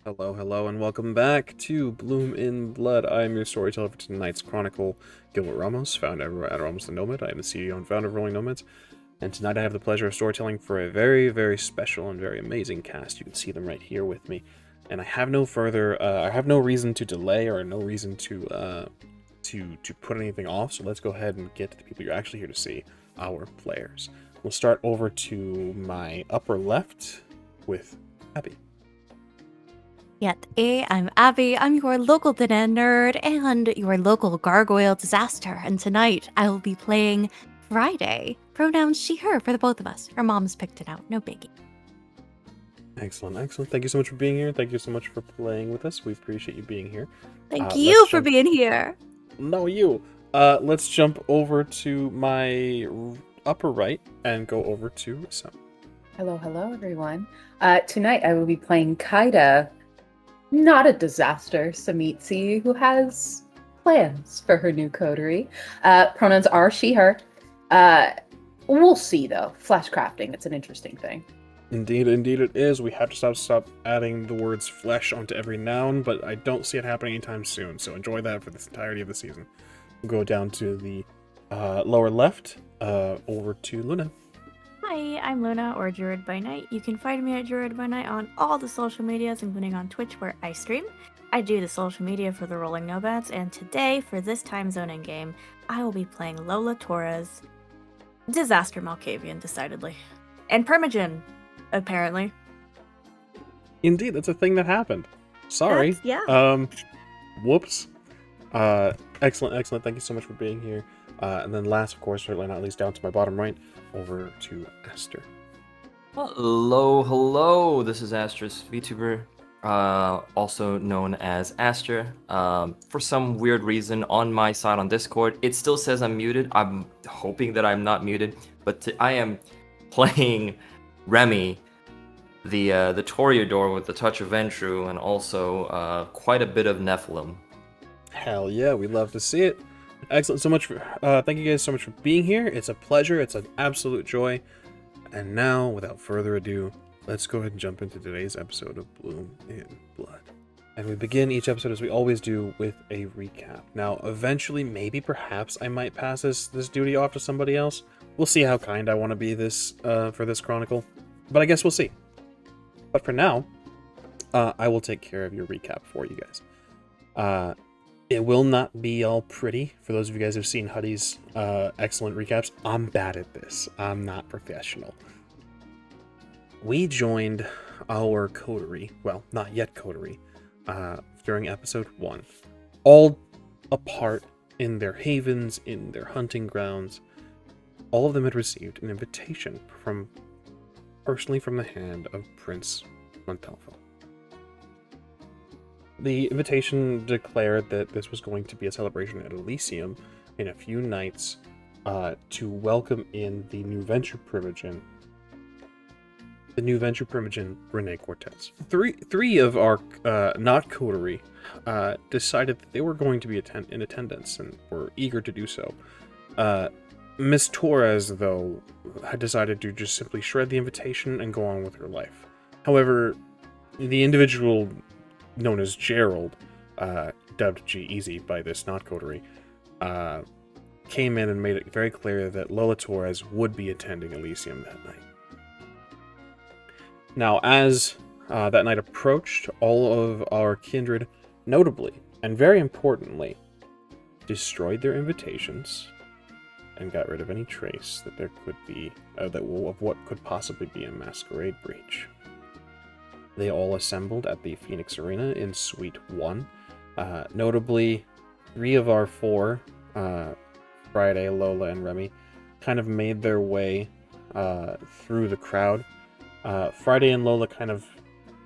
Hello, hello, and welcome back to Bloom in Blood. I am your storyteller for tonight's Chronicle, Gilbert Ramos, found everywhere at Ramos the Nomad. I am the CEO and founder of Rolling Nomads, and tonight I have the pleasure of storytelling for a very, very special and very amazing cast. You can see them right here with me, and I have no reason to delay or no reason to put anything off. So let's go ahead and get to the people you're actually here to see, our players. We'll start over to my upper left with Abby. I'm Abby. I'm your local Dana nerd and your local gargoyle disaster. And tonight I will be playing Friday. Pronouns she, her for the both of us. Her mom's picked it out. No biggie. Excellent, excellent. Thank you so much for being here. Thank you so much for playing with us. We appreciate you being here. Thank you for being here. No, you. Let's jump over to my upper right and go over to Rissa. Hello, everyone. Tonight I will be playing Kaida, not a disaster, Samitsi, who has plans for her new coterie. Pronouns are she, her. We'll see, though. Flash crafting, it's an interesting thing. Indeed it is. We have to stop adding the words flesh onto every noun, but I don't see it happening anytime soon, so enjoy that for the entirety of the season. We'll go down to the lower left, over to Luna. Hi, I'm Luna, or Druid by Night. You can find me at Druid by Night on all the social medias, including on Twitch, where I stream. I do the social media for the Rolling Nomads, and today, for this time zoning game, I will be playing Lola Torres, Disaster Malkavian, decidedly. And Primogen, apparently. Indeed, that's a thing that happened. Sorry. Whoops. Excellent. Thank you so much for being here. And then last, of course, certainly not least, down to my bottom right, over to Aster. Hello. This is Aster's VTuber, also known as Aster. For some weird reason, on my side on Discord, it still says I'm muted. I'm hoping that I'm not muted, but I am playing Remi, the Toreador with the touch of Ventru, and also quite a bit of Nephilim. Hell yeah, we love to see it. Excellent. Thank you guys so much for being here. It's a pleasure. It's an absolute joy. And now, without further ado, let's go ahead and jump into today's episode of Bloom in Blood. And we begin each episode, as we always do, with a recap. Now, eventually, maybe, perhaps, I might pass this duty off to somebody else. We'll see how kind I want to be for this chronicle. But I guess we'll see. But for now, I will take care of your recap for you guys. It will not be all pretty. For those of you guys who've seen Huddy's excellent recaps, I'm bad at this. I'm not professional. We joined our coterie, well, not yet coterie, during episode 1. All apart in their havens, in their hunting grounds. All of them had received an invitation personally from the hand of Prince Montalvo. The invitation declared that this was going to be a celebration at Elysium in a few nights to welcome in the new venture Primogen, Rene Cortez. Three of our not coterie decided that they were going to be in attendance and were eager to do so. Miss Torres, though, had decided to just simply shred the invitation and go on with her life. However, the individual known as Gerald, dubbed G-Easy by this not coterie, came in and made it very clear that Lola Torres would be attending Elysium that night. Now, as that night approached, all of our kindred, notably and very importantly, destroyed their invitations and got rid of any trace that there could be of what could possibly be a masquerade breach. They all assembled at the Phoenix Arena in Suite 1. Notably, 3 of our 4, Friday, Lola, and Remi, kind of made their way through the crowd. Friday and Lola kind of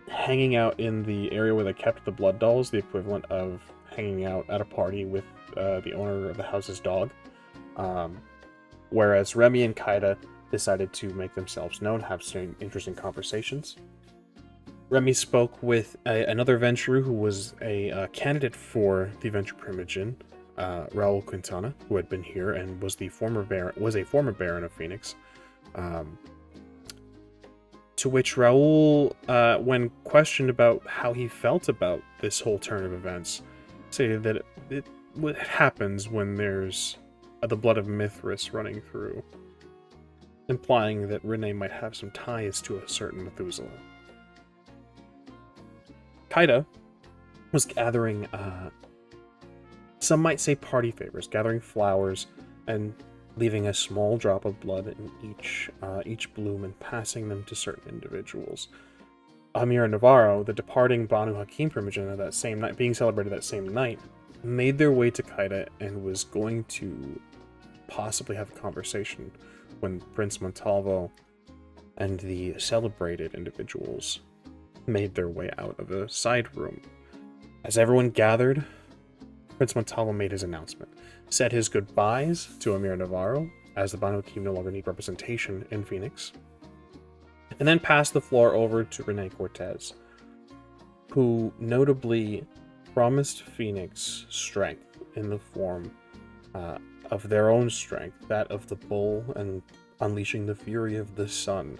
hanging out in the area where they kept the blood dolls, the equivalent of hanging out at a party with the owner of the house's dog. Whereas Remi and Kaida decided to make themselves known, have some interesting conversations. Remi spoke with another venturer who was a candidate for the venture Primogen, Raul Quintana, who had been here and was a former baron of Phoenix. To which Raoul, when questioned about how he felt about this whole turn of events, stated that what happens when there's the blood of Mithras running through, implying that Rene might have some ties to a certain Methuselah. Kaida was gathering, some might say party favors, gathering flowers and leaving a small drop of blood in each bloom and passing them to certain individuals. Amir Navarro, the departing Banu Hakim Primogen of that same night, being celebrated that same night, made their way to Kaida and was going to possibly have a conversation when Prince Montalvo and the celebrated individuals made their way out of a side room. As everyone gathered, Prince Montalvo made his announcement, said his goodbyes to Amir Navarro, as the Banu team no longer need representation in Phoenix, and then passed the floor over to Rene Cortez, who notably promised Phoenix strength in the form of their own strength, that of the bull, and unleashing the fury of the sun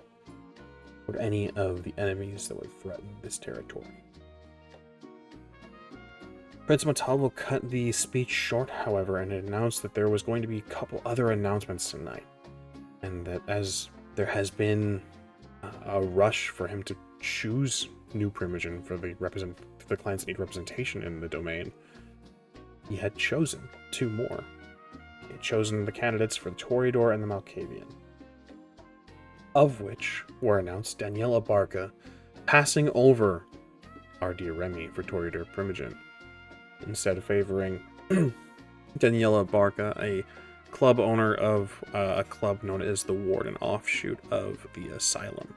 toward any of the enemies that would threaten this territory. Prince Montalvo cut the speech short, however, and announced that there was going to be a couple other announcements tonight, and that as there has been a rush for him to choose new Primogen for the clans that need representation in the domain, he had chosen 2 more. He had chosen the candidates for the Toreador and the Malkavian, of which were announced Daniela Barca passing over our dear Remi for Toreador Primogen, instead of favoring Daniela Barca, a club owner of a club known as the Ward, an offshoot of the Asylum.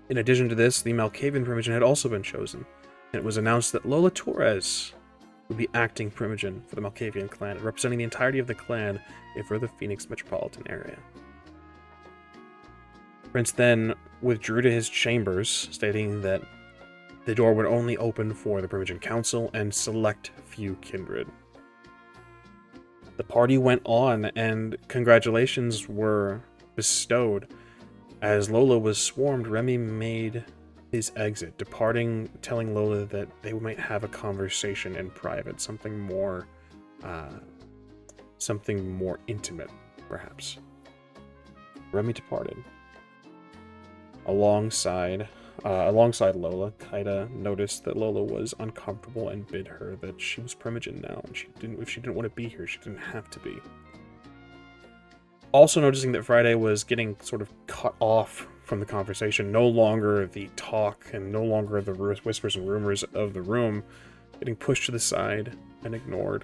In addition to this, the Malkavian Primogen had also been chosen, and it was announced that Lola Torres would be acting Primogen for the Malkavian clan, representing the entirety of the clan for the Phoenix metropolitan area. Prince then withdrew to his chambers, stating that the door would only open for the Primogen Council and select few kindred. The party went on, and congratulations were bestowed. As Lola was swarmed, Remi made his exit, departing, telling Lola that they might have a conversation in private, something more intimate, perhaps. Remi departed. Alongside Lola, Kaida noticed that Lola was uncomfortable and bid her that she was Primogen now, and if she didn't want to be here, she didn't have to be. Also noticing that Friday was getting sort of cut off from the conversation, no longer the talk and no longer the whispers and rumors of the room, getting pushed to the side and ignored.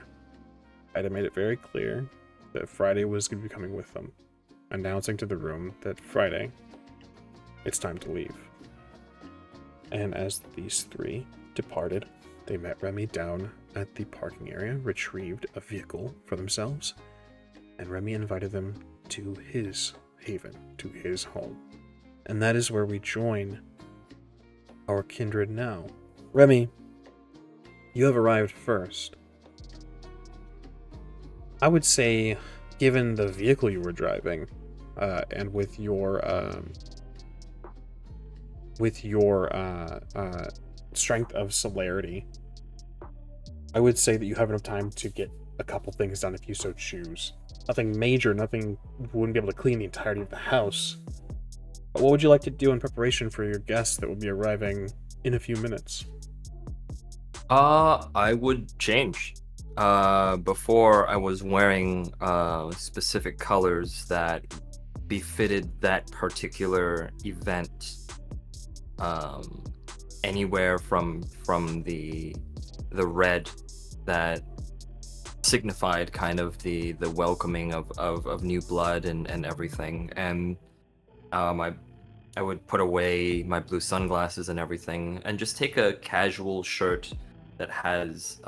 Kaida made it very clear that Friday was going to be coming with them, announcing to the room that Friday, it's time to leave. And as these 3 departed, they met Remi down at the parking area, retrieved a vehicle for themselves, and Remi invited them to his haven, to his home. And that is where we join our kindred now. Remi, you have arrived first. I would say, given the vehicle you were driving, and with your strength of celerity, I would say that you have enough time to get a couple things done if you so choose. Nothing major, nothing wouldn't be able to clean the entirety of the house. But what would you like to do in preparation for your guests that will be arriving in a few minutes? I would change. Before I was wearing specific colors that befitted that particular event. Anywhere from the red that signified kind of the welcoming of new blood and everything, and I would put away my blue sunglasses and everything and just take a casual shirt that has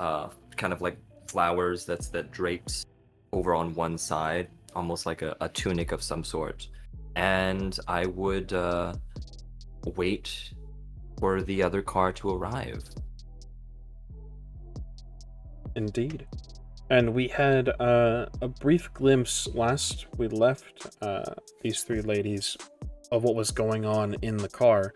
kind of like flowers that drapes over on one side, almost like a tunic of some sort, and I would wait for the other car to arrive. Indeed. And we had a brief glimpse last we left these 3 ladies of what was going on in the car.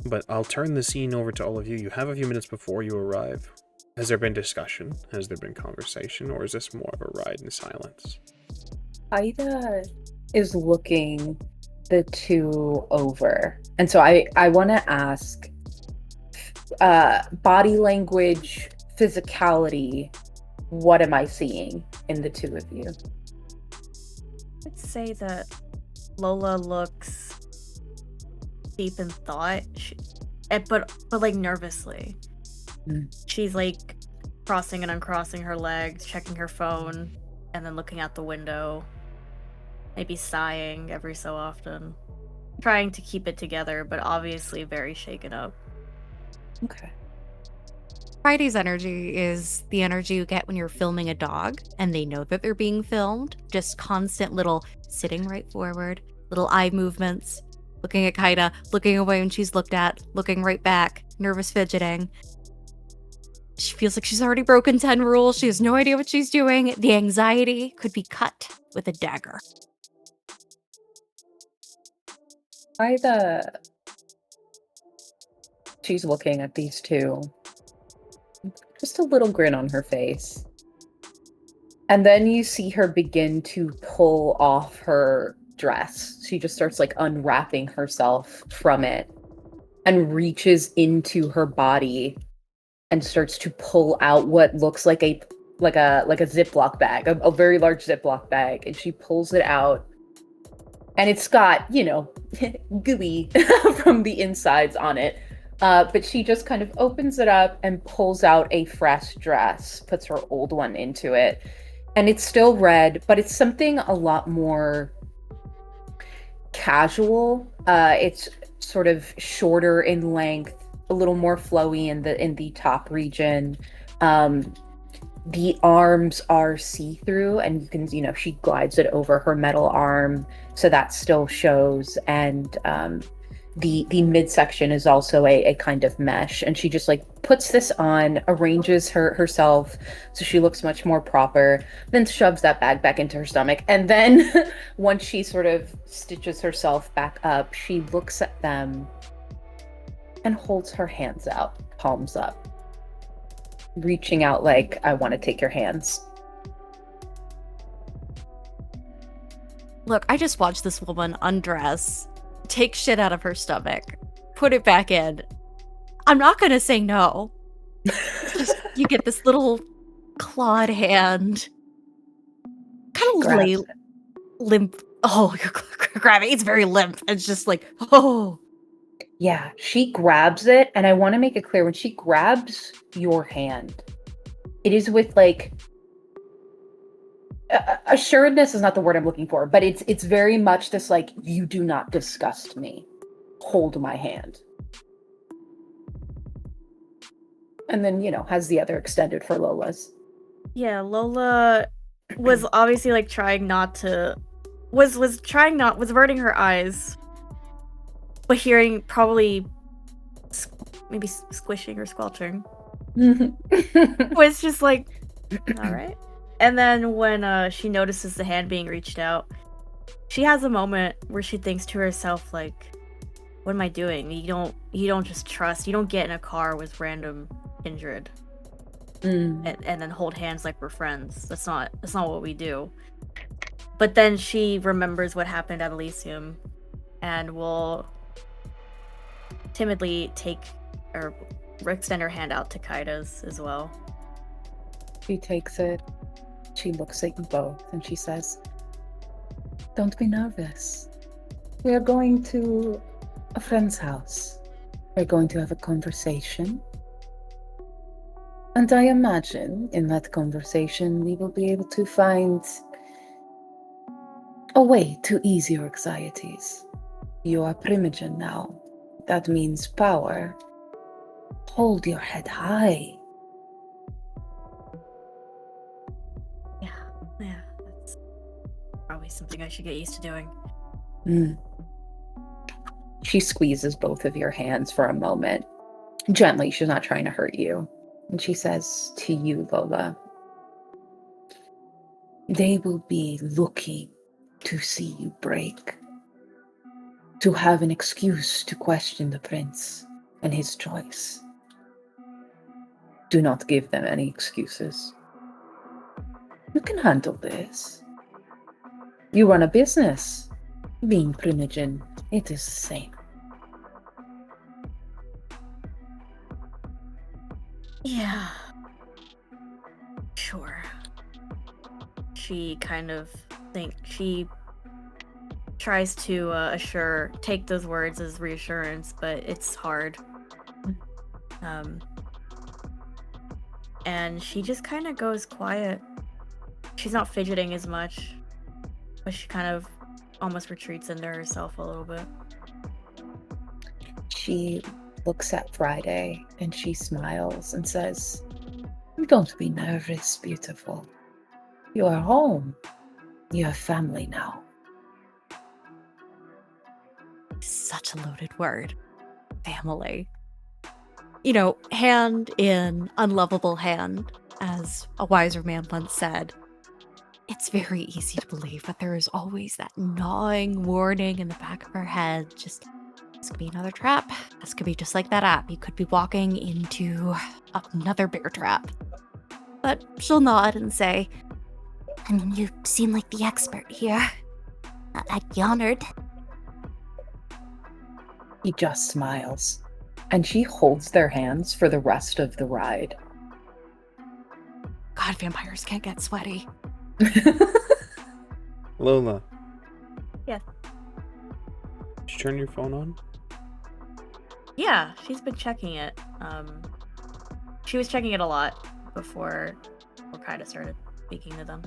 But I'll turn the scene over to all of you. You have a few minutes before you arrive. Has there been discussion? Has there been conversation? Or is this more of a ride in silence? Ida is looking the two over. And so I want to ask body language, physicality, what am I seeing in the two of you? I'd say that Lola looks deep in thought, but like nervously. She's like crossing and uncrossing her legs, checking her phone, and then looking out the window, maybe sighing every so often, trying to keep it together, but obviously very shaken up. Okay. Friday's energy is the energy you get when you're filming a dog and they know that they're being filmed. Just constant little sitting right forward, little eye movements, looking at Kaida, looking away when she's looked at, looking right back, nervous fidgeting. She feels like she's already broken 10 rules. She has no idea what she's doing. The anxiety could be cut with a dagger. She's looking at these two. Just a little grin on her face. And then you see her begin to pull off her dress. She just starts like unwrapping herself from it and reaches into her body and starts to pull out what looks like a Ziploc bag, a very large Ziploc bag, and she pulls it out. And it's got, gooey from the insides on it. But she just kind of opens it up and pulls out a fresh dress, puts her old one into it. And it's still red, but it's something a lot more casual. It's sort of shorter in length, a little more flowy in the top region. The arms are see-through, and you can, she glides it over her metal arm, so that still shows. And the midsection is also a kind of mesh, and she just like puts this on, arranges herself so she looks much more proper, then shoves that bag back into her stomach. And then once she sort of stitches herself back up, she looks at them and holds her hands out, palms up, reaching out like, I want to take your hands. Look, I just watched this woman undress, take shit out of her stomach, put it back in. I'm not gonna say no. Just, you get this little clawed hand, kind of limp. Oh, you're grabbing. It's very limp. It's just like, oh. Yeah, she grabs it, and I want to make it clear, when she grabs your hand, it is with like assuredness is not the word I'm looking for, but it's very much this like, you do not disgust me. Hold my hand. And then, has the other extended for Lola's. Yeah, Lola was obviously like trying not to was averting her eyes, but hearing probably maybe squishing or squelching was just like, all right. And then when she notices the hand being reached out, she has a moment where she thinks to herself, like, what am I doing? You don't just trust. You don't get in a car with random Kindred and then hold hands like we're friends. That's not what we do. But then she remembers what happened at Elysium and will timidly take or extend her hand out to Kaida's as well. She takes it. She looks at you both and she says, don't be nervous. We are going to a friend's house. We're going to have a conversation. And I imagine in that conversation we will be able to find a way to ease your anxieties. You are Primogen now. That means power. Hold your head high. Yeah, that's probably something I should get used to doing. She squeezes both of your hands for a moment. Gently, she's not trying to hurt you. And she says to you, Lola, they will be looking to see you break. to have an excuse to question the prince and his choice. Do not give them any excuses. You can handle this. You run a business. Being Primogen, it is the same. Yeah. Sure. She kind of she tries to take those words as reassurance, but it's hard. And she just kind of goes quiet. She's not fidgeting as much, but she kind of almost retreats into herself a little bit. She looks at Friday and she smiles and says, "Don't be nervous, beautiful. You are home. You have family now." Such a loaded word. Family. You know, hand in unlovable hand, as a wiser man once said. It's very easy to believe, but there is always that gnawing warning in the back of her head. Just, this could be another trap. This could be just like that app. You could be walking into another bear trap. But she'll nod and say, "I mean, you seem like the expert here. I'd be honored." He just smiles, and she holds their hands for the rest of the ride. God, vampires can't get sweaty. Lola. Yes. Did you turn your phone on? Yeah, she's been checking it. She was checking it a lot before Kaida started speaking to them.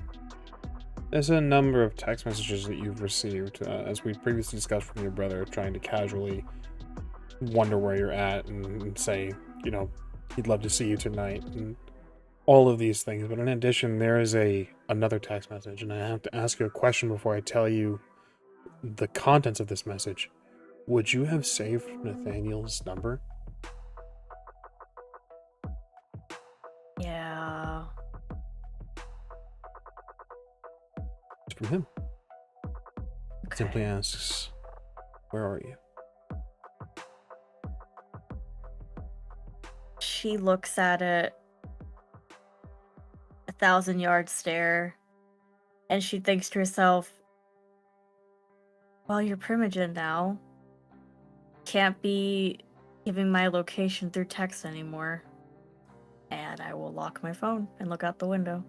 There's a number of text messages that you've received, as we previously discussed from your brother, trying to casually wonder where you're at and say, you know, he'd love to see you tonight and all of these things. But in addition, there is another text message, and I have to ask you a question before I tell you the contents of this message. Would you have saved Nathaniel's number? Yeah. It's from him. Okay. Simply asks, "Where are you?" She looks at it, 1,000-yard stare, and she thinks to herself, "Well, you're Primogen now. Can't be giving my location through text anymore." And I will lock my phone and look out the window.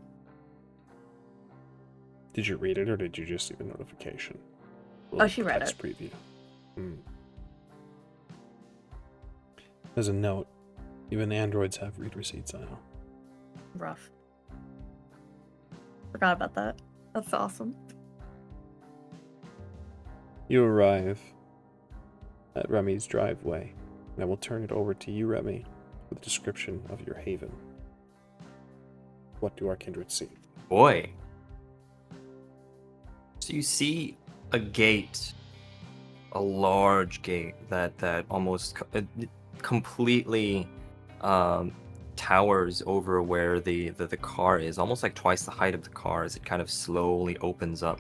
Did you read it, or did you just see the notification? Oh, she read Text it. preview. There's a note. Even androids have read receipts now. Rough. Forgot about that. That's awesome. You arrive at Remi's driveway, and I will turn it over to you, Remi, with a description of your haven. What do our kindred see? Boy. So you see a gate, a large gate that almost completely towers over where the car is, almost like twice the height of the car as it kind of slowly opens up.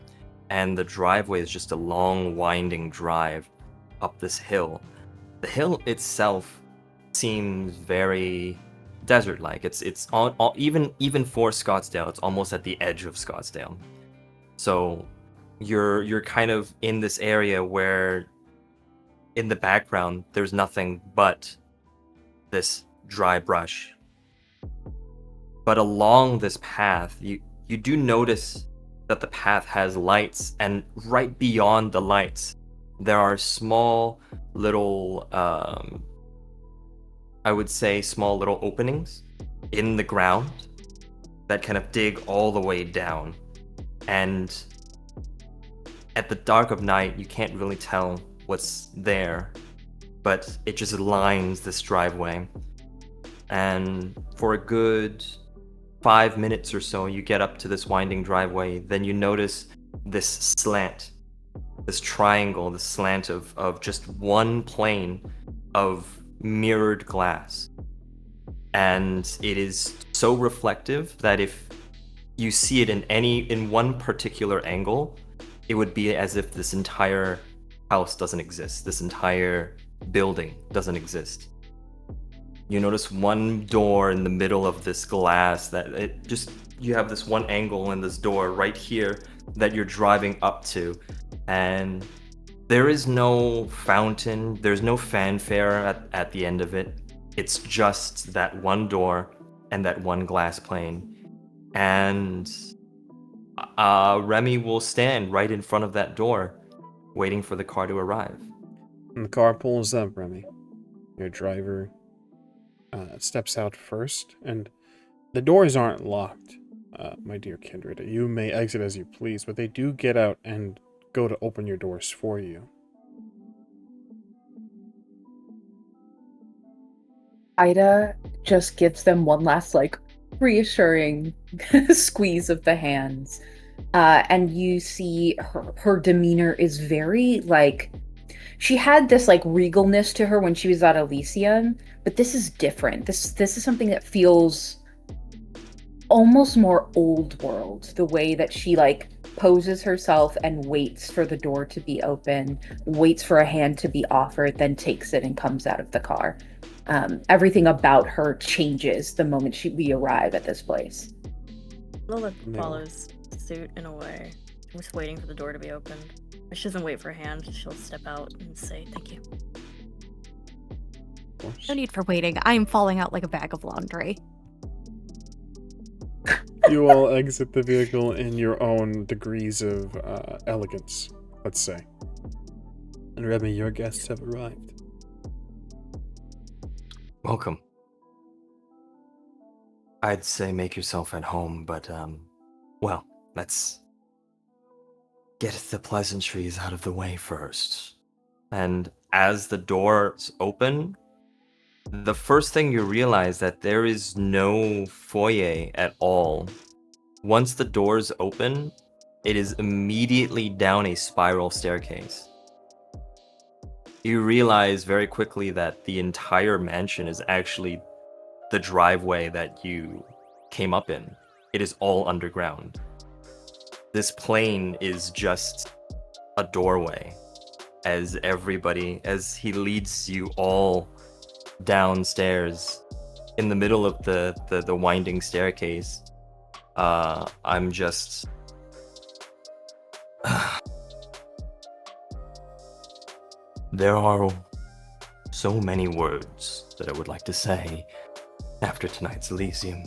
And the driveway is just a long winding drive up this hill. The hill itself seems very desert-like. It's on even for Scottsdale, it's almost at the edge of Scottsdale. So you're kind of in this area where in the background there's nothing but this dry brush. But along this path, you do notice that the path has lights, and right beyond the lights there are small little I would say small little openings in the ground that kind of dig all the way down. And at the dark of night, you can't really tell what's there, but it just lines this driveway. And for a good 5 minutes or so, you get up to this winding driveway. Then you notice this slant, this triangle, this slant of just one plane of mirrored glass. And it is so reflective that if you see it in one particular angle, it would be as if this entire house doesn't exist. This entire building doesn't exist. You notice one door in the middle of this glass you have this one angle in this door right here that you're driving up to, and there is no fountain, there's no fanfare at the end of it. It's just that one door and that one glass plane. And Remi will stand right in front of that door, waiting for the car to arrive. And the car pulls up, Remi. Your driver steps out first, and the doors aren't locked, my dear Kindred. You may exit as you please, but they do get out and go to open your doors for you. Ida just gives them one last, reassuring squeeze of the hands. And you see her demeanor is very, she had this, regalness to her when she was at Elysium, but this is different. This is something that feels almost more old world, the way that she, poses herself and waits for the door to be open, waits for a hand to be offered, then takes it and comes out of the car. Everything about her changes the moment we arrive at this place. Lola follows suit in a way, just waiting for the door to be opened. She doesn't wait for a hand, she'll step out and say thank you. No need for waiting. I'm falling out like a bag of laundry. You all exit the vehicle in your own degrees of elegance, let's say. And Remi, your guests have arrived. Welcome. I'd say make yourself at home, but, well, let's get the pleasantries out of the way first. And as the doors open, the first thing you realize that there is no foyer at all. Once the doors open, it is immediately down a spiral staircase. You realize very quickly that the entire mansion is actually the driveway that you came up in. It is all underground. This plane is just a doorway as he leads you all downstairs in the middle of the winding staircase. I'm just there are so many words that I would like to say after tonight's Elysium.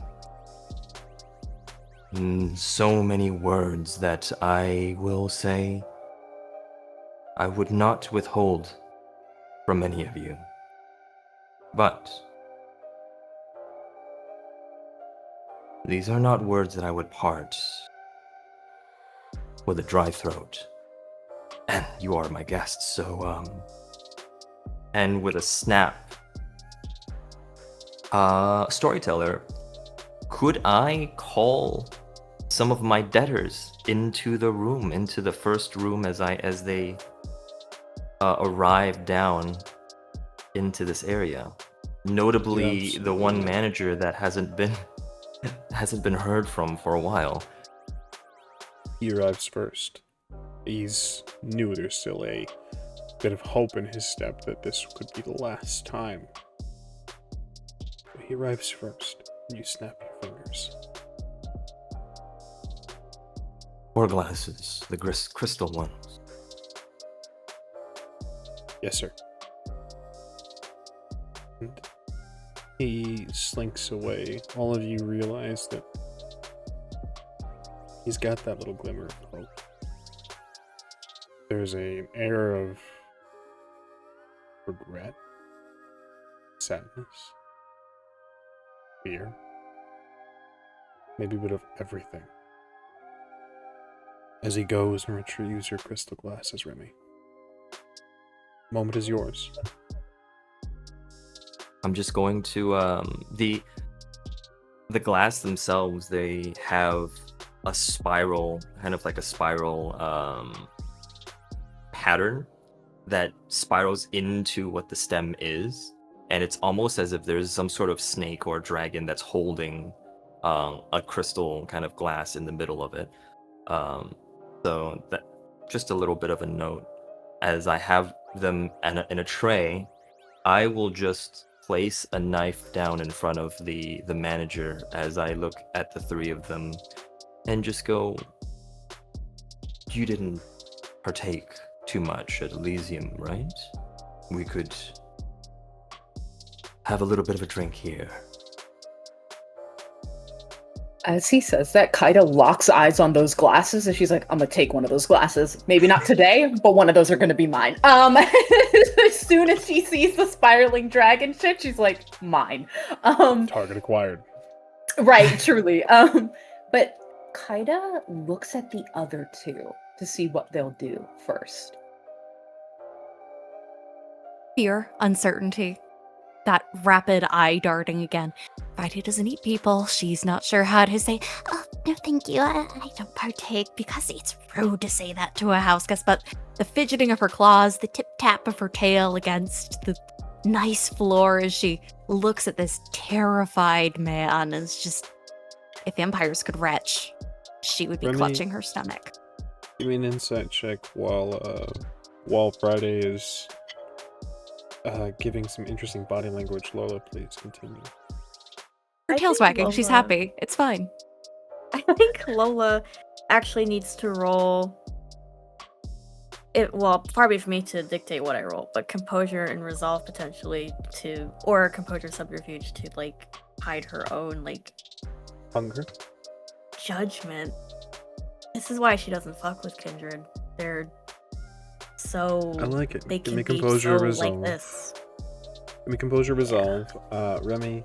So many words that I will say I would not withhold from any of you. But these are not words that I would part with a dry throat. And you are my guests, so, and with a snap, storyteller, could I call some of my debtors into the first room as they arrive down into this area? Notably, the one manager that hasn't been heard from for a while. He arrives first. He's knew there's still a bit of hope in his step that this could be the last time. But he arrives first. You snap your fingers. 4 glasses, the crystal ones. Yes, sir. And he slinks away. All of you realize that he's got that little glimmer of hope. There's an air of regret, sadness, fear, maybe a bit of everything. As he goes and retrieves your crystal glasses, Remi. Moment is yours. I'm just going to the glass themselves, they have a spiral, kind of like a spiral pattern that spirals into what the stem is, and it's almost as if there's some sort of snake or dragon that's holding a crystal kind of glass in the middle of it. So that just a little bit of a note. as I have them in a tray, I will just place a knife down in front of the manager as I look at the three of them and just go, you didn't partake too much at Elysium, right? We could have a little bit of a drink here. As he says that, Kaida locks eyes on those glasses, and she's like, "I'm gonna take one of those glasses. Maybe not today, but one of those are gonna be mine." As soon as she sees the spiraling dragon shit, she's like, "Mine." Target acquired. Right, truly. But Kaida looks at the other two to see what they'll do first. Fear, uncertainty, that rapid eye darting again. Friday doesn't eat people. She's not sure how to say, "Oh, no, thank you. I don't partake," because it's rude to say that to a house guest. But the fidgeting of her claws, the tip tap of her tail against the nice floor as she looks at this terrified man is just, if vampires could retch, she would be Remi, clutching her stomach. Give me an insight check while Friday is giving some interesting body language. Lola, please continue. Her I tail's think wagging. She's Lola- happy. It's fine. I think Lola actually needs to roll. Well, far be for me to dictate what I roll, but composure and resolve potentially or composure subterfuge to like hide her own like Hunger. judgment. This is why she doesn't fuck with Kindred. They're so I like it. they Give can me be composure so resolve. like this. Give me composure resolve. Remi,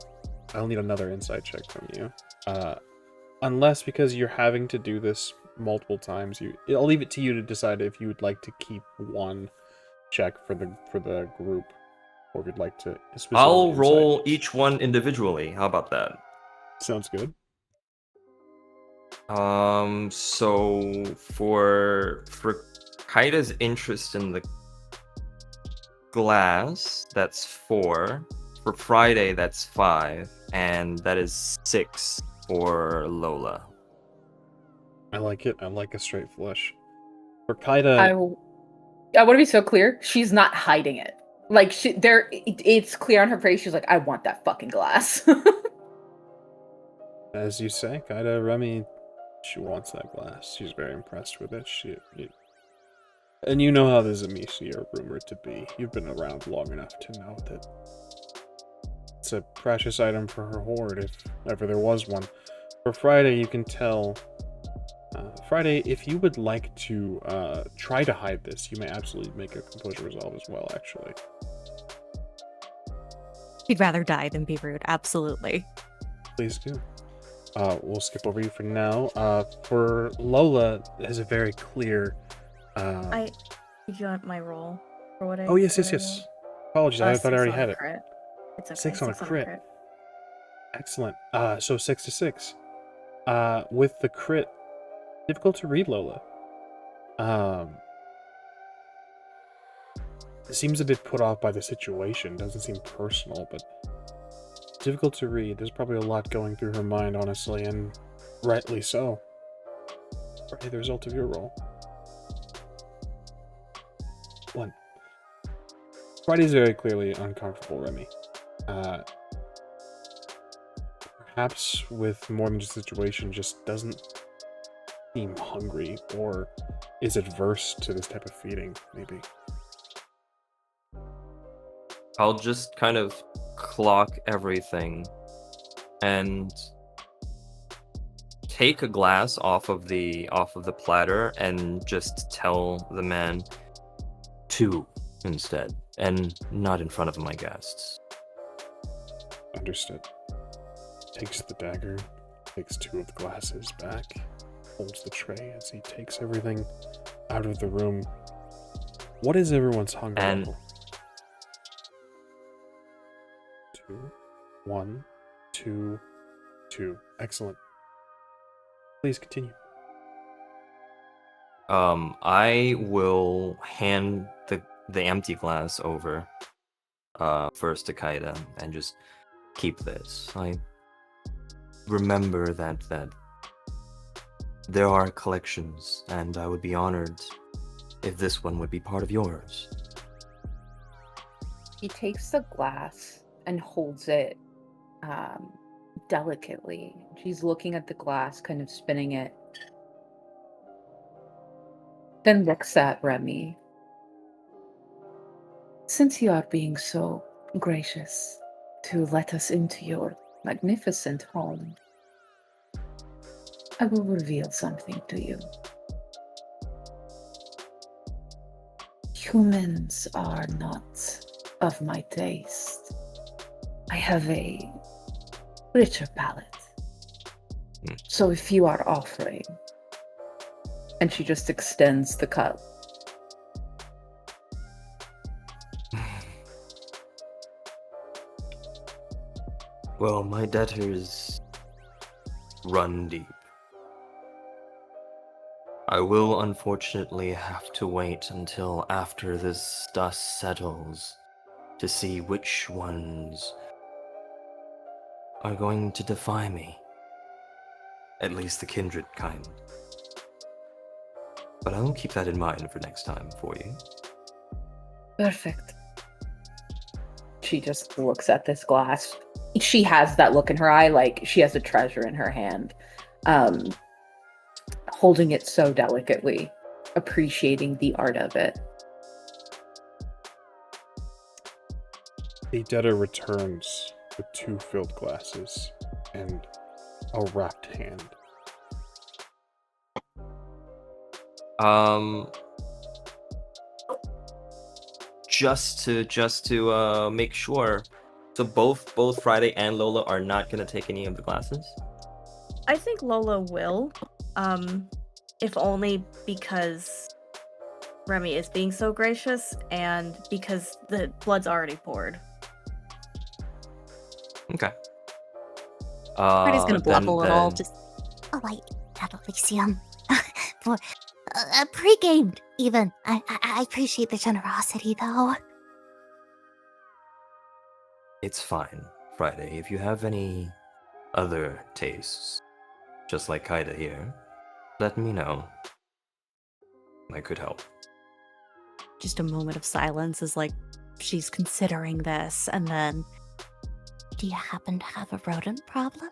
I'll need another insight check from you. Unless because you're having to do this multiple times, I'll leave it to you to decide if you would like to keep one check for the group, or if you'd like to. I'll insight. roll each one individually. How about that? Sounds good. So for Kaida's interest in the glass, that's 4. For Friday, that's 5, and that is 6 for Lola. I like it. I like a straight flush. For Kaida, I want to be so clear. She's not hiding it. Like it's clear on her face. She's like, "I want that fucking glass." as you say, Kaida, Remi, she wants that glass. She's very impressed with it. And you know how the Zamisi are rumored to be. You've been around long enough to know that it's a precious item for her hoard, if ever there was one. For Friday, you can tell... Friday, if you would like to try to hide this, you may absolutely make a composure resolve as well, actually. She'd rather die than be rude. Absolutely. Please do. We'll skip over you for now. For Lola, has a very clear... Did you want my roll for what I? Oh, yes. rolled? Apologies, I thought I 6 already on had a it. crit. It's okay. 6 on a crit. Excellent. So 6 to 6. With the crit, difficult to read, Lola. It seems a bit put off by the situation. Doesn't seem personal, but difficult to read. There's probably a lot going through her mind, honestly, and rightly so. Okay, the result of your roll. 1. Friday's very clearly uncomfortable, Remi. Perhaps with more than just a situation, just doesn't seem hungry or is adverse to this type of feeding, maybe. I'll just kind of clock everything and take a glass off of the platter and just tell the man 2 instead, and not in front of my guests. Understood. Takes the dagger, takes 2 of the glasses back, holds the tray as he takes everything out of the room. What is everyone's hunger And- level? 2, 1, 2, 2. Excellent. Please continue. I will hand the empty glass over first to Kaida and just keep this. I remember that there are collections, and I would be honored if this one would be part of yours. He takes the glass and holds it delicately. She's looking at the glass, kind of spinning it. Then looks at Remi. Since you are being so gracious to let us into your magnificent home, I will reveal something to you. Humans are not of my taste. I have a richer palate. So if you are offering, and she just extends the cup. Well, my debtors run deep. I will unfortunately have to wait until after this dust settles to see which ones are going to defy me. At least the kindred kind. But I will keep that in mind for next time for you. Perfect. She just looks at this glass. She has that look in her eye, like she has a treasure in her hand. Holding it so delicately, appreciating the art of it. The debtor returns with 2 filled glasses and a wrapped hand. Just to make sure. So both Friday and Lola are not gonna take any of the glasses? I think Lola will. If only because Remi is being so gracious and because the blood's already poured. Okay. Freddy's gonna bluff a little, then- just a light at Elysium. For pre-gamed, even. I appreciate the generosity, though. It's fine, Friday. If you have any other tastes, just like Kaida here, let me know. I could help. Just a moment of silence as like she's considering this, and then, do you happen to have a rodent problem?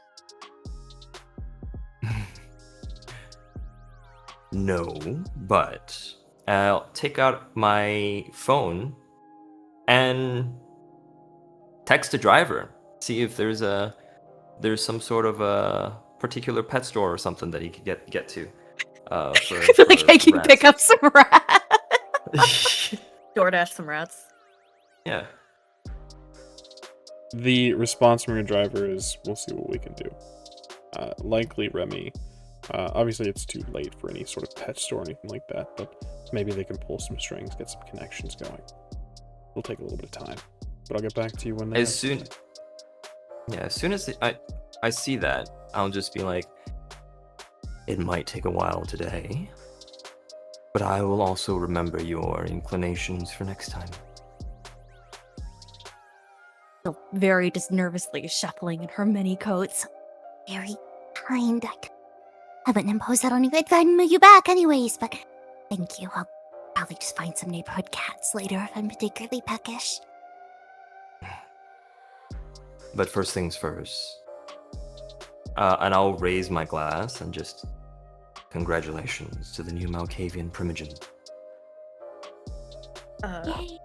No, but I'll take out my phone and text a driver. See if there's some sort of a particular pet store or something that he could get to. I feel like I can pick up some rats. DoorDash some rats. Yeah. The response from your driver is, we'll see what we can do. Likely Remi. Obviously it's too late for any sort of pet store or anything like that, but maybe they can pull some strings, get some connections going. It'll take a little bit of time, but I'll get back to you when they As soon as I see that, I'll just be like, it might take a while today, but I will also remember your inclinations for next time. So very just nervously shuffling in her mini coats. Very kind. I wouldn't impose that on you. I'd find you back anyways, but thank you. I'll probably just find some neighborhood cats later if I'm particularly peckish. But first things first. And I'll raise my glass and just congratulations to the new Malkavian Primogen. Yay.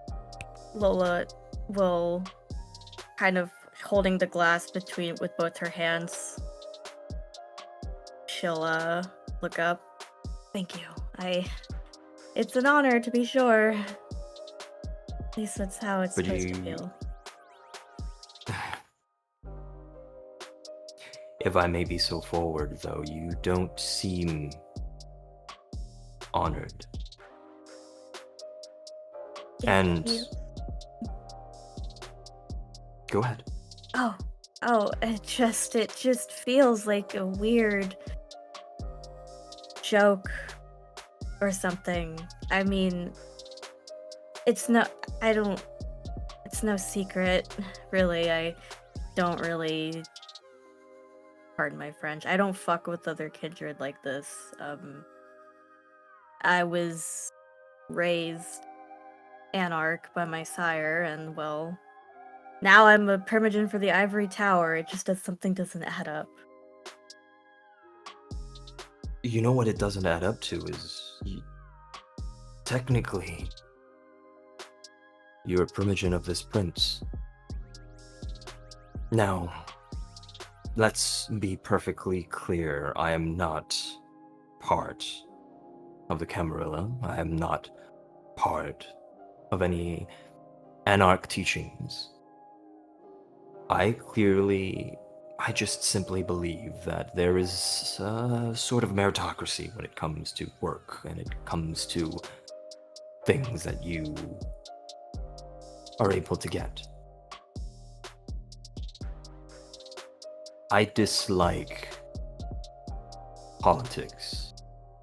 Lola will kind of holding the glass with both her hands. She'll look up. Thank you. It's an honor to be sure. At least that's how it's supposed to feel. If I may be so forward, though, you don't seem honored. Thank you. Go ahead. Oh, it just feels like a weird joke or something. I mean, it's no secret, really. I don't really, pardon my French, I don't fuck with other kindred like this. I was raised anarch by my sire, and well, now I'm a Primogen for the Ivory Tower. It just does something doesn't add up. You know what it doesn't add up to is... technically, you're a Primogen of this prince. Now, let's be perfectly clear. I am not part of the Camarilla. I am not part of any anarch teachings. I just simply believe that there is a sort of meritocracy when it comes to work and it comes to things that you are able to get. I dislike politics,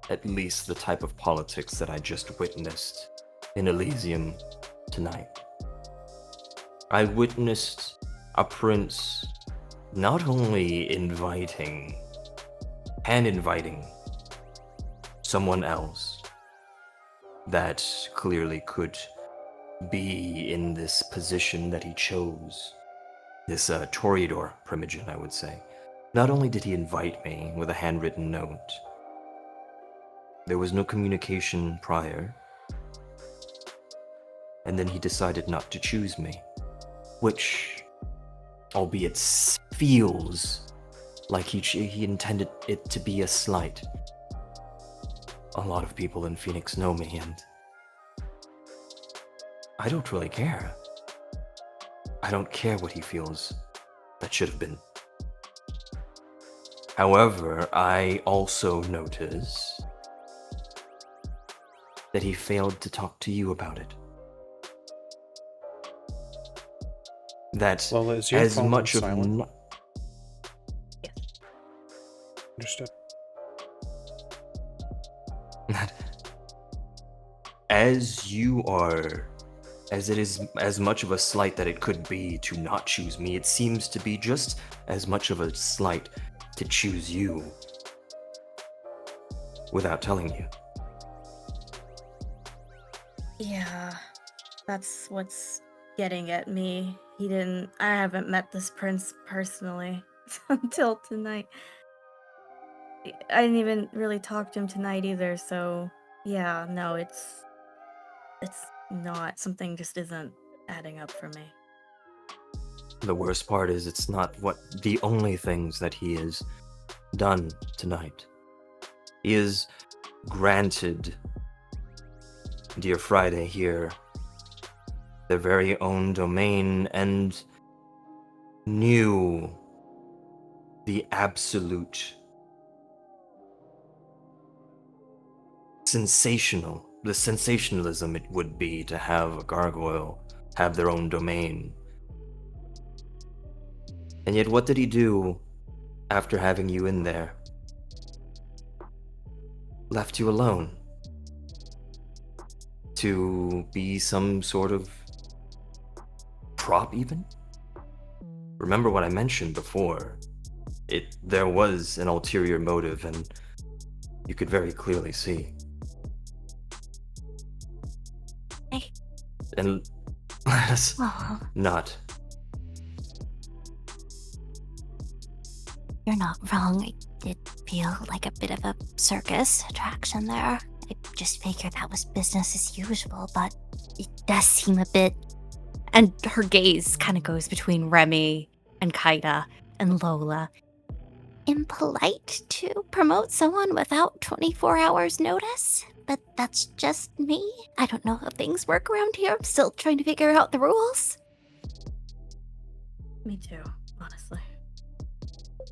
at least the type of politics that I just witnessed in Elysium tonight. I witnessed a prince not only inviting someone else that clearly could be in this position that he chose, this Toreador Primogen, I would say. Not only did he invite me with a handwritten note, there was no communication prior, and then he decided not to choose me, which, albeit feels like he intended it to be a slight. A lot of people in Phoenix know me, and I don't really care. I don't care what he feels that should have been. However, I also notice that he failed to talk to you about it. That Well, is your as phone much of silent? Understood. that as you are, as it is as much of a slight that it could be to not choose me, it seems to be just as much of a slight to choose you without telling you. Yeah, that's what's getting at me. I haven't met this prince personally until tonight. I didn't even really talk to him tonight either, so yeah, no, it's not, something just isn't adding up for me. The worst part is it's not the only things that he has done tonight. He has granted dear Friday here their very own domain and knew the absolute sensationalism it would be to have a gargoyle have their own domain. And yet what did he do after having you in there? Left you alone to be some sort of prop even? Remember what I mentioned before. There was an ulterior motive, and you could very clearly see. Hey. And let us Oh, not. you're not wrong. It did feel like a bit of a circus attraction there. I just figured that was business as usual, but it does seem a bit... And her gaze kind of goes between Remi and Kaida and Lola. Impolite to promote someone without 24 hours notice, but that's just me. I don't know how things work around here. I'm still trying to figure out the rules. Me too, honestly.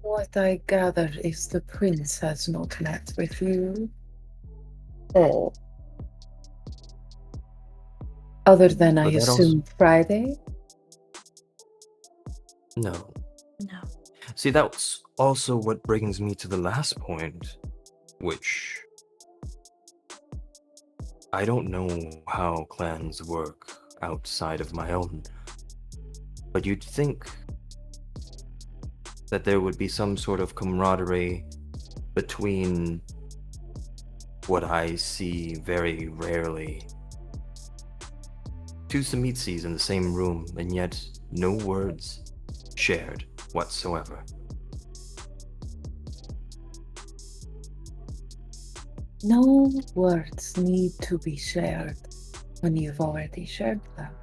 What I gather is the prince has not met with you. Oh. Other than, I But that assume, Friday? No. No. See, that's also what brings me to the last point, which I don't know how clans work outside of my own, but you'd think that there would be some sort of camaraderie between what I see very rarely two Samitsis in the same room, and yet no words shared whatsoever. No words need to be shared when you've already shared them.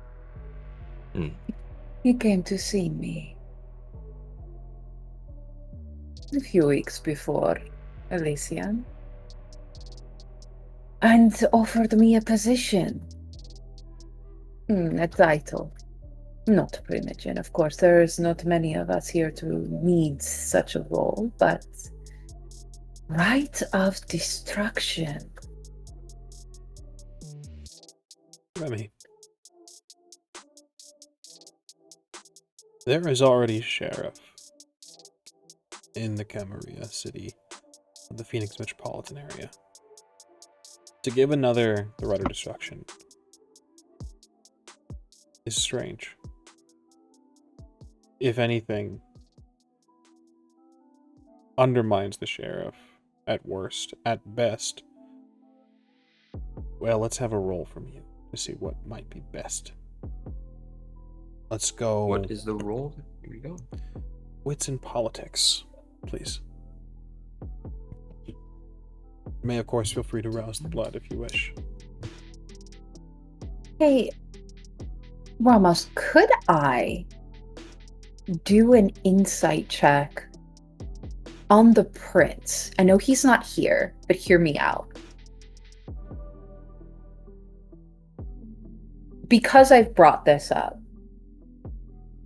Hmm. He came to see me a few weeks before Elysian and offered me a position. A title. Not Primogen, of course. There's not many of us here to need such a role, but right of destruction. Remi. There is already a sheriff in the Camarilla city of the Phoenix metropolitan area. To give another the right of destruction is strange. If anything, undermines the sheriff at worst. At best, well, let's have a roll from you to see what might be best. Let's go. What is the role? Here we go. Wits and politics, please. You may, of course, feel free to rouse the blood if you wish. Hey, Ramos, could I do an insight check on the prince? I know he's not here, but hear me out. Because I've brought this up,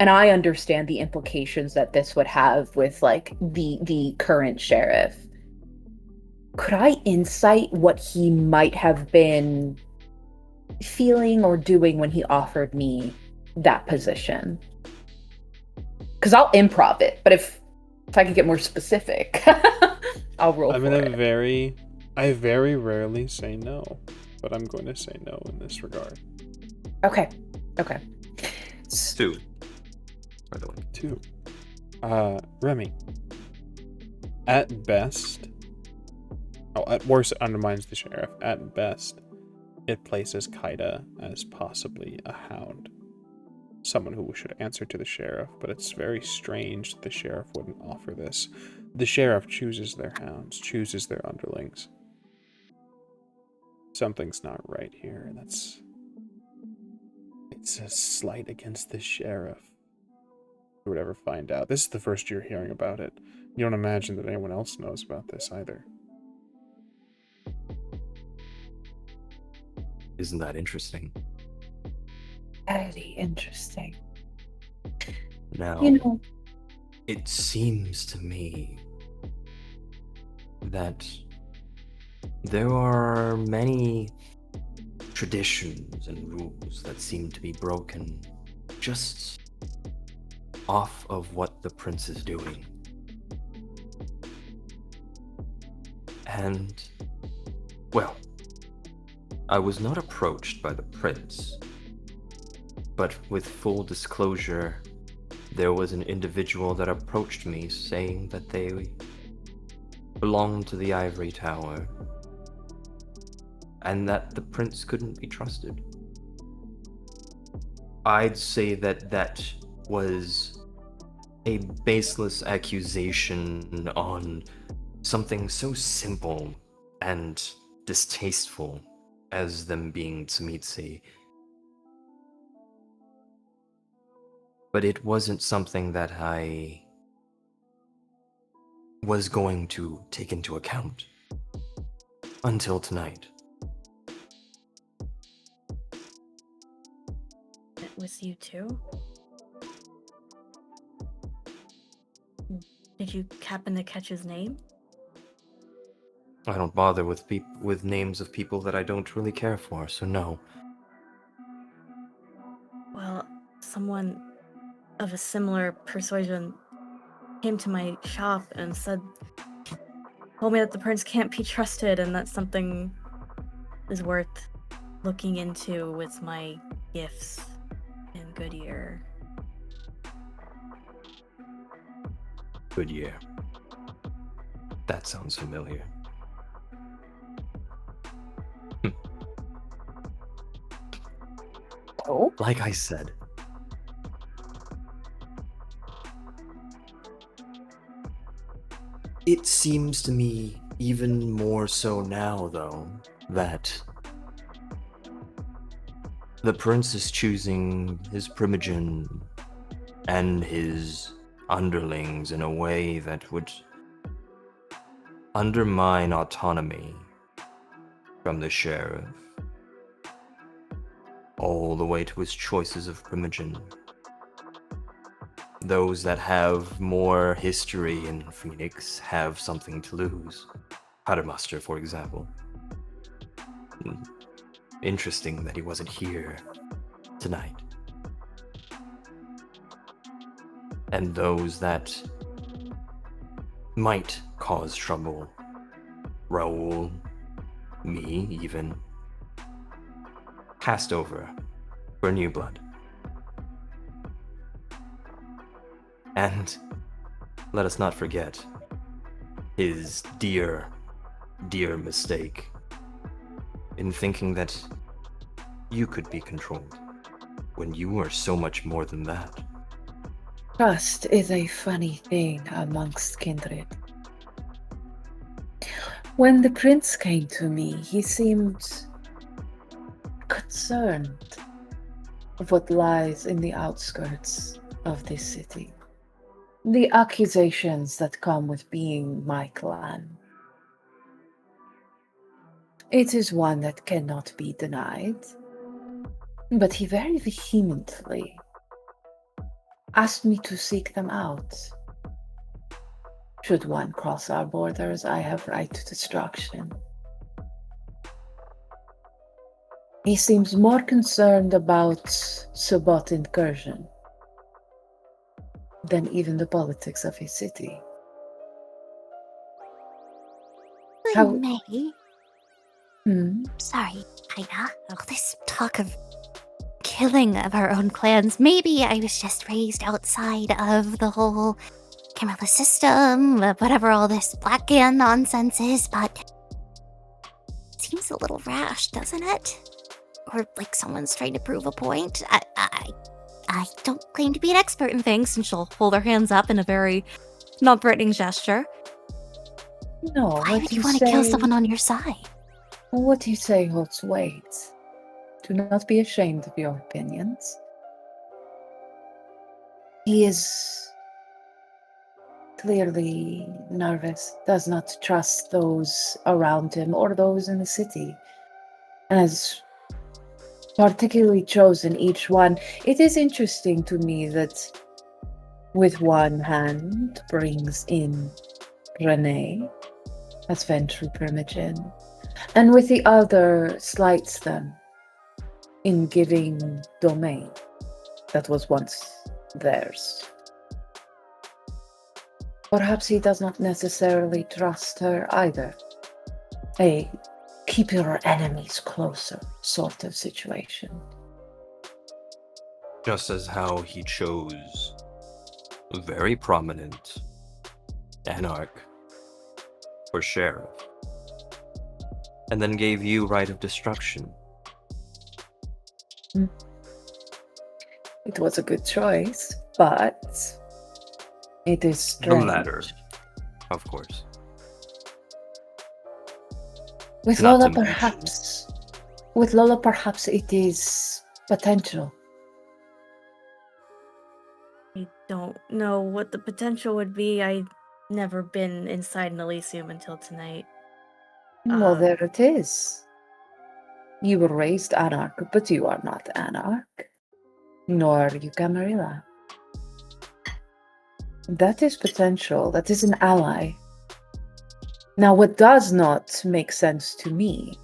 and I understand the implications that this would have with, like, the current sheriff, could I insight what he might have been feeling or doing when he offered me that position? Because I'll improv it, but if I could get more specific, I'll roll for it. I very rarely say no, but I'm going to say no in this regard. Okay. 2. By the way. 2. Remi. At best, at worst, it undermines the sheriff. At best, it places Kaida as possibly a hound. Someone who should answer to the sheriff, but it's very strange that the sheriff wouldn't offer this. The sheriff chooses their hounds, chooses their underlings. Something's not right here. It's a slight against the sheriff. You would ever find out. This is the first you're hearing about it. You don't imagine that anyone else knows about this either. Isn't that interesting? Very interesting. Now, it seems to me that there are many traditions and rules that seem to be broken just off of what the prince is doing. And, well, I was not approached by the prince, but with full disclosure, there was an individual that approached me saying that they belonged to the Ivory Tower and that the prince couldn't be trusted. I'd say that was a baseless accusation on something so simple and distasteful as them being Tsumitsu. But it wasn't something that I was going to take into account until tonight. It was you too? Did you happen to catch his name? I don't bother with names of people that I don't really care for, so no. Well, someone of a similar persuasion came to my shop and told me that the prince can't be trusted and that something is worth looking into with my gifts in Goodyear. Goodyear. That sounds familiar. Oh? Like I said, it seems to me even more so now, though, that the prince is choosing his Primogen and his underlings in a way that would undermine autonomy from the sheriff, all the way to his choices of Primogen. Those that have more history in Phoenix have something to lose. Powdermaster, for example. Interesting that he wasn't here tonight. And those that might cause trouble. Raoul, me even. Cast over for new blood. And let us not forget his dear, dear mistake in thinking that you could be controlled when you are so much more than that. Trust is a funny thing amongst kindred. When the prince came to me, he seemed concerned of what lies in the outskirts of this city. The accusations that come with being my clan. It is one that cannot be denied, but he very vehemently asked me to seek them out. Should one cross our borders, I have right to destruction. He seems more concerned about Sabot incursion than even the politics of his city. How- May. Hmm? Sorry, Kaida. All this talk of killing of our own clans. Maybe I was just raised outside of the whole Camellia system, whatever all this Black Gan nonsense is, but it seems a little rash, doesn't it? Or like someone's trying to prove a point. I don't claim to be an expert in things, and she'll hold her hands up in a very non-threatening gesture. No, Why what would you want to kill someone on your side? What you say holds weight. Do not be ashamed of your opinions. He is clearly nervous, does not trust those around him or those in the city, and has particularly chosen each one. It is interesting to me that with one hand brings in Rene as Ventru Primogen, and with the other slights them in giving domain that was once theirs. Perhaps he does not necessarily trust her either. A keep your enemies closer sort of situation. Just as how he chose a very prominent anarch for sheriff, and then gave you right of destruction. It was a good choice, but it is The strange. latter, of course. With Not Lola, to mention- perhaps it is potential. I don't know what the potential would be. I've never been inside an Elysium until tonight. Well, there it is. You were raised Anarch, but you are not Anarch. Nor are you Camarilla. That is potential. That is an ally. Now, what does not make sense to me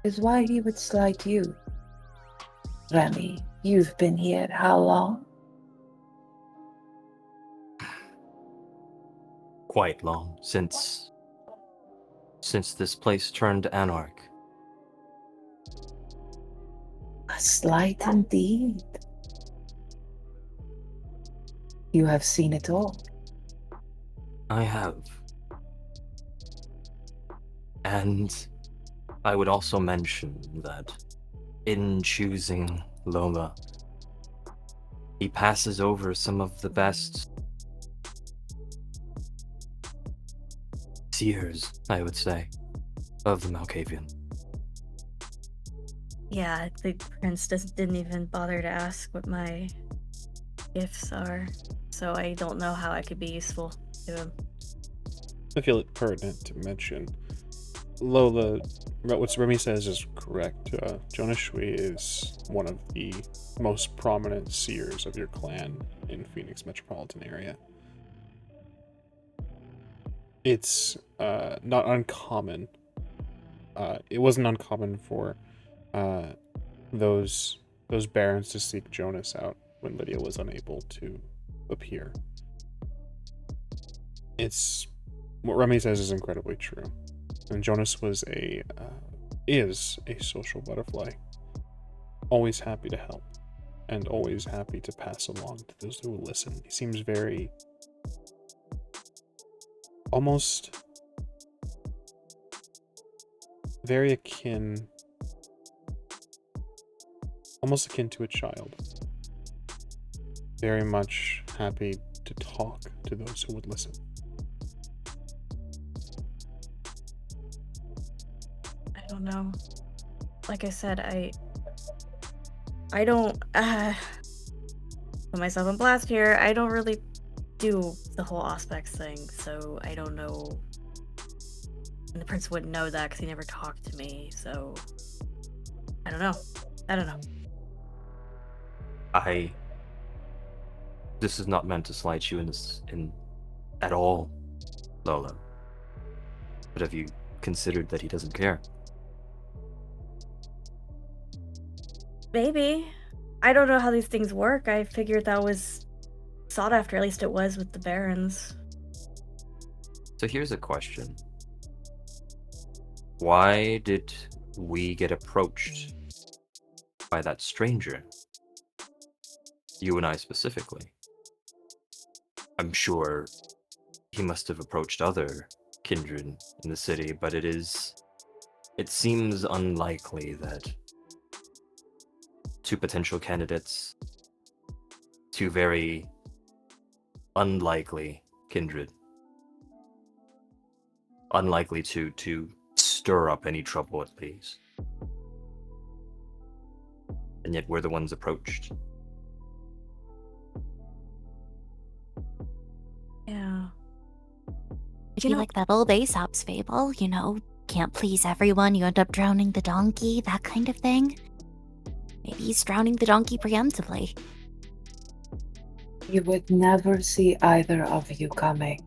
is why he would slight you. Remi, you've been here how long? Quite long, since this place turned anarch. A slight indeed. You have seen it all. I have. And I would also mention that in choosing Lola. He passes over some of the best seers, I would say, of the Malkavian. Yeah, the prince didn't even bother to ask what my gifts are, so I don't know how I could be useful to him. I feel it pertinent to mention, Lola, what Remi says is correct. Jonas Shui is one of the most prominent seers of your clan in Phoenix metropolitan area. It's not uncommon. It wasn't uncommon for those barons to seek Jonas out when Lydia was unable to appear. It's what Remi says is incredibly true, and Jonas was is a social butterfly, always happy to help, and always happy to pass along to those who will listen. He seems very almost very akin to a child. Very much happy to talk to those who would listen. I don't know. Like I said, I don't put myself on blast here. I don't really do the whole aspects thing, so I don't know. And the prince wouldn't know that because he never talked to me, so I don't know. This is not meant to slight you at all, Lola. But have you considered that he doesn't care? Maybe. I don't know how these things work. I figured that was sought after, at least it was with the barons. So here's a question. Why did we get approached by that stranger? You and I specifically. I'm sure he must have approached other kindred in the city, but it seems unlikely that two potential candidates, two very unlikely kindred, unlikely to stir up any trouble at least. And yet we're the ones approached. Yeah. It'd be like that old Aesop's fable, can't please everyone, you end up drowning the donkey, that kind of thing. Maybe he's drowning the donkey preemptively. You would never see either of you coming.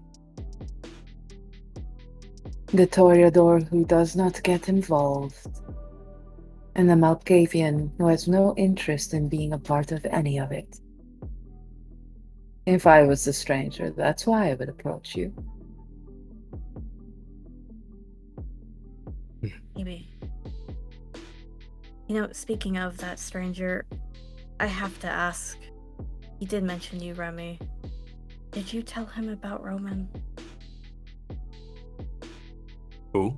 The Toreador who does not get involved, and the Malkavian who has no interest in being a part of any of it. If I was the stranger, that's why I would approach you. Maybe. Speaking of that stranger, I have to ask. He did mention you, Remi. Did you tell him about Roman? Who?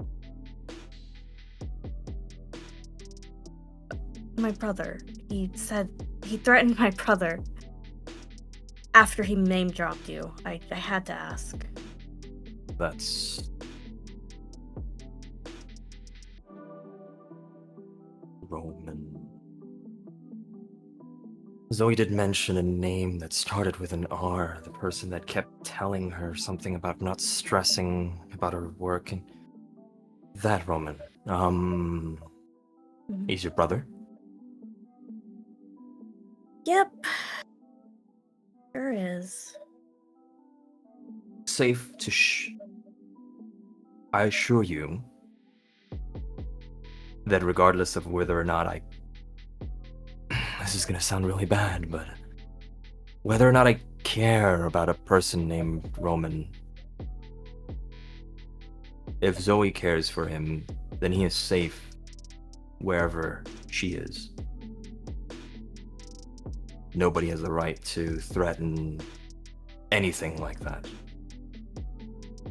My brother. He threatened my brother. After he name dropped you. I had to ask. That's... Roman... Zoe did mention a name that started with an R, the person that kept telling her something about not stressing about her work, and that Roman. He's your brother? Yep. Sure is. Safe to I assure you that regardless of whether or not this is gonna sound really bad, but whether or not I care about a person named Roman, if Zoe cares for him, then he is safe wherever she is. Nobody has the right to threaten anything like that.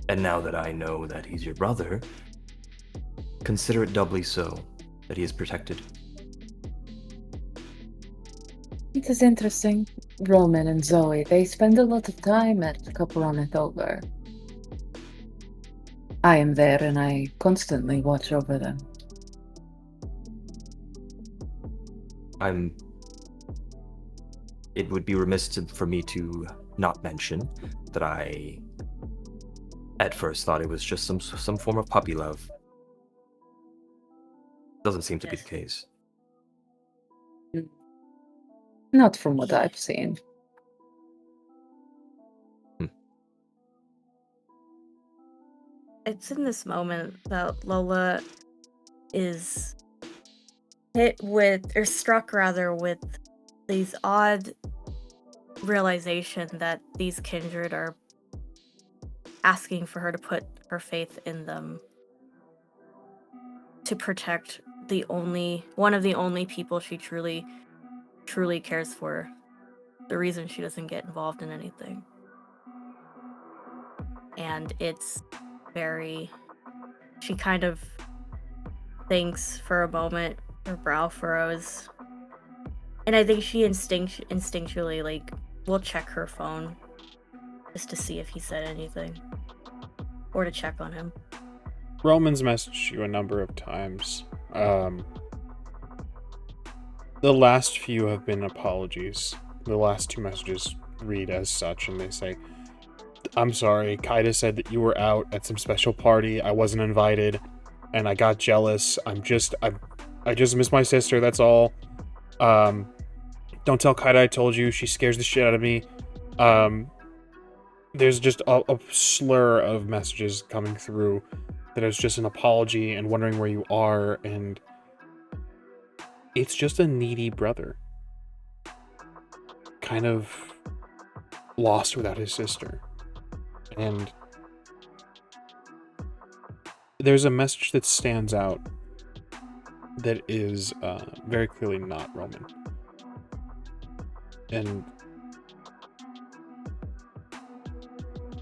And now that I know that he's your brother, consider it doubly so that he is protected. It is interesting. Roman and Zoe, they spend a lot of time at Kapuraneth over. I am there and I constantly watch over them. It would be remiss for me to not mention that I at first thought it was just some form of puppy love. Doesn't seem to be the case. Not from what I've seen. It's in this moment that Lola is struck rather with these odd realization that these kindred are asking for her to put her faith in them to protect one of the only people she truly cares for, the reason she doesn't get involved in anything. And it's she kind of thinks for a moment, her brow furrows, and I think she instinctually will check her phone just to see if he said anything or to check on him. Roman's messaged you a number of times. The last few have been apologies. The last 2 messages read as such, and they say, I'm sorry, Kaida said that you were out at some special party. I wasn't invited, and I got jealous. I just miss my sister, that's all. Don't tell Kaida I told you. She scares the shit out of me. There's just a slur of messages coming through that is just an apology and wondering where you are, and it's just a needy brother. Kind of lost without his sister. And there's a message that stands out that is very clearly not Roman. And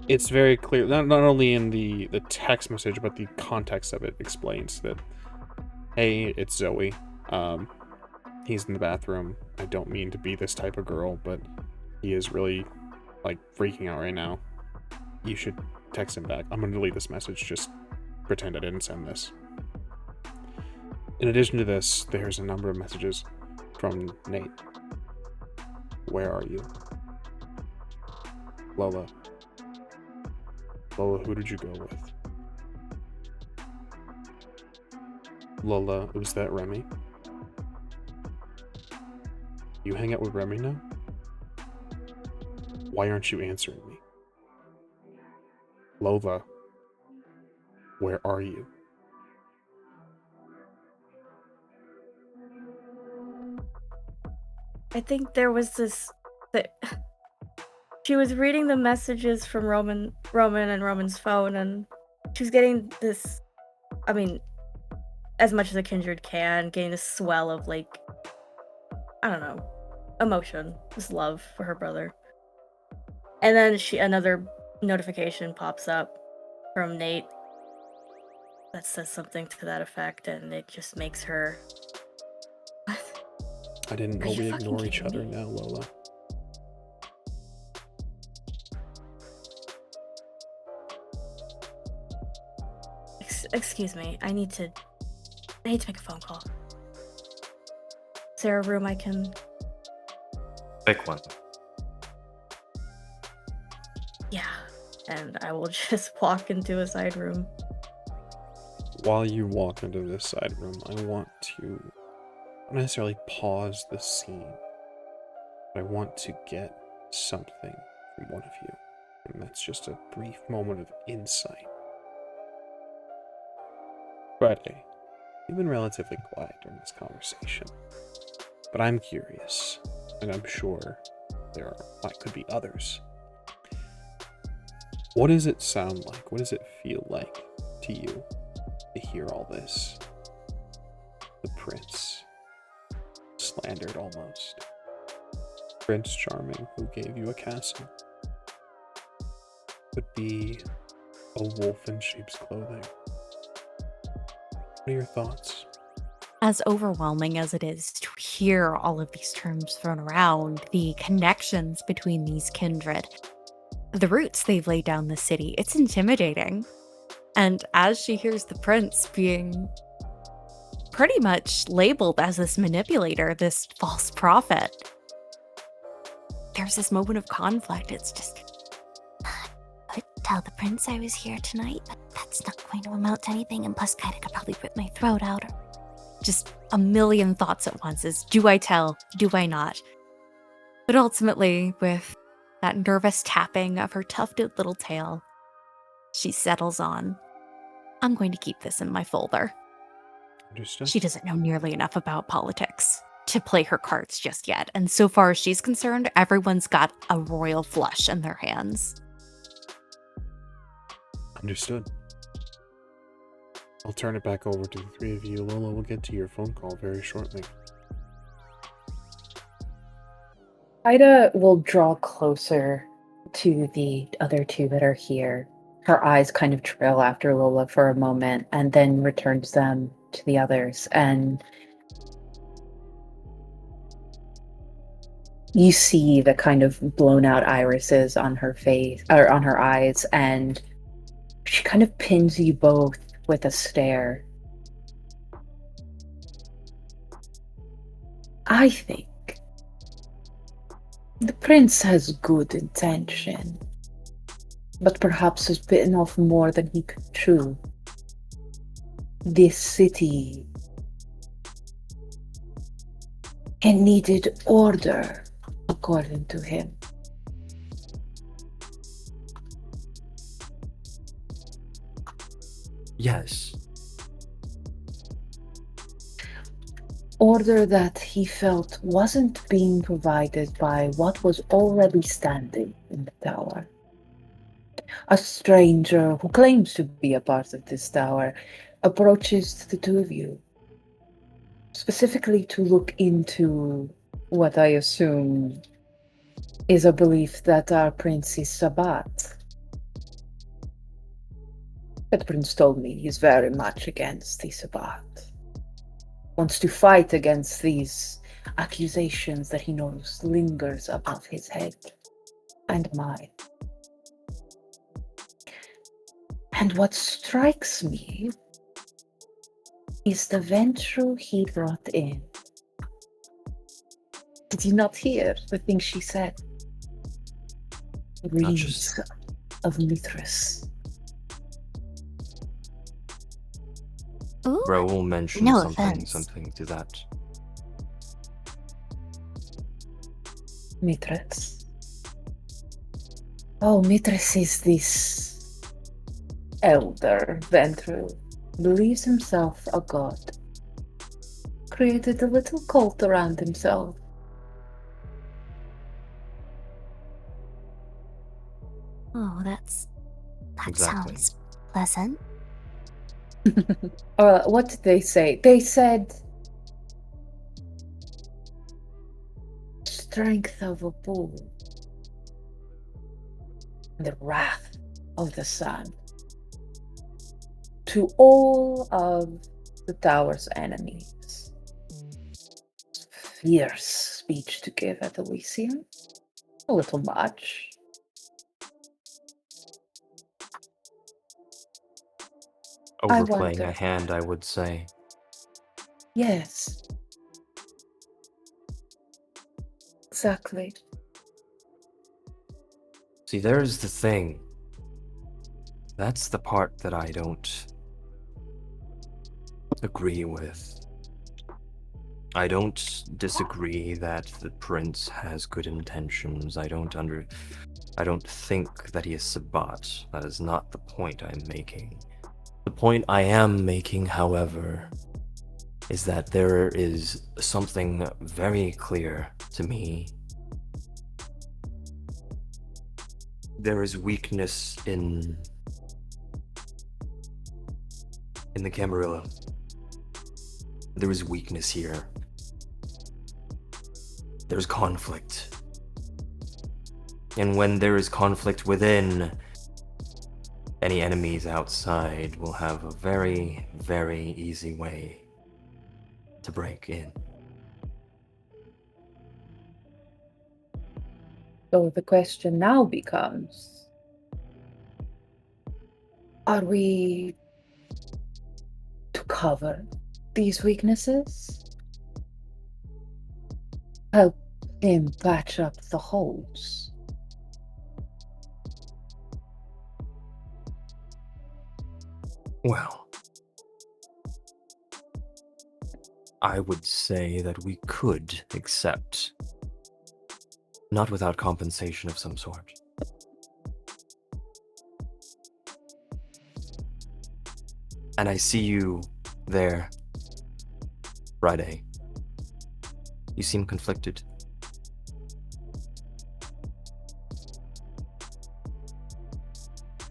it's very clear, not only in the text message, but the context of it explains that, hey, it's Zoe. He's in the bathroom. I don't mean to be this type of girl, but he is really, freaking out right now. You should text him back. I'm going to delete this message. Just pretend I didn't send this. In addition to this, there's a number of messages from Nate. Where are you? Lola. Lola, who did you go with? Lola, was that Remi? You hang out with Remi now? Why aren't you answering me? Lola, where are you? I think there was she was reading the messages from Roman and Roman's phone, and she was getting this, as much as a kindred can, getting this swell of I don't know, emotion, this love for her brother. And then another notification pops up from Nate that says something to that effect, and it just makes her... I didn't know we ignore each other now, Lola. Excuse me, I need to make a phone call. Is there a room I can... Pick one. Yeah, and I will just walk into a side room. While you walk into this side room, I want to not necessarily pause the scene, but I want to get something from one of you, and that's just a brief moment of insight. Friday, you've been relatively quiet during this conversation, but I'm curious, and I'm sure there could be others. What does it sound like? What does it feel like to you to hear all this? The prince, slandered almost. Prince Charming, who gave you a castle, would be a wolf in sheep's clothing. What are your thoughts? As overwhelming as it is to hear all of these terms thrown around, the connections between these kindred, the roots they've laid down the city, it's intimidating. And as she hears the prince being pretty much labeled as this manipulator, this false prophet, there's this moment of conflict. It's just, I would tell the prince I was here tonight, but that's not going to amount to anything, and plus Kaida could probably rip my throat out. just a million thoughts at once is, do I tell? Do I not? But ultimately, with that nervous tapping of her tufted little tail, she settles on, I'm going to keep this in my folder. Understood. She doesn't know nearly enough about politics to play her cards just yet, and so far as she's concerned, everyone's got a royal flush in their hands. Understood. I'll turn it back over to the three of you. Lola, we'll get to your phone call very shortly. Ida will draw closer to the other two that are here. Her eyes kind of trail after Lola for a moment and then returns them to the others. And you see the kind of blown out irises on her face, or on her eyes, and she kind of pins you both with a stare. I think the prince has good intention, but perhaps has bitten off more than he could chew. This city, it needed order, according to him. Yes. Order that he felt wasn't being provided by what was already standing in the tower. A stranger who claims to be a part of this tower approaches the two of you, specifically to look into what I assume is a belief that our prince is Sabbat. The prince told me he's very much against the Sabbat. Wants to fight against these accusations that he knows lingers above his head and mine. And what strikes me is the venture he brought in. Did you not hear the thing she said? Reeds of Mithras. Ooh, Raoul mentioned no something offense. to that. Mithras. Oh, Mithras is this elder Ventru. Believes himself a god. Created a little cult around himself. Oh, that Exactly. sounds pleasant. What did they say? They said strength of a bull, the wrath of the sun. To all of the tower's enemies. Fierce speech to give at Elysium. A little much. I Overplaying a wonder. hand, I would say. Yes. Exactly. See, there's the thing. That's the part that I don't agree with. I don't disagree that the prince has good intentions. I don't think that he is Sabbat. That is not the point I'm making. The point I am making, however, is that there is something very clear to me. There is weakness in the Camarilla. There is weakness here. There's conflict. And when there is conflict within, any enemies outside will have a very, very easy way to break in. So the question now becomes, are we to cover these weaknesses? Help him patch up the holes? Well, I would say that we could accept, not without compensation of some sort. And I see you there, Friday. You seem conflicted.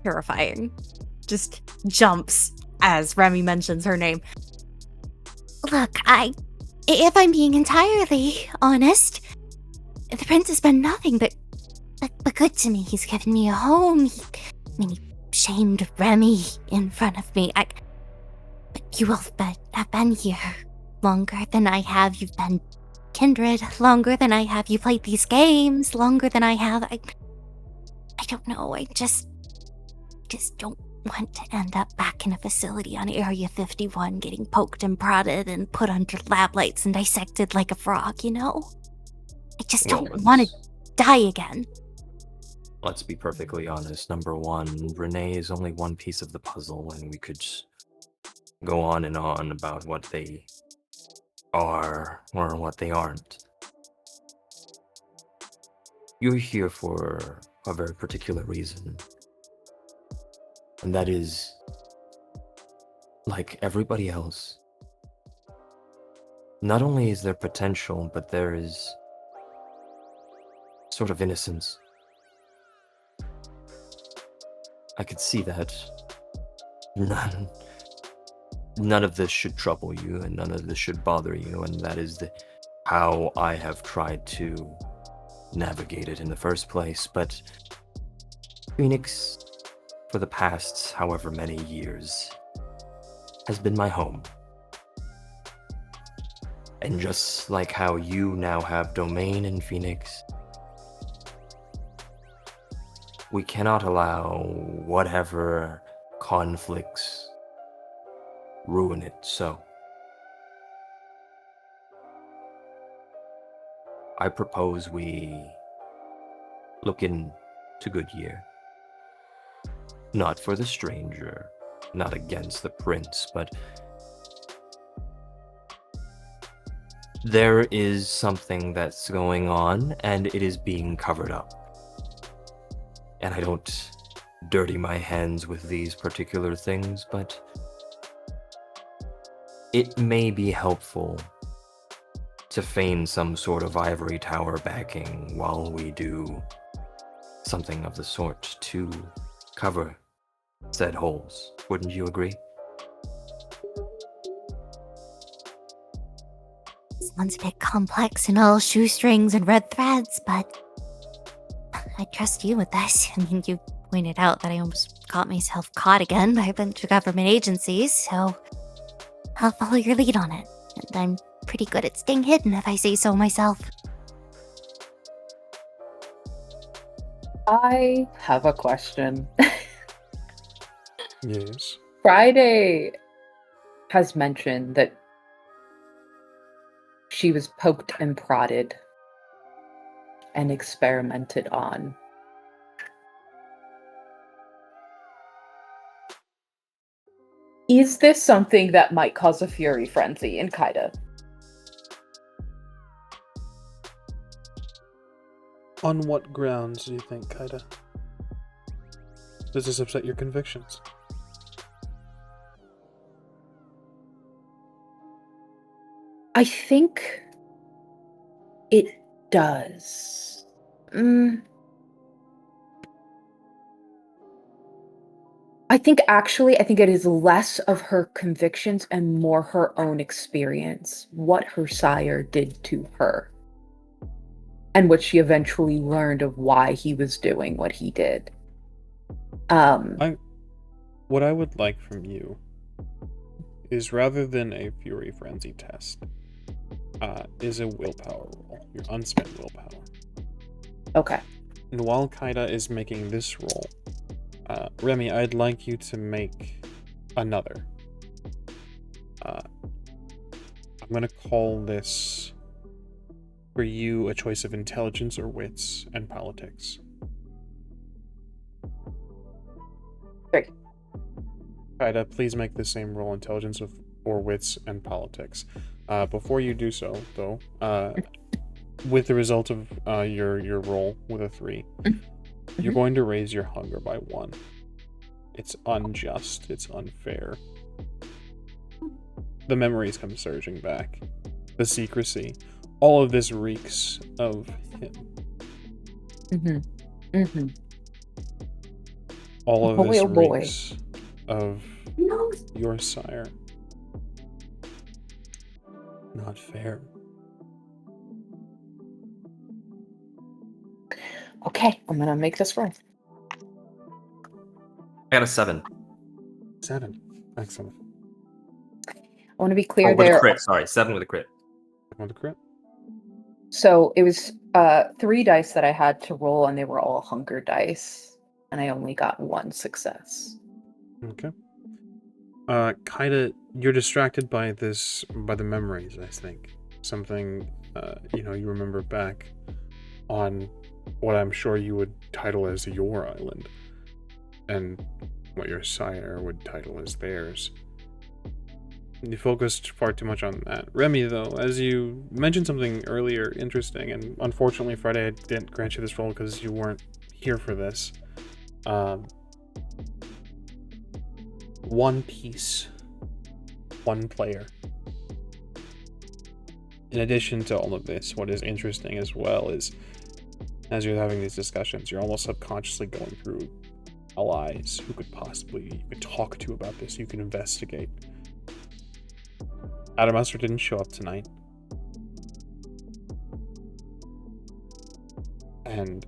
Terrifying. Just jumps as Remi mentions her name. Look, if I'm being entirely honest, the prince has been nothing but good to me. He's given me a home. He shamed Remi in front of me. But you both have been here longer than I have. You've been Kindred longer than I have. You played these games longer than I have. I don't know. I just don't want to end up back in a facility on Area 51 getting poked and prodded and put under lab lights and dissected like a frog, you know? I just don't want to die again. Let's be perfectly honest. Number one, Renee is only one piece of the puzzle, and we could go on and on about what they are or what they aren't. You're here for a very particular reason. And that is, like everybody else, not only is there potential, but there is sort of innocence. I could see that. None of this should trouble you, and none of this should bother you, and that is how I have tried to navigate it in the first place. But Phoenix, for the past however many years, has been my home. And just like how you now have domain in Phoenix, we cannot allow whatever conflicts ruin it. So I propose we look into Goodyear. Not for the stranger, not against the prince, but there is something that's going on, and it is being covered up. And I don't dirty my hands with these particular things, but it may be helpful to feign some sort of ivory tower backing while we do something of the sort to cover said holes. Wouldn't you agree? Sounds a bit complex and all shoestrings and red threads, but I trust you with this. I mean, you pointed out that I almost got myself caught again by a bunch of government agencies, so I'll follow your lead on it. And I'm pretty good at staying hidden, if I say so myself. I have a question. Yes. Friday has mentioned that she was poked and prodded and experimented on. Is this something that might cause a fury frenzy in Kaida? On what grounds do you think, Kaida? Does this upset your convictions? I think it does. I think it is less of her convictions and more her own experience, what her sire did to her, and what she eventually learned of why he was doing what he did. What I would like from you is, rather than a fury frenzy test, is a willpower roll. Your unspent willpower. Okay. And while Kaida is making this roll, Remi, I'd like you to make another. I'm gonna call this for you a choice of intelligence or wits and politics. 3. Kaida, please make the same roll, intelligence or wits and politics. Before you do so, though, with the result of your roll with a 3, you're going to raise your hunger by 1. It's unjust. It's unfair. The memories come surging back. The secrecy. All of this reeks of him. All of this reeks of your sire. Not fair. Okay, I'm gonna make this roll. I got a 7. 7. Excellent. I want to be clear Oh, with there. a crit. Sorry, 7 with a crit. On the crit? So it was 3 dice that I had to roll, and they were all hunger dice, and I only got 1 success. Okay. Kaida, you're distracted by the memories, I think. Something, you remember back on what I'm sure you would title as your island, and what your sire would title as theirs. You focused far too much on that. Remi, though, as you mentioned something earlier interesting, and unfortunately Friday I didn't grant you this role because you weren't here for this. One piece. One player. In addition to all of this, what is interesting as well is, as you're having these discussions, you're almost subconsciously going through allies who you could talk to about this, you can investigate. Adamaster didn't show up tonight. And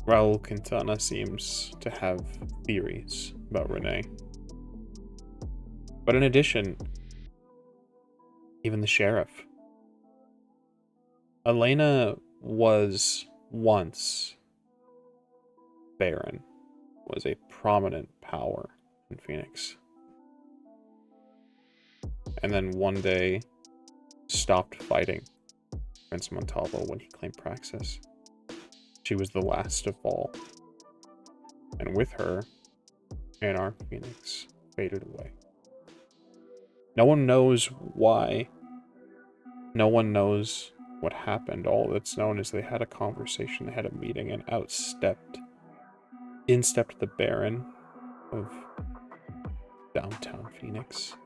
Raul Quintana seems to have theories about Renee. But in addition, even the sheriff. Elena was once Baron, was a prominent power in Phoenix. And then one day stopped fighting Prince Montalvo when he claimed Praxis. She was the last of all. And with her, Anarch Phoenix faded away. No one knows why. No one knows what happened. All that's known is they had a conversation, they had a meeting, and in stepped the Baron of downtown Phoenix,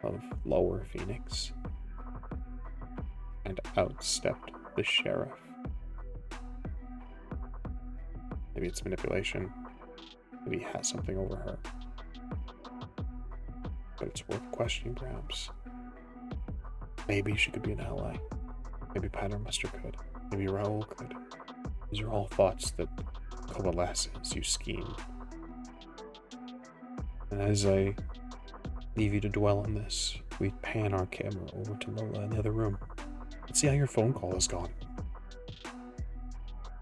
of lower Phoenix, and outstepped the sheriff. Maybe it's manipulation. Maybe he has something over her. But it's worth questioning, perhaps. Maybe she could be an ally. Maybe Patermaster could. Maybe Raul could. These are all thoughts that coalesce as you scheme. And as I leave you to dwell on this, we pan our camera over to Lola in the other room. Let's see how your phone call has gone.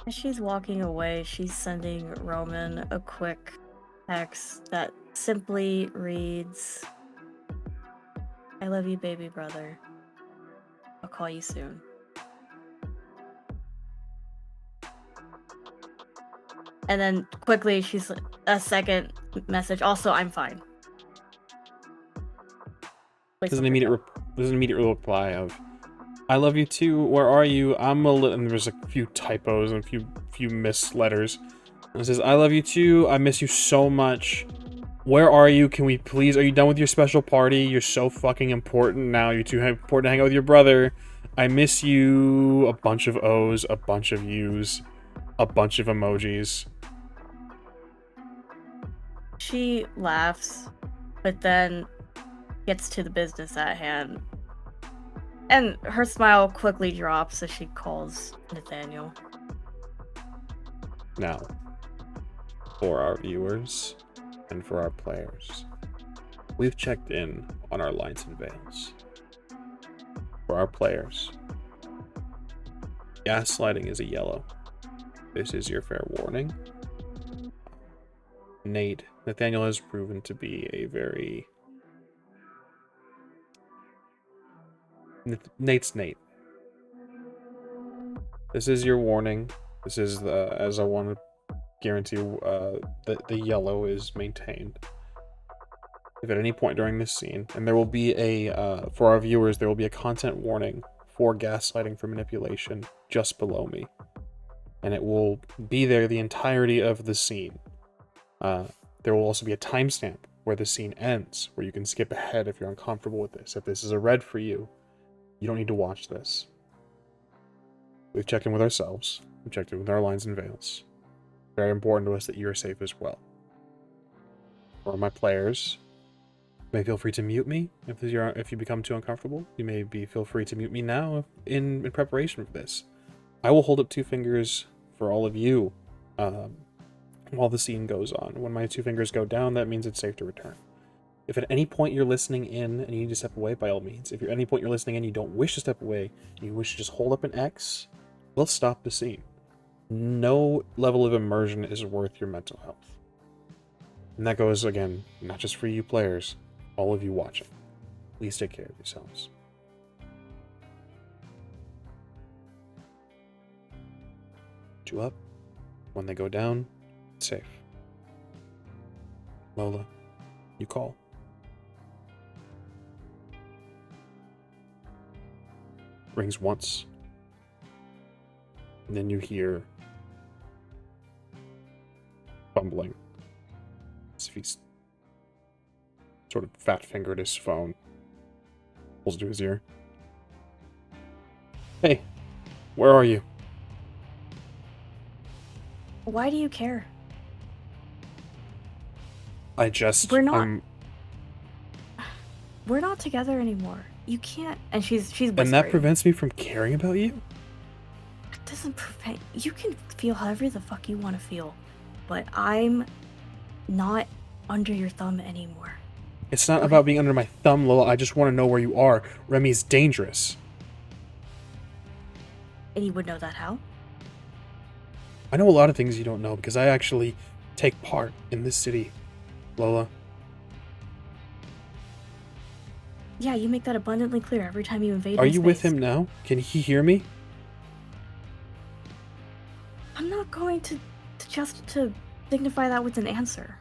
As she's walking away, she's sending Roman a quick text that simply reads, "I love you, baby brother. I'll call you soon." And then quickly, she's a second message. Also, I'm fine. There's an immediate reply of, "I love you too. Where are you? I'm a little..." And there's a few typos and a few missed letters. And it says, "I love you too. I miss you so much. Where are you? Can we please... Are you done with your special party? You're so fucking important now. You're too important to hang out with your brother. I miss you." A bunch of O's, a bunch of U's, a bunch of emojis. She laughs, but then gets to the business at hand. And her smile quickly drops as she calls Nathaniel. Now, for our viewers and for our players, we've checked in on our lines and veils. for our players. Gaslighting is a yellow. This is your fair warning. Nathaniel has proven to be a very... Nate's Nate. This is your warning. This is as I want to guarantee that the yellow is maintained. If at any point during this scene, and there will be for our viewers, there will be a content warning for gaslighting for manipulation just below me. And it will be there the entirety of the scene. There will also be a timestamp where the scene ends, where you can skip ahead if you're uncomfortable with this. If this is a red for you, you don't need to watch this. We've checked in with ourselves. We've checked in with our lines and veils. Very important to us that you're safe as well. For my players, you may feel free to mute me if you become too uncomfortable. You may feel free to mute me now in preparation for this. I will hold up 2 fingers for all of you while the scene goes on. When my 2 fingers go down, that means it's safe to return. If at any point you're listening in and you need to step away, by all means. If at any point you're listening in and you don't wish to step away, and you wish to just hold up an X, we'll stop the scene. No level of immersion is worth your mental health. And that goes, again, not just for you players, all of you watching. Please take care of yourselves. Two up. When they go down, it's safe. Lola, you call. Rings once. And then you hear fumbling. As if he's sort of fat-fingered his phone. Pulls it to his ear. Hey, where are you? Why do you care? We're not together anymore. You can't. And she's whispering. And that prevents me from caring about you? It doesn't prevent. You can feel however the fuck you want to feel, but I'm not under your thumb anymore. It's not about being under my thumb, Lola. I just want to know where you are. Remi's dangerous. And you would know that how? I know a lot of things you don't know because I actually take part in this city, Lola. Yeah, you make that abundantly clear every time you invade Are my you with space. him now? Can he hear me? I'm not going to signify that with an answer.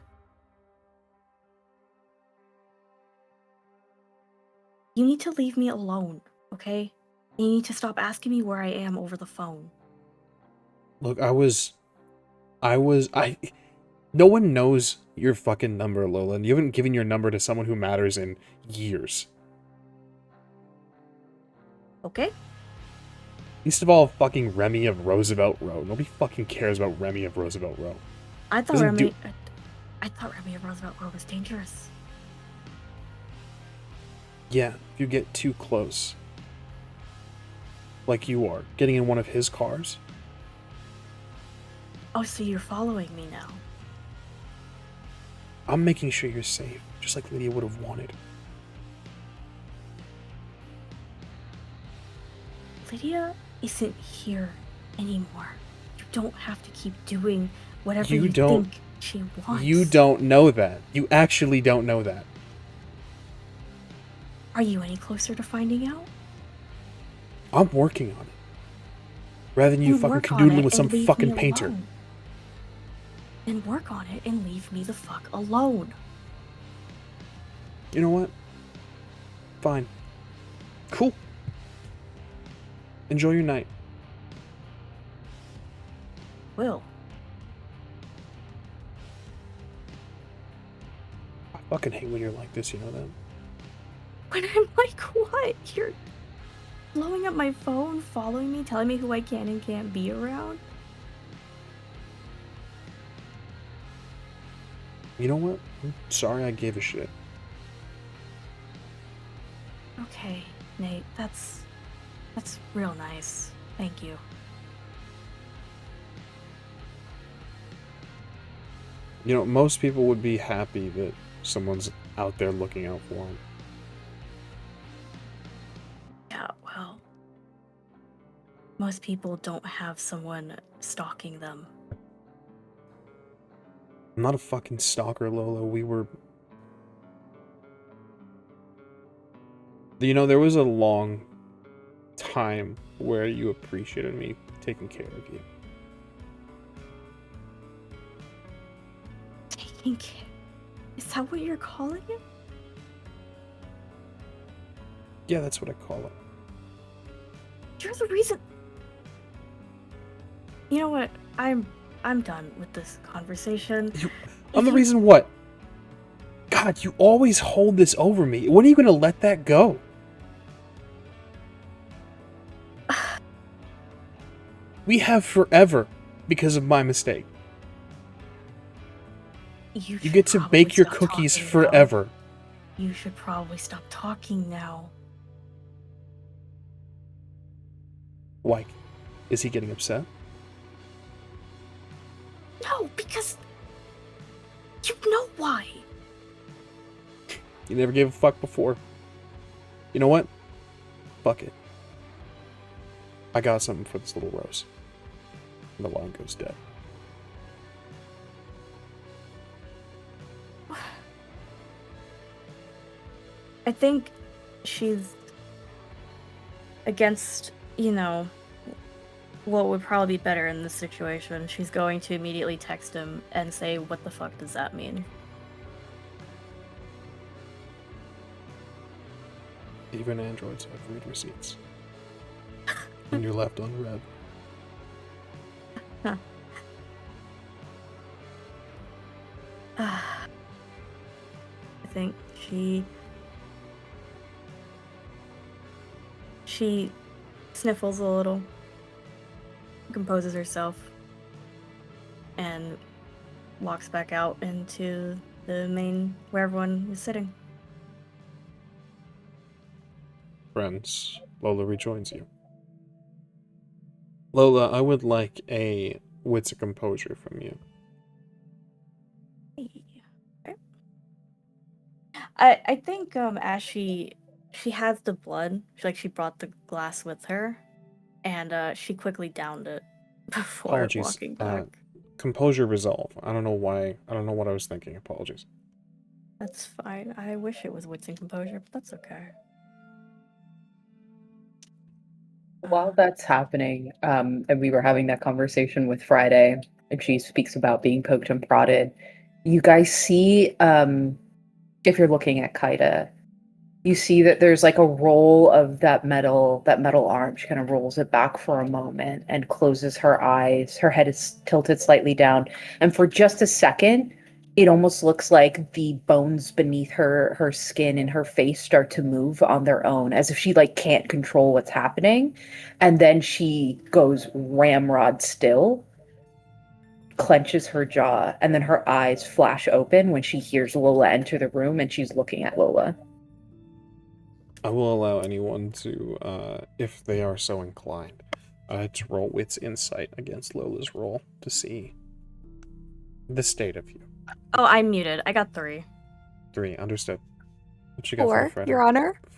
You need to leave me alone, okay? You need to stop asking me where I am over the phone. Look, no one knows your fucking number, Lola, and you haven't given your number to someone who matters in years. Okay? Least of all, fucking Remi of Roosevelt Row. Nobody fucking cares about Remi of Roosevelt Row. I thought Doesn't Remi of Roosevelt Row was dangerous. Yeah, if you get too close. Like you are, getting in one of his cars. Oh, so you're following me now. I'm making sure you're safe, just like Lydia would have wanted. Lydia isn't here anymore. You don't have to keep doing whatever you don't think she wants. You don't know that. You actually don't know that. Are you any closer to finding out? I'm working on it. Rather than you fucking work on canoodling it with some and leave fucking me painter. alone. Then work on it and leave me the fuck alone. You know what? Fine. Cool. Enjoy your night. Will. I fucking hate when you're like this, you know that? When I'm like, what? You're blowing up my phone, following me, telling me who I can and can't be around? You know what? I'm sorry I gave a shit. Okay, Nate, that's real nice. Thank you. You know, most people would be happy that someone's out there looking out for them. Yeah, well, most people don't have someone stalking them. I'm not a fucking stalker, Lola. We were... You know, there was a long time where you appreciated me taking care of you. Taking care? Is that what you're calling it? Yeah, that's what I call it. You're the reason. You know what? I'm done with this conversation. I'm the reason what? God, you always hold this over me. When are you gonna let that go? We have forever because of my mistake. You get to bake your cookies forever. You should probably stop talking now. Why? Is he getting upset? No, because you know why. You never gave a fuck before. You know what? Fuck it. I got something for this little rose. And the line goes dead. I think she's against, what would probably be better in this situation. She's going to immediately text him and say, what the fuck does that mean? Even androids have read receipts. And you're left unread. Huh. I think she sniffles a little, composes herself, and walks back out into the main where everyone is sitting. Friends, Lola rejoins you. Lola, I would like a wits of composure from you. Okay. I think as she has the blood, she brought the glass with her, and she quickly downed it before Apologies. walking back. Composure resolve. I don't know why. I don't know what I was thinking. Apologies. That's fine. I wish it was wits and composure, but that's okay. While that's happening, and we were having that conversation with Friday, and she speaks about being poked and prodded, you guys see, if you're looking at Kaida, you see that there's like a roll of that metal arm. She kind of rolls it back for a moment and closes her eyes. Her head is tilted slightly down, and for just a second, it almost looks like the bones beneath her skin and her face start to move on their own, as if she can't control what's happening. And then she goes ramrod still, clenches her jaw, and then her eyes flash open when she hears Lola enter the room, and she's looking at Lola. I will allow anyone to, if they are so inclined, to roll wits insight against Lola's roll to see the state of you. Oh, I'm muted. I got 3. 3, understood. What you got for 4, me, Friday? Your Honor. 4,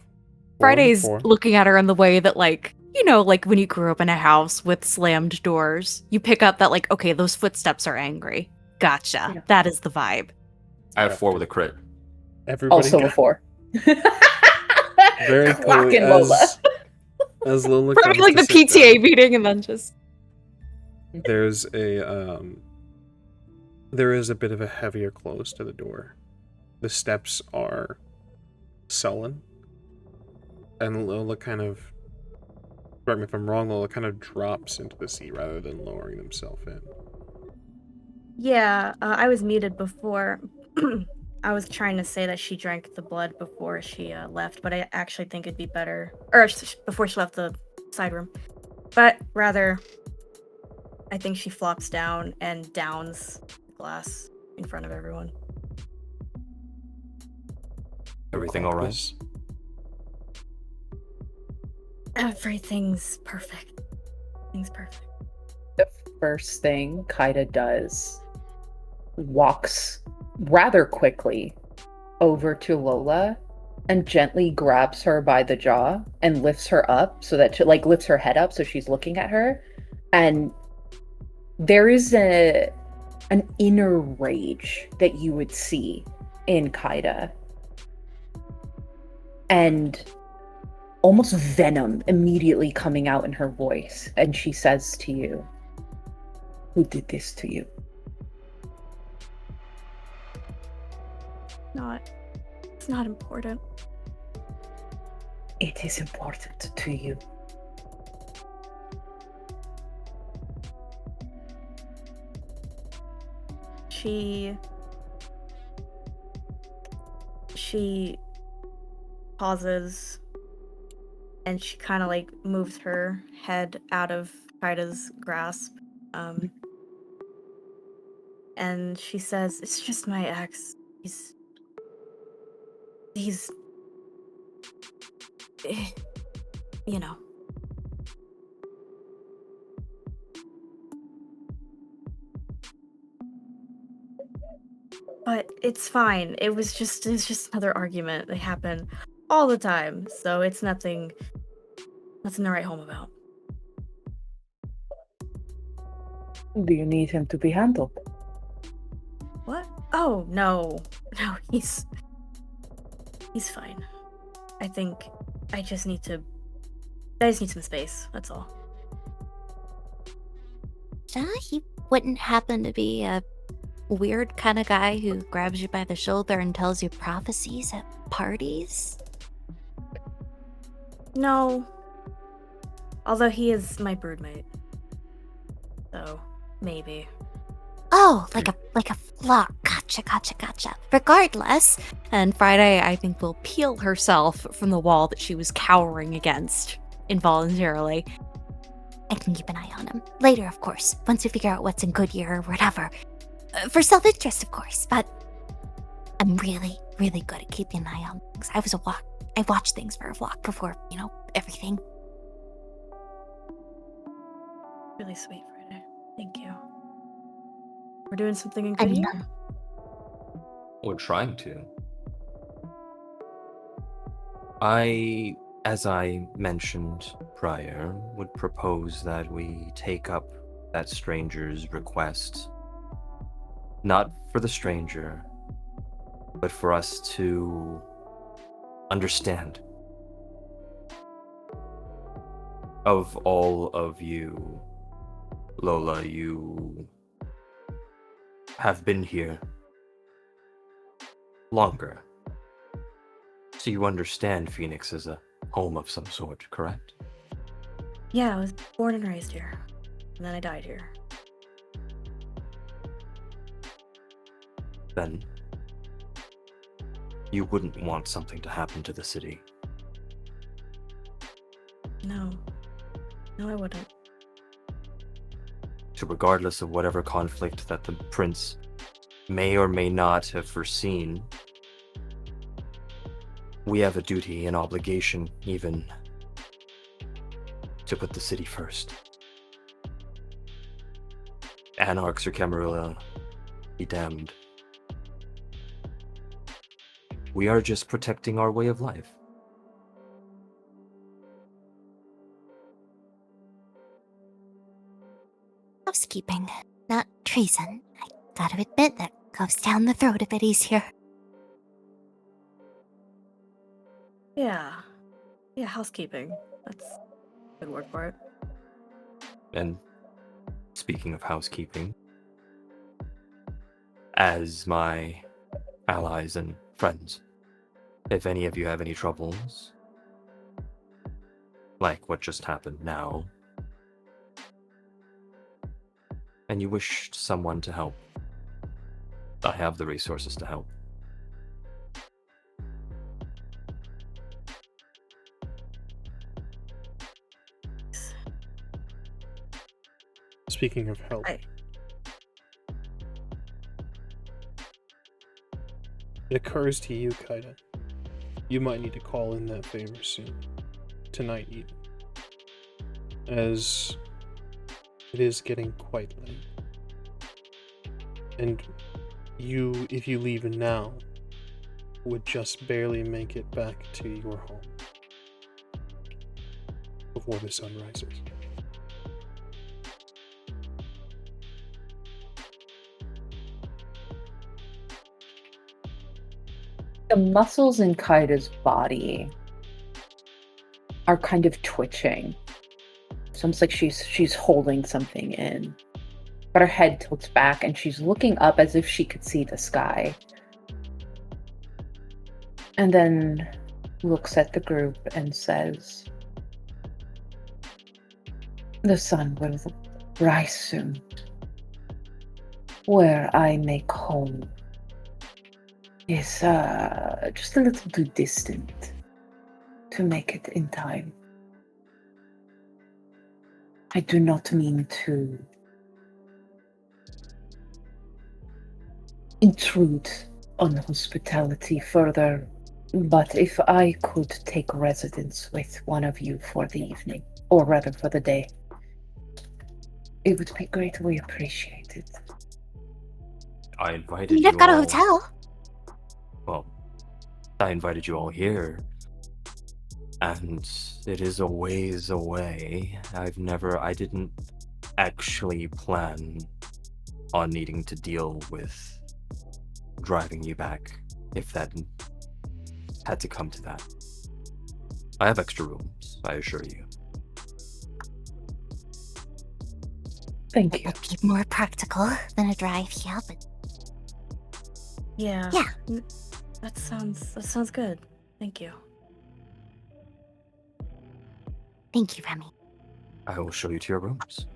Friday's 4. looking at her in the way that, when you grew up in a house with slammed doors, you pick up that, okay, those footsteps are angry. Gotcha. Yeah. That is the vibe. I have 4 with a crit. Everybody Also got a 4. very clearly Clocking Lola. as Lola Probably comes like to the sit PTA down, meeting and then just... there's there is a bit of a heavier close to the door. The steps are sullen, and Lola kind of, correct me if I'm wrong, Lola kind of drops into the seat rather than lowering himself in. Yeah, I was muted before. I was trying to say that she drank the blood before she left, but I actually think it'd be better, or before she left the side room. But rather, I think she flops down and downs the glass in front of everyone. Everything all right? Everything's perfect. Everything's perfect. The first thing Kaida does, walks rather quickly over to Lola and gently grabs her by the jaw and lifts her up so that she like lifts her head up so she's looking at her. And there is an inner rage that you would see in Kaida. And almost venom immediately coming out in her voice. And she says to you, "Who did this to you?" It's not important. It is important to you. She pauses and she kind of like moves her head out of Kaida's grasp. And she says, "It's just my ex. He's you know." But it's fine. It's just another argument. They happen all the time, so it's nothing to write home about. Do you need him to be handled? What? Oh no, he's fine. I think I just need some space. That's all. He wouldn't happen to be a weird kind of guy who grabs you by the shoulder and tells you prophecies at parties? No. Although he is my broodmate. So, maybe. Oh, like a flock. Gotcha. Regardless, And Friday, I think, will peel herself from the wall that she was cowering against involuntarily. I can keep an eye on him. Later, of course, once we figure out what's in Goodyear or whatever. For self-interest, of course, but I'm really, really good at keeping an eye on things. I watch things for a vlog before, everything. Really sweet, Friday. Thank you. We're doing something in I mean, Goodyear? Or trying to. I, as I mentioned prior, would propose that we take up that stranger's request. Not for the stranger, but for us to understand. Of all of you, Lola, you have been here longer. So you understand Phoenix is a home of some sort, correct? Yeah, I was born and raised here. And then I died here. Then you wouldn't want something to happen to the city. No, I wouldn't. So regardless of whatever conflict that the prince may or may not have foreseen, we have a duty and obligation even to put the city first. Anarchs or Camarilla be damned. We are just protecting our way of life. Housekeeping, not treason. I gotta admit that goes down the throat a bit easier. Yeah, housekeeping. That's a good word for it. And speaking of housekeeping, as my allies and friends, if any of you have any troubles, like what just happened now, and you wish someone to help, I have the resources to help. Speaking of help, it occurs to you, Kaida, you might need to call in that favor soon. Tonight, even. As it is getting quite late. And if you leave now, would just barely make it back to your home before the sun rises. The muscles in Kaida's body are kind of twitching. It's almost like she's holding something in. But her head tilts back and she's looking up as if she could see the sky. And then looks at the group and says, "The sun will rise soon. Where I make home is just a little too distant to make it in time. I do not mean to intrude on hospitality further, but if I could take residence with one of you for the evening, or rather for the day, it would be greatly appreciated." I invited I mean, you I've got a all- hotel. Well, I invited you all here, and it is a ways away. I didn't actually plan on needing to deal with driving you back, if that had to come to that. I have extra rooms, I assure you. Thank It you. would be more practical than a drive, yeah, but Yeah. Yeah. That sounds good. Thank you. thank you, Remi. I will show you to your rooms.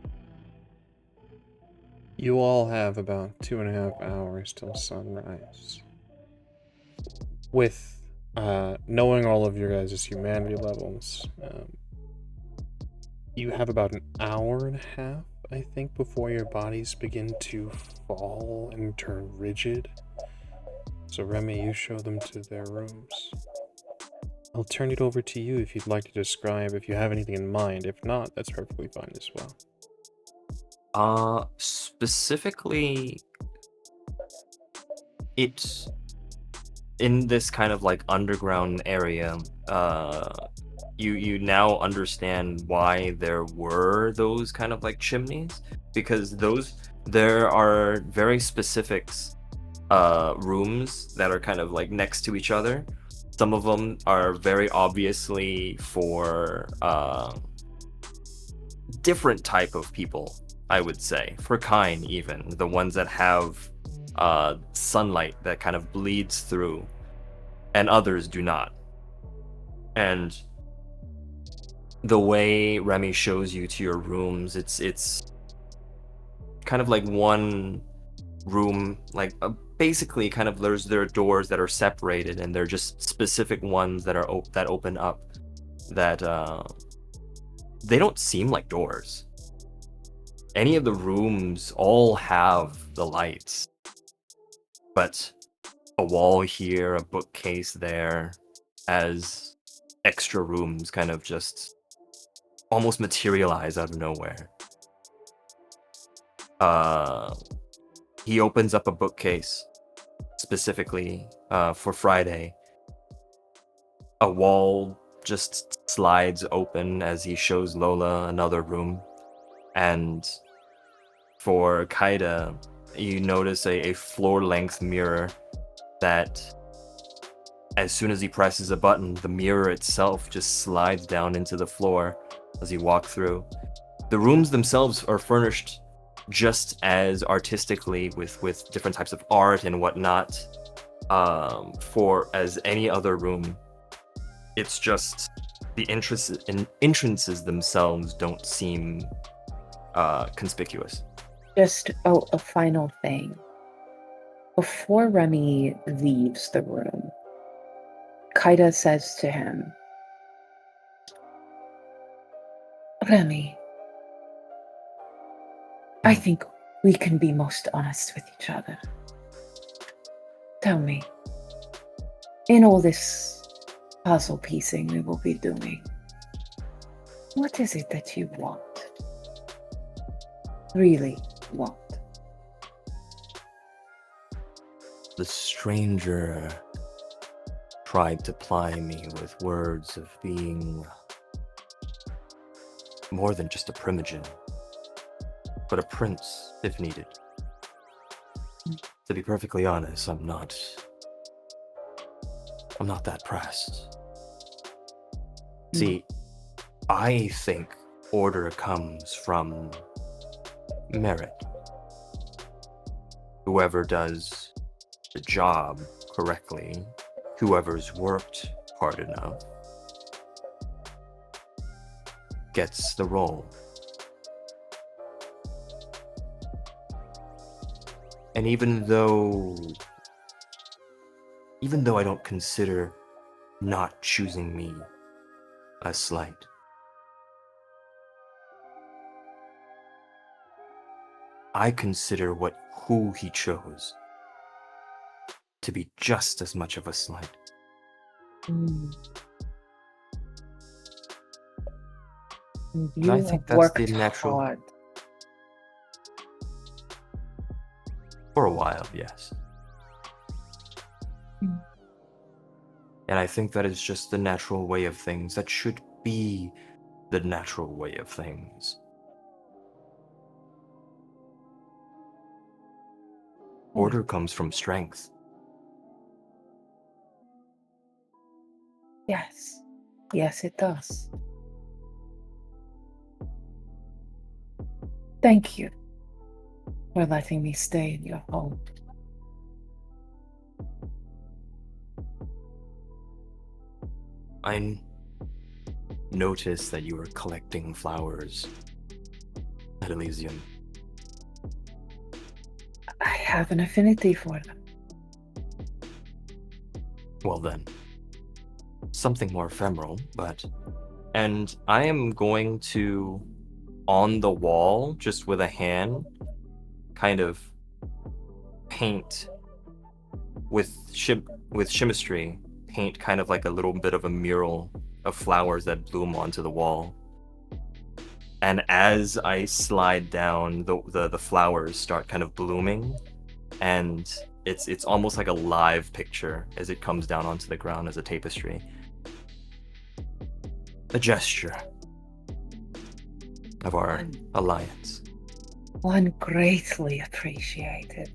You all have about 2.5 hours till sunrise. With knowing all of your guys' humanity levels, you have about an hour and a half, I think, before your bodies begin to fall and turn rigid. So Remi, you show them to their rooms. I'll turn it over to you if you'd like to describe if you have anything in mind. If not, that's perfectly fine as well. Specifically, it's in this kind of like underground area. You now understand why there were those kind of like chimneys, because there are very specific rooms that are kind of like next to each other. Some of them are very obviously for different type of people, I would say, for kind, even the ones that have sunlight that kind of bleeds through, and others do not. And the way Remi shows you to your rooms, it's kind of like one room, like basically kind of there are doors that are separated, and they're just specific ones that are that open up, that they don't seem like doors. Any of the rooms all have the lights, but a wall here, a bookcase there, as extra rooms kind of just almost materialize out of nowhere. He opens up a bookcase specifically for Friday. A wall just slides open as he shows Lola another room. And for Kaida, you notice a floor-length mirror that, as soon as he presses a button, the mirror itself just slides down into the floor as you walk through. The rooms themselves are furnished just as artistically with different types of art and whatnot for as any other room. It's just the entrances themselves don't seem conspicuous. Just a final thing. Before Remi leaves the room, Kaida says to him, "Remi, I think we can be most honest with each other. Tell me, in all this puzzle piecing we will be doing, what is it that you want? Really want?" The stranger tried to ply me with words of being more than just a Primogen, but a prince if needed. To be perfectly honest, I'm not that pressed. See, I think order comes from merit. Whoever does the job correctly, whoever's worked hard enough, gets the role. And even though I don't consider not choosing me a slight, I consider who he chose to be just as much of a slight. You I think have that's the worked natural- hard. For a while, yes. Mm. And I think that is just the natural way of things. That should be the natural way of things. Order comes from strength. Yes. Yes, it does. Thank you for letting me stay in your home. I noticed that you were collecting flowers at Elysium. I have an affinity for them. Well then, something more ephemeral, but... And I am going to, on the wall, just with a hand, kind of paint with chemistry, paint kind of like a little bit of a mural of flowers that bloom onto the wall. And as I slide down, the flowers start kind of blooming, and it's almost like a live picture as it comes down onto the ground as a tapestry. A gesture of our alliance. One greatly appreciated.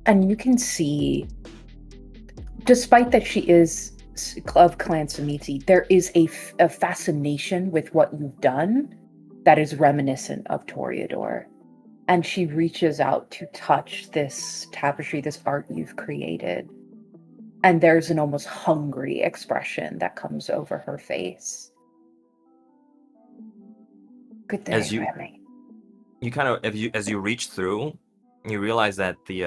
And you can see, despite that she is of Clan Samiti, there is a fascination with what you've done that is reminiscent of Toreador. And she reaches out to touch this tapestry, this art you've created. And there's an almost hungry expression that comes over her face. Good day, Remi. You kind of, as you reach through, you realize that the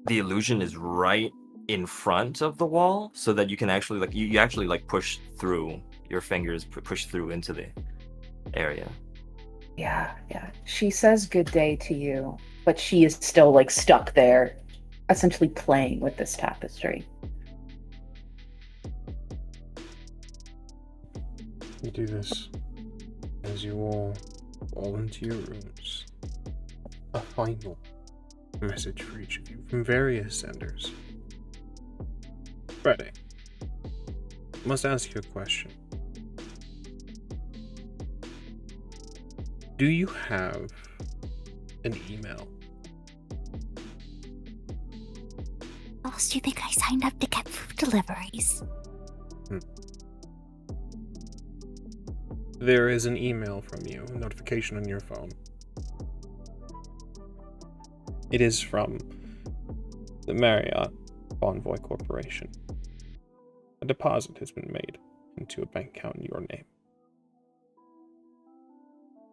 illusion is right in front of the wall, so that you can actually you actually push through your fingers, push through into the area. Yeah. She says good day to you, but she is still stuck there, essentially playing with this tapestry. You do this as you all fall into your rooms. A final message for each of you from various senders. Friday, I must ask you a question. Do you have an email? else do you think I signed up to get food deliveries? There is an email from you, a notification on your phone. It is from the Marriott Bonvoy Corporation. A deposit has been made into a bank account in your name.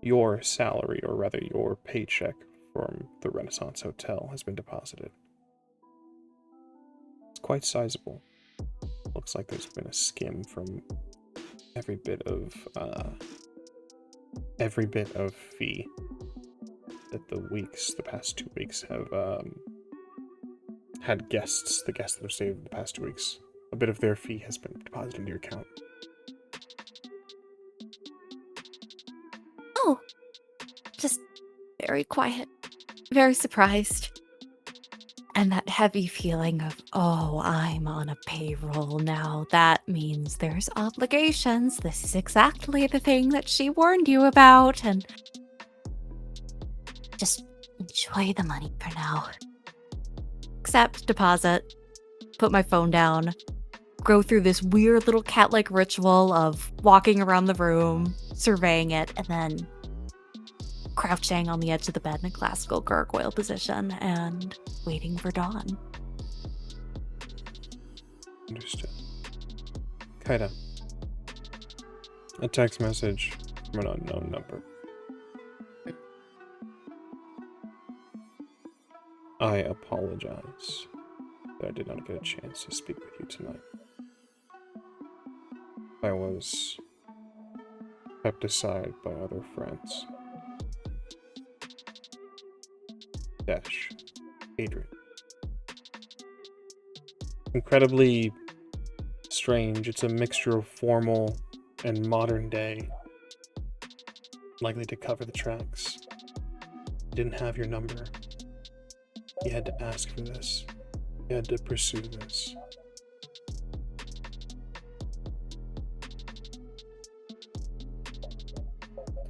Your salary, or rather your paycheck from the Renaissance Hotel, has been deposited. It's quite sizable. Looks like there's been a skim from every bit of fee that the past 2 weeks have had guests. The guests that have stayed the past 2 weeks, a bit of their fee has been deposited into your account. Oh, just very quiet, very surprised. And that heavy feeling of, oh, I'm on a payroll now. That means there's obligations. This is exactly the thing that she warned you about. And Just enjoy the money for now. accept, deposit, put my phone down, go through this weird little cat-like ritual of walking around the room, surveying it, and then crouching on the edge of the bed in a classical gargoyle position and waiting for dawn. Understood. Kaida. A text message from an unknown number. I apologize that I did not get a chance to speak with you tonight. I was kept aside by other friends. Dash. Adrian. Incredibly strange. It's a mixture of formal and modern day. Likely to cover the tracks. Didn't have your number. You had to ask for this. You had to pursue this.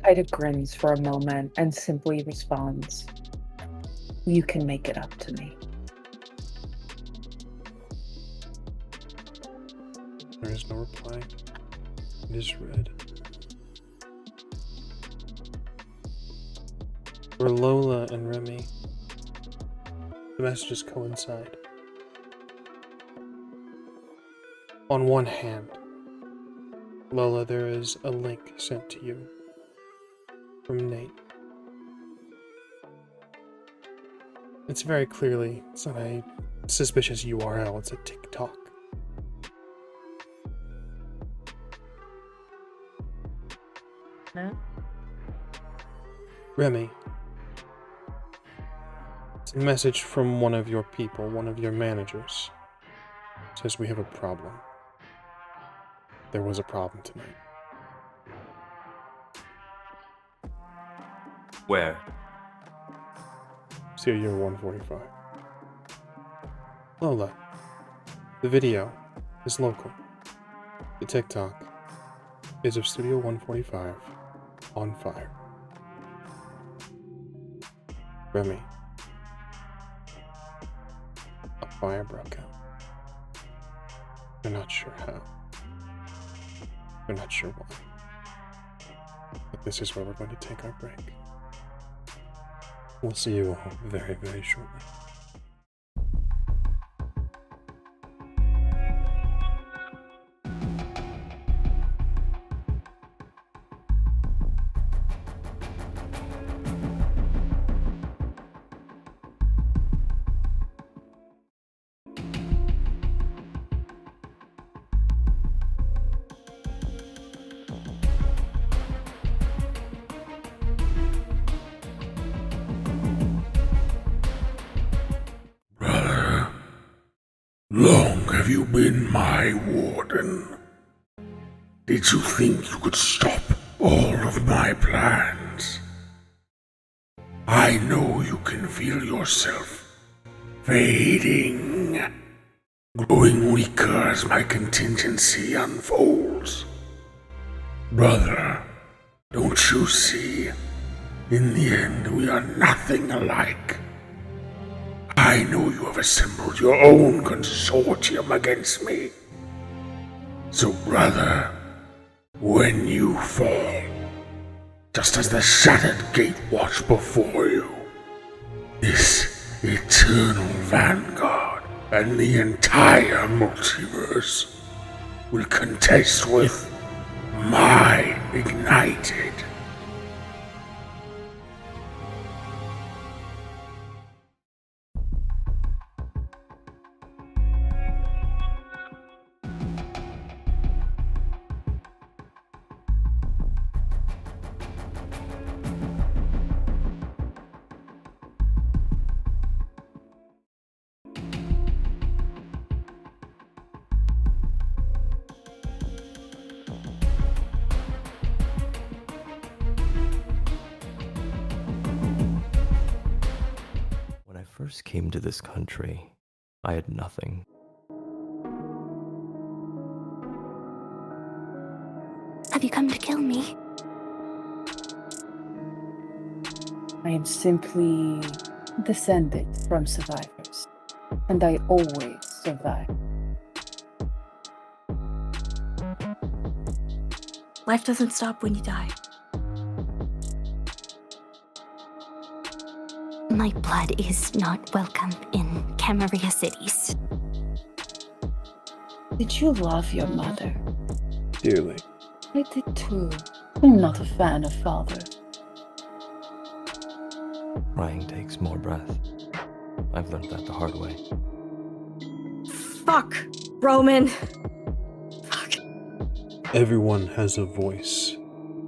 Ida grins for a moment and simply responds, "You can make it up to me." There is no reply. It is read. For Lola and Remi, the messages coincide. On one hand, Lola, there is a link sent to you from Nate. It's very clearly, it's not a suspicious URL, it's a TikTok. No? Remi, it's a message from one of your people, one of your managers. It says we have a problem. There was a problem tonight. Where? Studio 145. Lola, the video is local. The TikTok is of Studio 145 on fire. Remi, a fire broke out. We're not sure how. We're not sure why. But this is where we're going to take our break. We'll see you all very, very shortly. Long have you been my warden? Did you think you could stop all of my plans? I know you can feel yourself fading, growing weaker as my contingency unfolds. Brother, don't you see? In the end, we are nothing alike. I know you have assembled your own consortium against me. So, brother, when you fall, just as the shattered gate watch before you, this eternal vanguard and the entire multiverse will contest with my ignited. When I first came to this country, I had nothing. Have you come to kill me? I am simply descended from survivors, and I always survive. Life doesn't stop when you die. My blood is not welcome in Camarilla cities. Did you love your mother? Dearly. I did too. I'm not a fan of father. Crying takes more breath. I've learned that the hard way. Fuck, Roman. Fuck. Everyone has a voice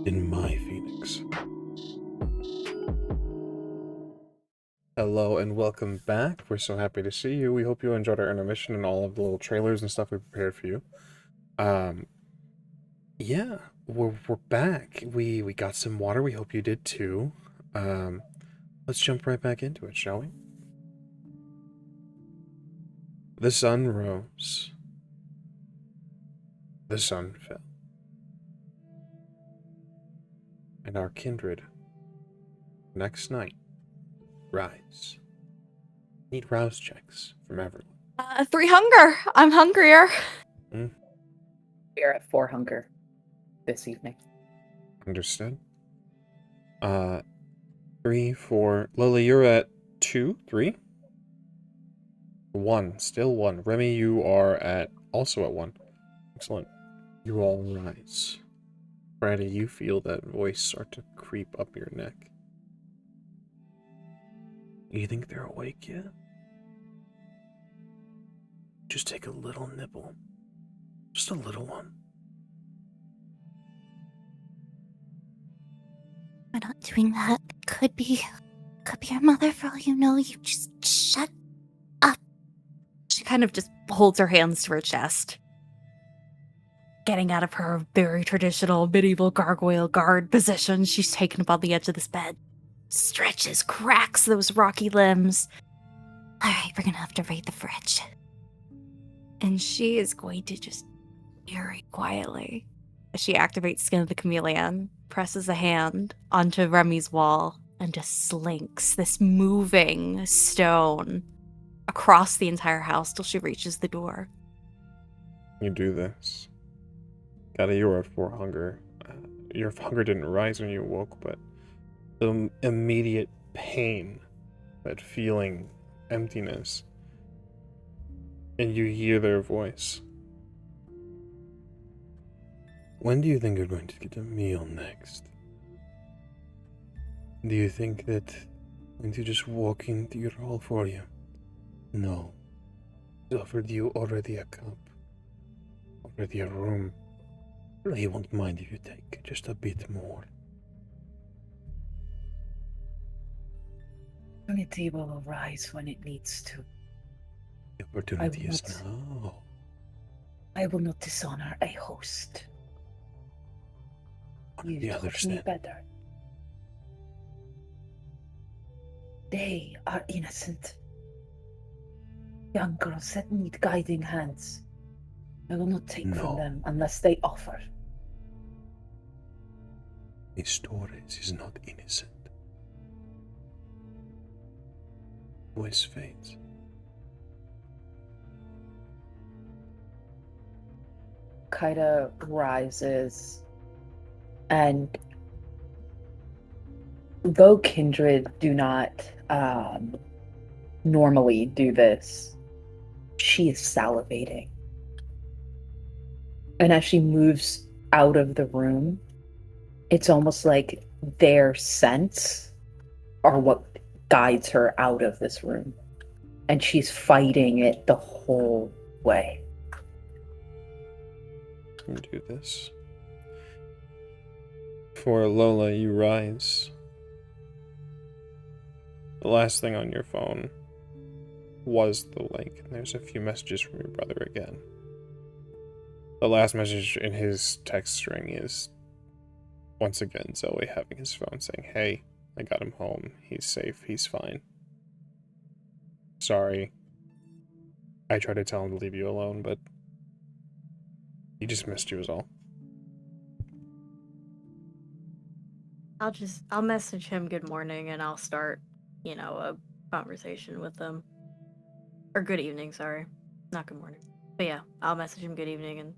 in my Phoenix. Hello and welcome back. We're so happy to see you. We hope you enjoyed our intermission and all of the little trailers and stuff we prepared for you. Yeah, we're back. We got some water. We hope you did too. Let's jump right back into it, shall we? The sun rose. The sun fell. And our kindred, next night, rise. Need rouse checks from everyone. 3 hunger. I'm hungrier. We are at 4 hunger this evening. Understood. 3, 4. Lily, you're at 2, 3? 1, still 1. Remi, you are also at 1. Excellent. You all rise. Friday, you feel that voice start to creep up your neck. You think they're awake yet? Just take a little nibble. Just a little one. We're not doing that. Could be your mother for all you know. You just shut up. She kind of just holds her hands to her chest, getting out of her very traditional medieval gargoyle guard position she's taken up on the edge of this bed. Stretches, cracks those rocky limbs. All right, we're gonna have to raid the fridge. And she is going to just very quietly, as she activates Skin of the Chameleon, presses a hand onto Remi's wall, and just slinks this moving stone across the entire house till she reaches the door. You do this. Kata, you were at 4 hunger. Your hunger didn't rise when you woke, but the immediate pain, that feeling emptiness, and you hear their voice. When do you think you're going to get a meal next? Do you think that I'm going to just walk into your hall for you? No. I offered you already a cup. Already a room. He won't mind if you take just a bit more. Opportunity will arise when it needs to. The opportunity is now. I will not dishonor a host. You The taught others me then. better. They are innocent. Young girls that need guiding hands. I will not take No. from them unless they offer. Miss Torres is not innocent. Voice fades. Kaida rises, and though Kindred do not normally do this, she is salivating. And as she moves out of the room, it's almost like their scents are what guides her out of this room. And she's fighting it the whole way. You do this. For Lola, you rise. The last thing on your phone was the link, and there's a few messages from your brother again. The last message in his text string is, once again, Zoe having his phone saying, "Hey, I got him home. He's safe. He's fine. Sorry. I tried to tell him to leave you alone, but he just missed you is all. I'll message him good morning and I'll start, a conversation with him. Or good evening, sorry. Not good morning. But yeah, I'll message him good evening and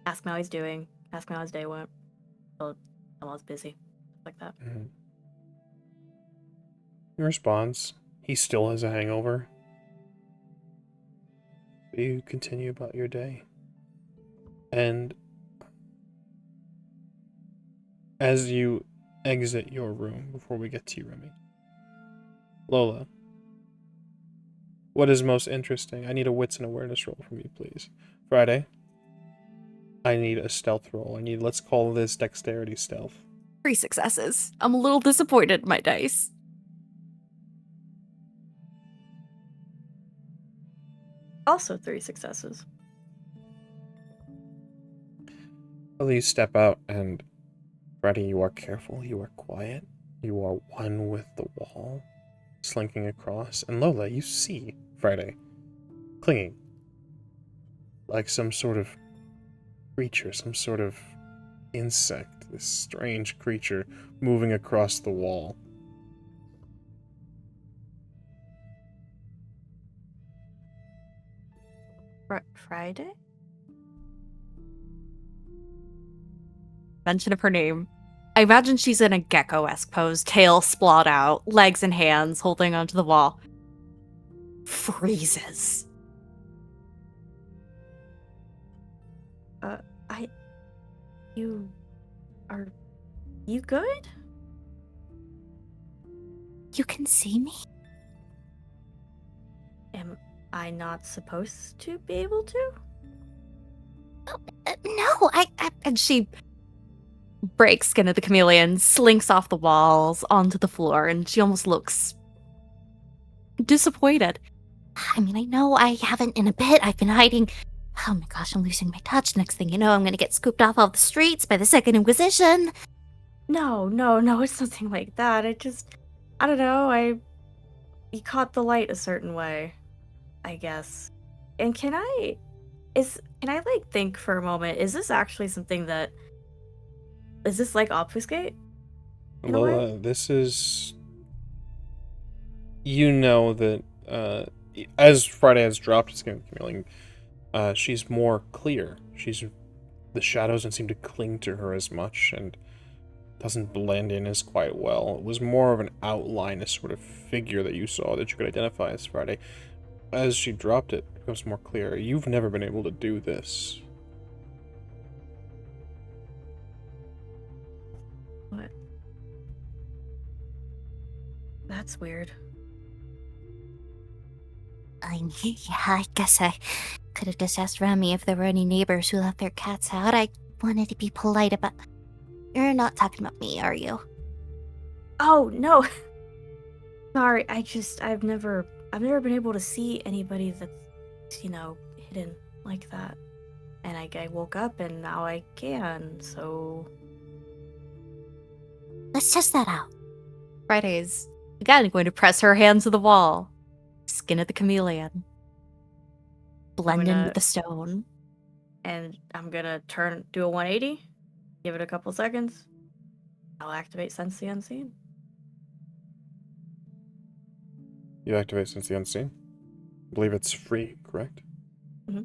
ask him how he's doing, ask him how his day went. Tell him I was busy. Like that. Mm-hmm. He responds. He still has a hangover. You continue about your day. And as you exit your room, before we get to you, Remi, Lola, what is most interesting? I need a wits and awareness roll from you, please. Friday, I need a stealth roll. Let's call this dexterity stealth. 3 successes. I'm a little disappointed in my dice. Also 3 successes. Well, you step out, and Friday, you are careful, you are quiet, you are one with the wall, slinking across, and Lola, you see Friday clinging like some sort of creature, some sort of insect, this strange creature moving across the wall. Friday? Mention of her name. I imagine she's in a gecko-esque pose, tail splawed out, legs and hands holding onto the wall. Freezes. Are you good? You can see me? Am I not supposed to be able to? No, And she breaks Skin of the Chameleon, slinks off the walls onto the floor, and she almost looks disappointed. I mean, I know I haven't in a bit. I've been hiding. Oh my gosh, I'm losing my touch. Next thing you know, I'm gonna get scooped off the streets by the Second Inquisition. No, it's nothing like that. I don't know, you caught the light a certain way, I guess. And can I think for a moment, is this actually something is this like obfuscate? In a way? Lola, this is... You know that, as Friday has dropped Skin of the Chameleon, she's more clear. The shadows don't seem to cling to her as much, and doesn't blend in as quite well. It was more of an outline, a sort of figure that you saw that you could identify as Friday. As she dropped it, it becomes more clear. You've never been able to do this. What? That's weird. I guess I could have just asked Remi if there were any neighbors who left their cats out. I wanted to be polite about... You're not talking about me, are you? Oh, no. Sorry, I've never been able to see anybody that's, hidden like that. And I woke up and now I can, so... Let's test that out. Friday's again going to press her hand to the wall. Skin of the Chameleon. Blend in with the stone. And I'm gonna do a 180. Give it a couple seconds. I'll activate Sense the Unseen. You activate Sense the Unseen? I believe it's free, correct? Mm-hmm.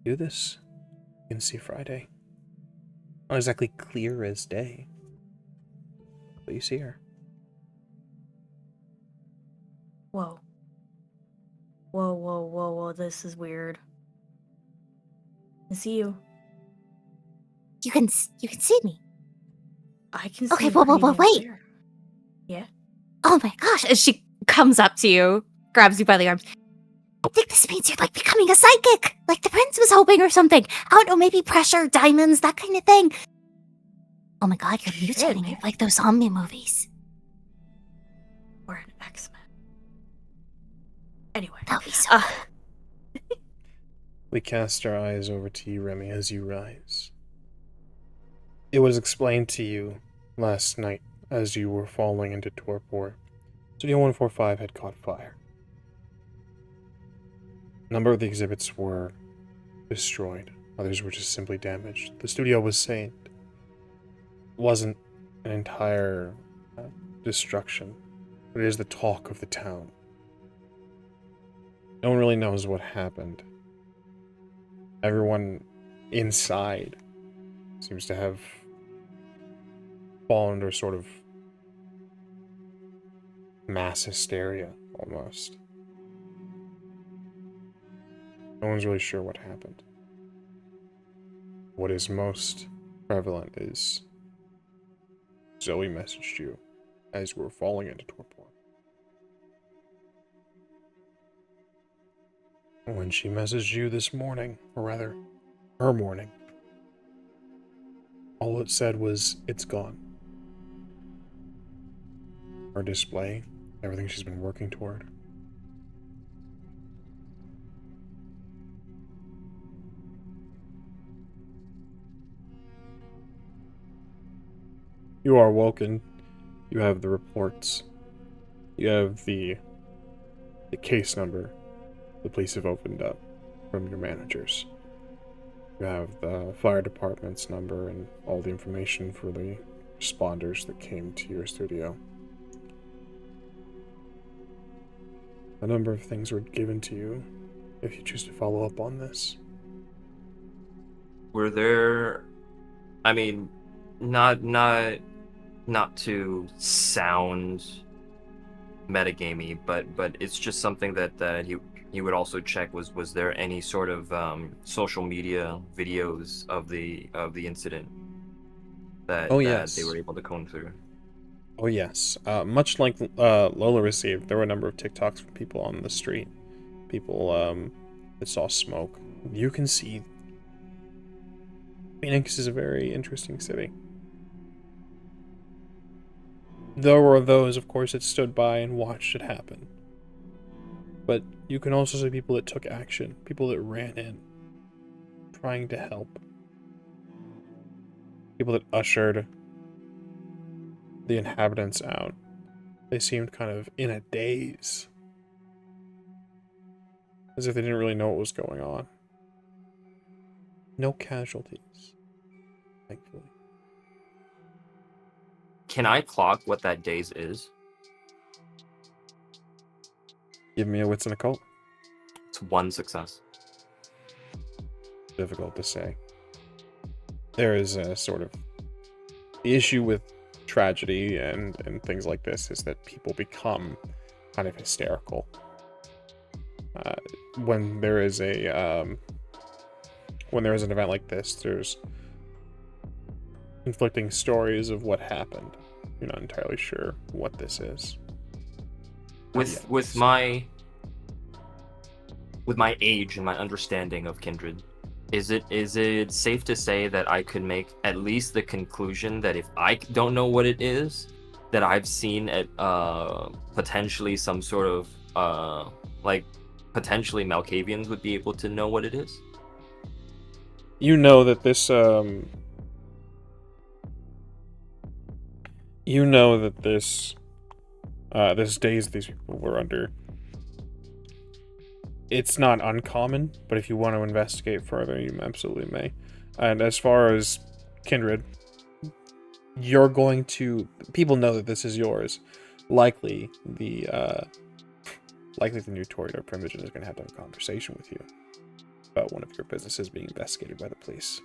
Do this. You can see Friday. Not exactly clear as day, but you see her. Whoa. Whoa, this is weird. I see you. You can see me. I can see Okay, you whoa, pretty damn wait. clear. Yeah? Oh my gosh. As she comes up to you, grabs you by the arms. I think this means you're like becoming a psychic, like the prince was hoping or something. I don't know, maybe pressure, diamonds, that kind of thing. Oh my god, you're mutating maybe. it like those zombie movies. Or an X-Men. Anyway. That'll be so We cast our eyes over to you, Remi, as you rise. It was explained to you last night as you were falling into torpor Studio 145 had caught fire. A number of the exhibits were destroyed. Others were just simply damaged. The studio was saved. It wasn't an entire destruction, but it is the talk of the town. No one really knows what happened. Everyone inside seems to have fallen under sort of mass hysteria, almost. No one's really sure what happened. What is most prevalent is Zoe messaged you as you were falling into torpor. When she messaged you this morning, or rather, her morning, all it said was, it's gone. Her display, everything she's been working toward. You are woken. You have the reports. You have the case number the police have opened up from your managers. You have the fire department's number and all the information for the responders that came to your studio. A number of things were given to you if you choose to follow up on this. Were there, I mean, not to sound metagamey, but it's just something that he would also check was there any sort of social media videos of the incident that, yes. that they were able to comb through? Oh yes, much like Lola received, there were a number of TikToks from people on the street, people that saw smoke. You can see Phoenix is a very interesting city. There were those, of course, that stood by and watched it happen. But you can also see people that took action, people that ran in, trying to help. People that ushered the inhabitants out. They seemed kind of in a daze, as if they didn't really know what was going on. No casualties, thankfully. Can I clock what that daze is? Give me a wits and occult. It's 1 success. Difficult to say. There is a sort of the issue with tragedy and things like this is that people become kind of hysterical when there is an event like this. There's conflicting stories of what happened. You're not entirely sure what this is. With my age and my understanding of Kindred, is it safe to say that I could make at least the conclusion that if I don't know what it is, that I've seen it potentially some sort of like potentially Malkavians would be able to know what it is? You know that this this daze these people were under, it's not uncommon, but if you want to investigate further, you absolutely may. And as far as Kindred, people know that this is yours. Likely the new Toreador Primogen is going to have a conversation with you about one of your businesses being investigated by the police.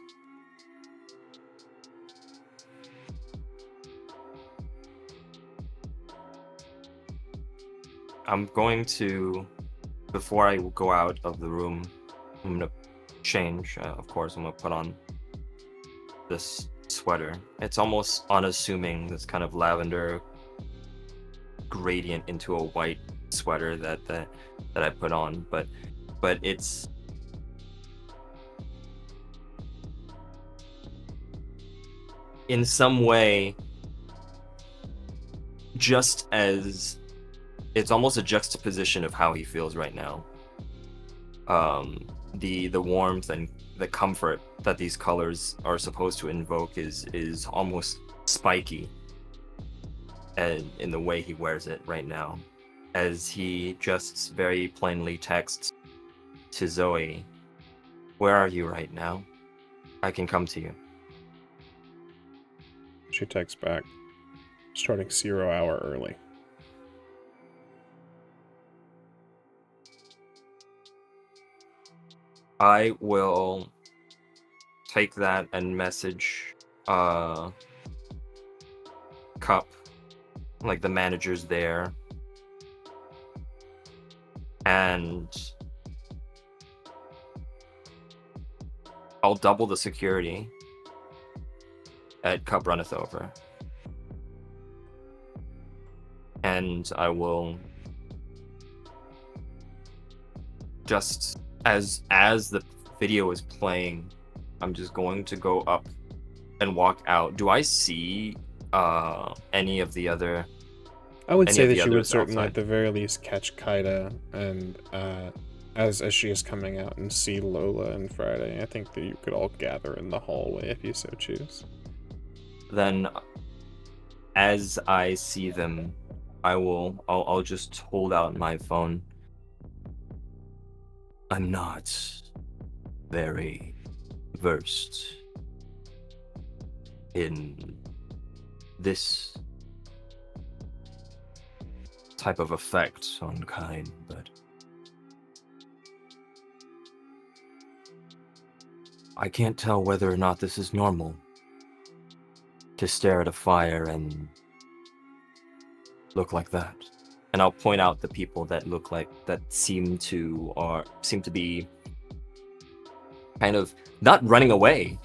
I'm going to, before I go out of the room, I'm going to change. Of course, I'm going to put on this sweater. It's almost unassuming, this kind of lavender gradient into a white sweater that I put on, but it's in some way just as it's almost a juxtaposition of how he feels right now. The warmth and the comfort that these colors are supposed to invoke is almost spiky. and in the way he wears it right now, as he just very plainly texts to Zoe, "Where are you right now? I can come to you." She texts back, starting 0 hour early. I will take that and message Cup, like the manager's there, and I'll double the security at Cup Runneth Over. And I will just, as the video is playing, I'm just going to go up and walk out. Do I see any of the other? I would Any say of that the you would others certainly outside? at the very least catch Kaida and as she is coming out and see Lola and Friday. I think that you could all gather in the hallway if you so choose. Then, as I see them, I'll just hold out my phone. I'm not very versed in this type of effect on kind, but I can't tell whether or not this is normal to stare at a fire and look like that. And I'll point out the people that look like that seem to be kind of not running away,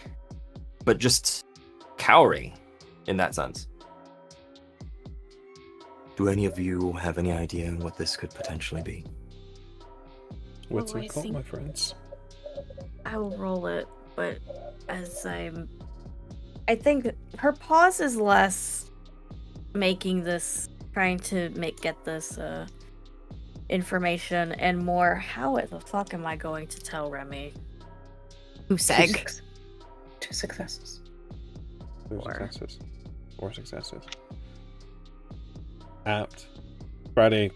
but just cowering in that sense. Do any of you have any idea what this could potentially be? What's Well, it called, my friends? I will roll it, but I think her pause is less making this, trying to get this information, and more, how the fuck am I going to tell Remi? Useg. 2 successes. 4 Four. successes. 4 successes. Apt. Friday.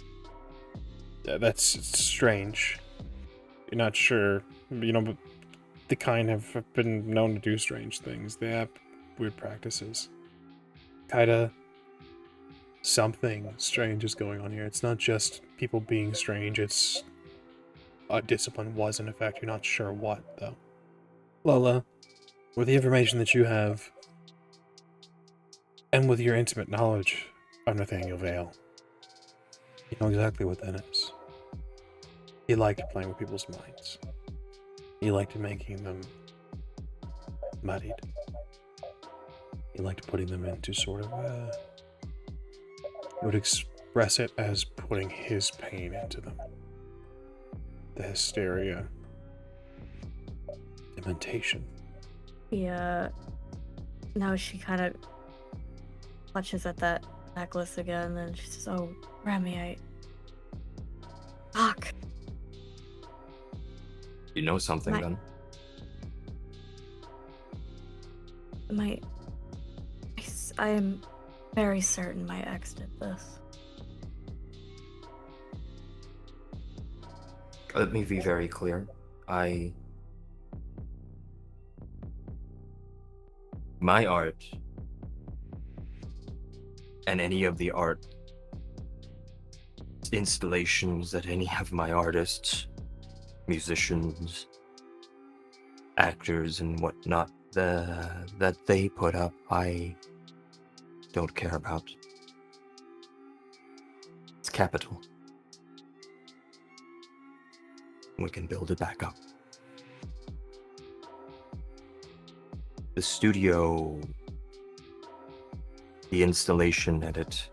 Yeah, that's strange. You're not sure. But the kind have been known to do strange things. They have weird practices. Kaida, something strange is going on here. It's not just people being strange, it's a discipline was in effect. You're not sure what, though. Lola, with the information that you have, and with your intimate knowledge of Nathaniel Vale, you know exactly what that is. He liked playing with people's minds. He liked making them muddied. He liked putting them into sort of he would express it as putting his pain into them. The hysteria. Dementation. Yeah. Now she kind of clutches at that necklace again, and she says, "Oh, Remi, fuck." You know something, then? I am very certain my ex did this. Let me be very clear. My art, and any of the art installations that any of my artists, musicians, actors, and whatnot that they put up, I don't care about. It's capital. We can build it back up. The studio, the installation at it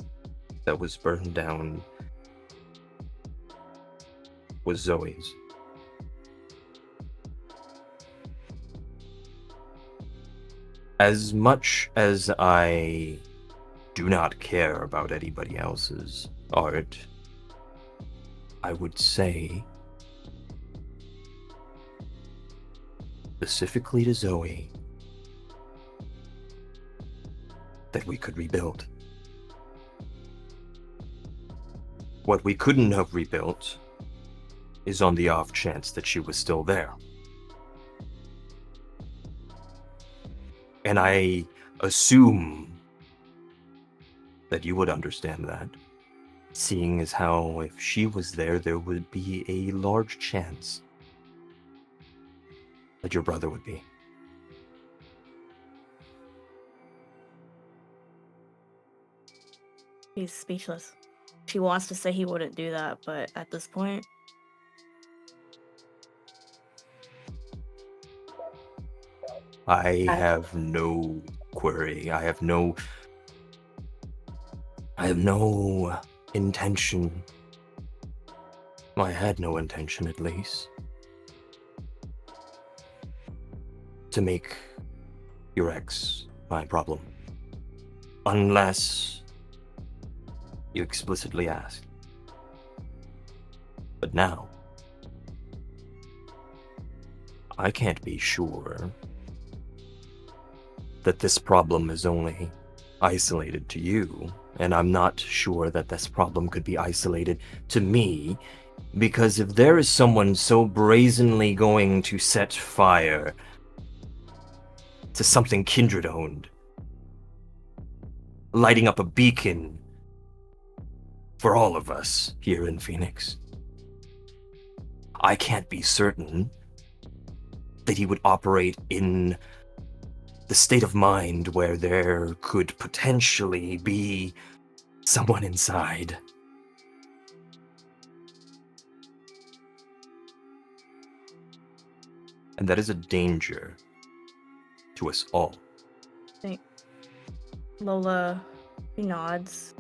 that was burned down was Zoe's. As much as I do not care about anybody else's art, I would say, specifically to Zoe, that we could rebuild. What we couldn't have rebuilt is on the off chance that she was still there. And I assume that you would understand that, seeing as how if she was there, there would be a large chance that your brother would be. He's speechless. She wants to say he wouldn't do that, but at this point, I have no query. I have no intention. I had no intention, at least, to make your ex my problem. Unless you explicitly asked. But now, I can't be sure that this problem is only isolated to you, and I'm not sure that this problem could be isolated to me, because if there is someone so brazenly going to set fire to something Kindred owned, lighting up a beacon for all of us here in Phoenix, I can't be certain that he would operate in the state of mind where there could potentially be someone inside. And that is a danger to us all. Lola, she nods.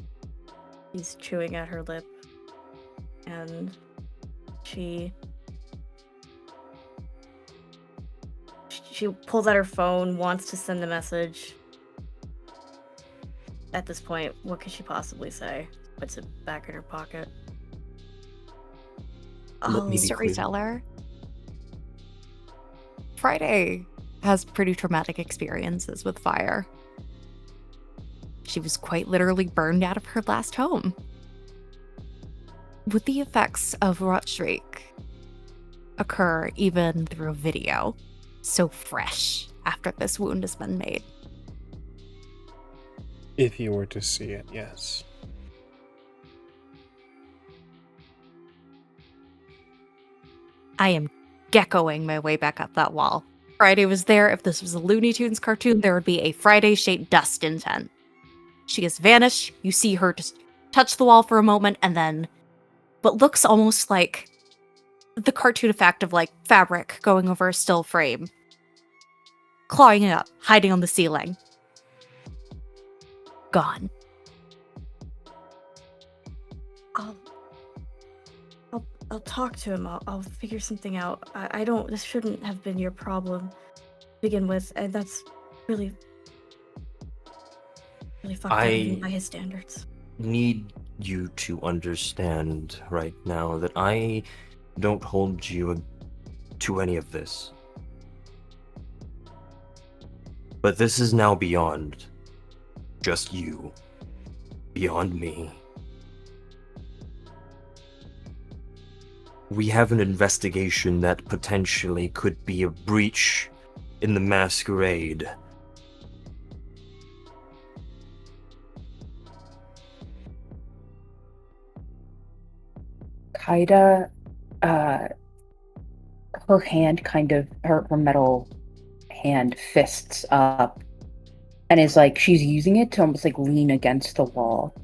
She's chewing at her lip. And she pulls out her phone, wants to send a message. At this point, what could she possibly say? Puts it back in her pocket. Let me be clear. Storyteller. Friday has pretty traumatic experiences with fire. She was quite literally burned out of her last home. Would the effects of Rot Streak occur even through a video so fresh after this wound has been made? If you were to see it, yes. I am geckoing my way back up that wall. Friday was there. If this was a Looney Tunes cartoon, there would be a Friday-shaped dust intent. She has vanished. You see her just touch the wall for a moment, and then what looks almost like the cartoon effect of like fabric going over a still frame. Clawing it up, hiding on the ceiling. Gone. I'll talk to him. I'll figure something out. I don't. This shouldn't have been your problem to begin with, and that's really fucked up even by his standards. Need you to understand right now that I don't hold you to any of this. But this is now beyond just you, beyond me. We have an investigation that potentially could be a breach in the Masquerade. Kaida, her hand kind of, her metal hand fists up and is like, she's using it to almost like lean against the wall.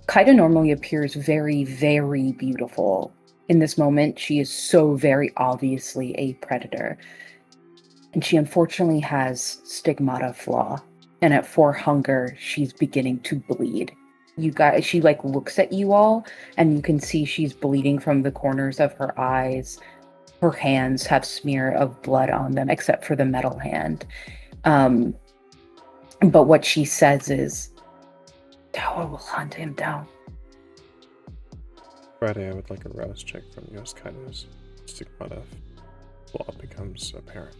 Kaida normally appears very, very beautiful. In this moment, she is so very obviously a predator. And she unfortunately has stigmata flaw. And at 4 hunger, she's beginning to bleed. You guys, she like looks at you all, and you can see she's bleeding from the corners of her eyes. Her hands have smear of blood on them, except for the metal hand. But what she says is, Tower will hunt him down. Friday, I would like a rouse check from you as Kaido's stigmata flaw becomes apparent.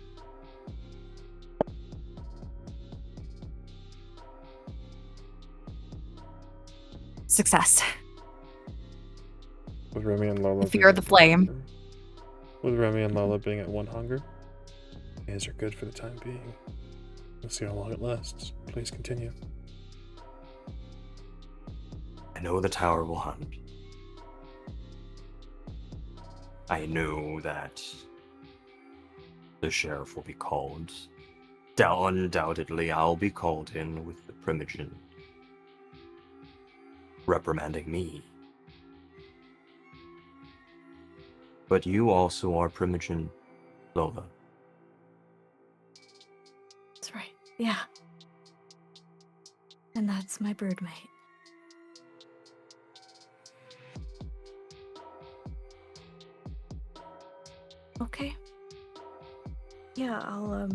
Success. With Remi and Lola Fear the flame. With Remi and Lola being at 1 hunger. You guys are good for the time being. We'll see how long it lasts. Please continue. I know the tower will hunt. I know that the sheriff will be called. Undoubtedly, I'll be called in with the Primogen reprimanding me. But you also are Primogen, Lola. That's right. Yeah. And that's my broodmate. Okay. Yeah, I'll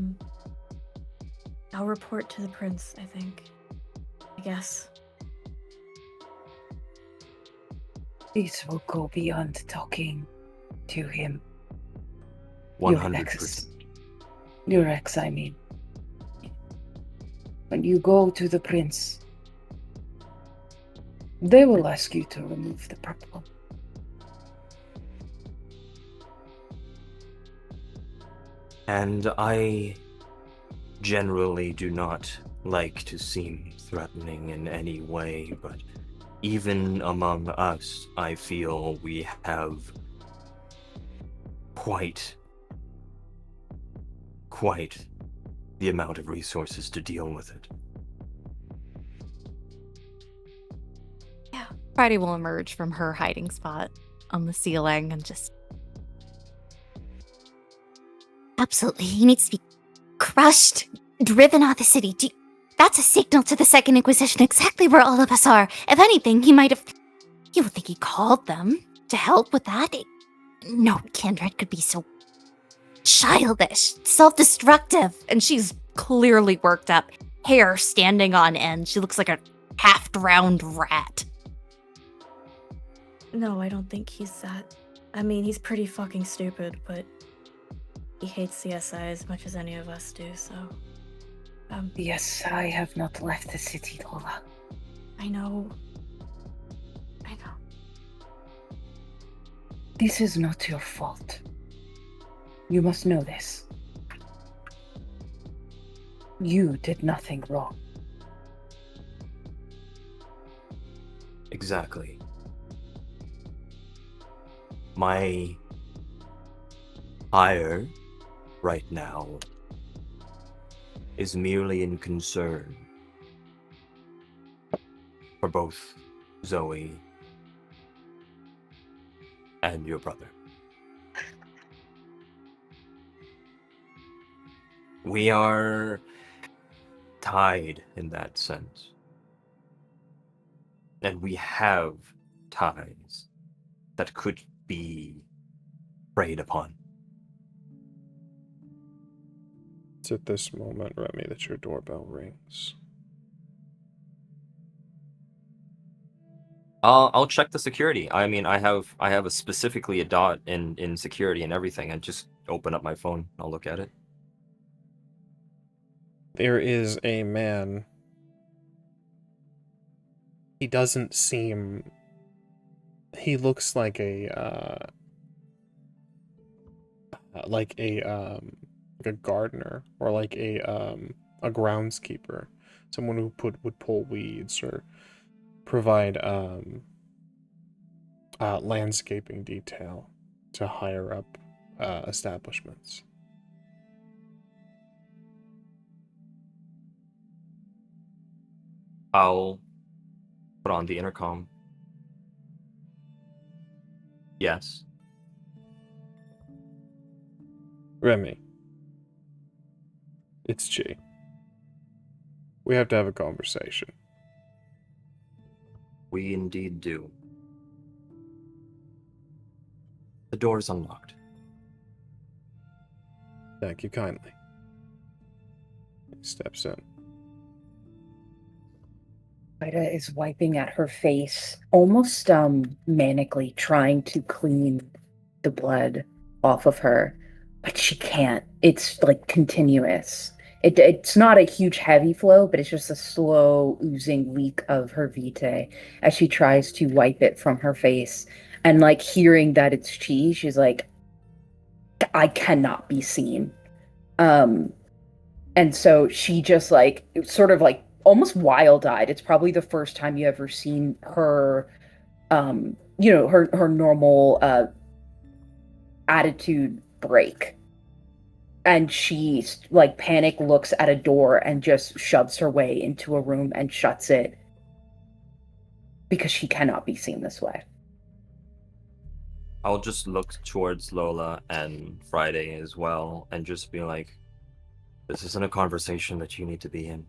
report to the prince, I think. I guess. This will go beyond talking to him. 100%. Your ex, I mean. When you go to the prince, they will ask you to remove the problem. And I generally do not like to seem threatening in any way, but even among us, I feel we have quite the amount of resources to deal with it. Yeah. Friday will emerge from her hiding spot on the ceiling and just... Absolutely, he needs to be crushed, driven out of the city. That's a signal to the Second Inquisition, exactly where all of us are. If anything, he might have... You would think he called them to help with that? No Kindred could be so childish, self-destructive. And she's clearly worked up, hair standing on end. She looks like a half-drowned rat. No, I don't think he's that. I mean, he's pretty fucking stupid, but he hates CSI as much as any of us do, so... Yes, I have not left the city, Lola. I know. This is not your fault. You must know this. You did nothing wrong. Exactly. My ire right now is merely in concern for both Zoe and your brother. We are tied in that sense. And we have ties that could be preyed upon. It's at this moment, Remi, that your doorbell rings. I'll check the security. I mean, I have specifically a dot in security and everything. I just open up my phone. I'll look at it. There is a man. He doesn't seem... He looks like a gardener or like a groundskeeper, someone who would pull weeds or provide landscaping detail to higher up establishments. I'll put on the intercom. Yes. Remi, it's G. We have to have a conversation. We indeed do. The door is unlocked. Thank you kindly. He steps in. Ida is wiping at her face, almost manically trying to clean the blood off of her, but she can't. It's like continuous. It's not a huge heavy flow, but it's just a slow oozing leak of her vitae as she tries to wipe it from her face. And like hearing that it's she, she's like, I cannot be seen. And so she just like sort of like almost wild-eyed. It's probably the first time you ever seen her her normal attitude break. And she like panic looks at a door and just shoves her way into a room and shuts it because she cannot be seen this way. I'll just look towards Lola and Friday as well and just be like, this isn't a conversation that you need to be in.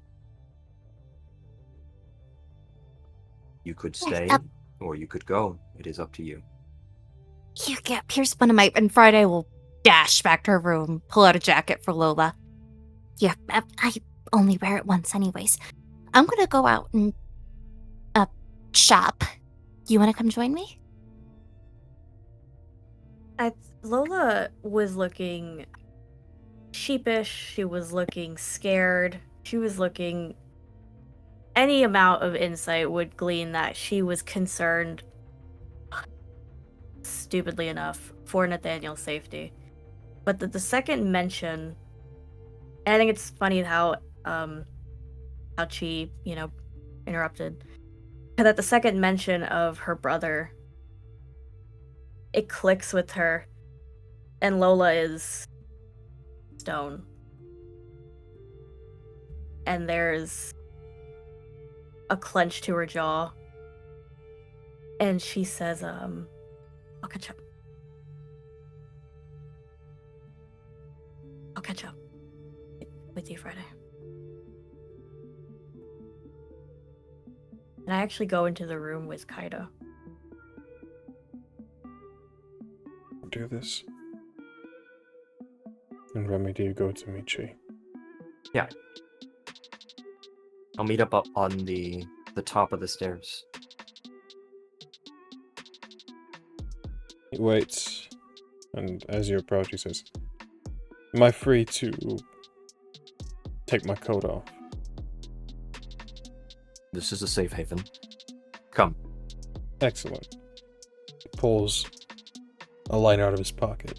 You could stay or you could go. It is up to you. Here's one of my... And Friday will dash back to her room, pull out a jacket for Lola. Yeah, I only wear it once anyways. I'm gonna go out and shop. You wanna come join me? Lola was looking sheepish. She was looking scared. She was looking... Any amount of insight would glean that she was concerned, stupidly enough, for Nathaniel's safety. But the second mention... And I think it's funny how she, interrupted. That the second mention of her brother, it clicks with her, and Lola is stone. And there's a clench to her jaw. And she says, I'll catch up. I'll catch up with you Friday. And I actually go into the room with Kaida. Do this. And Remi, do you go to Michi? Yeah. I'll meet up on the top of the stairs. He waits, and as you approach, he says, "Am I free to take my coat off?" This is a safe haven. Come. Excellent. He pulls a lighter out of his pocket,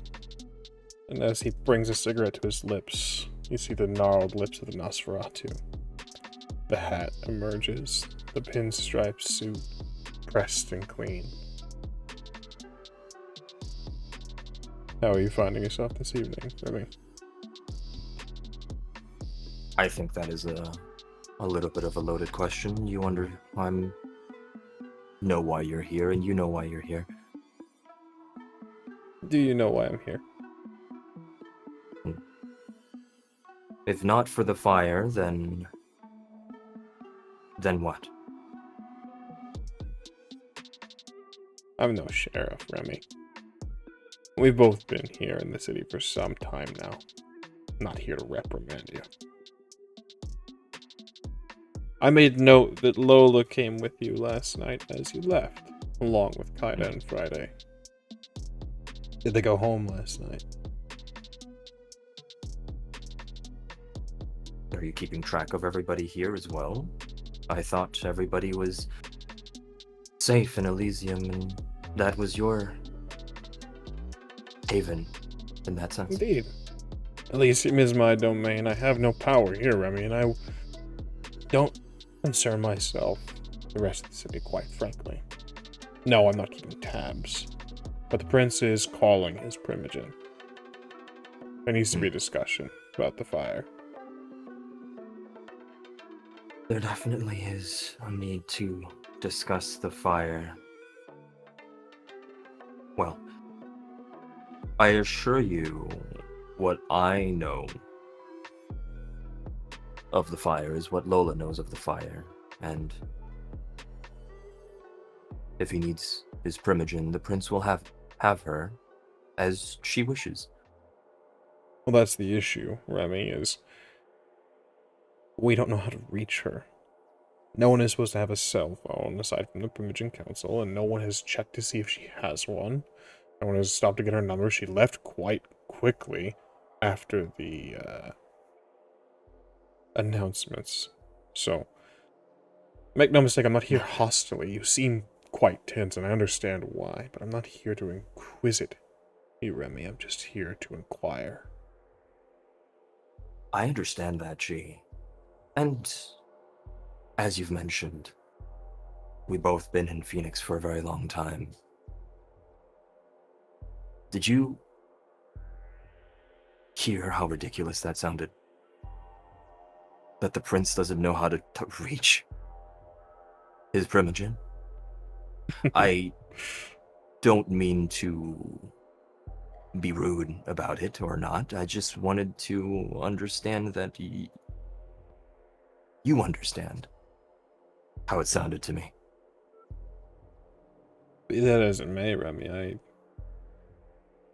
and as he brings a cigarette to his lips, you see the gnarled lips of the Nosferatu. The hat emerges, the pinstripe suit pressed and clean. How are you finding yourself this evening, Remi? I think that is a little bit of a loaded question. You know why you're here, and you know why you're here. Do you know why I'm here? If not for the fire, then what? I'm no sheriff, Remi. We've both been here in the city for some time now. I'm not here to reprimand you. I made note that Lola came with you last night as you left, along with Kaida and Friday. Did they go home last night? Are you keeping track of everybody here as well? I thought everybody was safe in Elysium, and that was your haven, in that sense. Indeed. Elysium is my domain. I have no power here, Remi, and I don't concern myself with the rest of the city, quite frankly. No, I'm not keeping tabs. But the prince is calling his Primogen. There needs to be a discussion about the fire. There definitely is a need to discuss the fire. Well, I assure you, what I know of the fire is what Lola knows of the fire, and if he needs his Primogen, the prince will have her as she wishes. Well, that's the issue, Remi, is we don't know how to reach her. No one is supposed to have a cell phone aside from the Primogen Council, and no one has checked to see if she has one. No one has stopped to get her number. She left quite quickly after the announcements. So, make no mistake, I'm not here hostilely. You seem quite tense, and I understand why, but I'm not here to inquisit you, Remi. I'm just here to inquire. I understand that, G. And as you've mentioned, we've both been in Phoenix for a very long time. Did you hear how ridiculous that sounded? That the prince doesn't know how to reach his Primogen? I don't mean to be rude about it or not. I just wanted to understand that you understand how it sounded to me. Be that as it may, Remi, I'm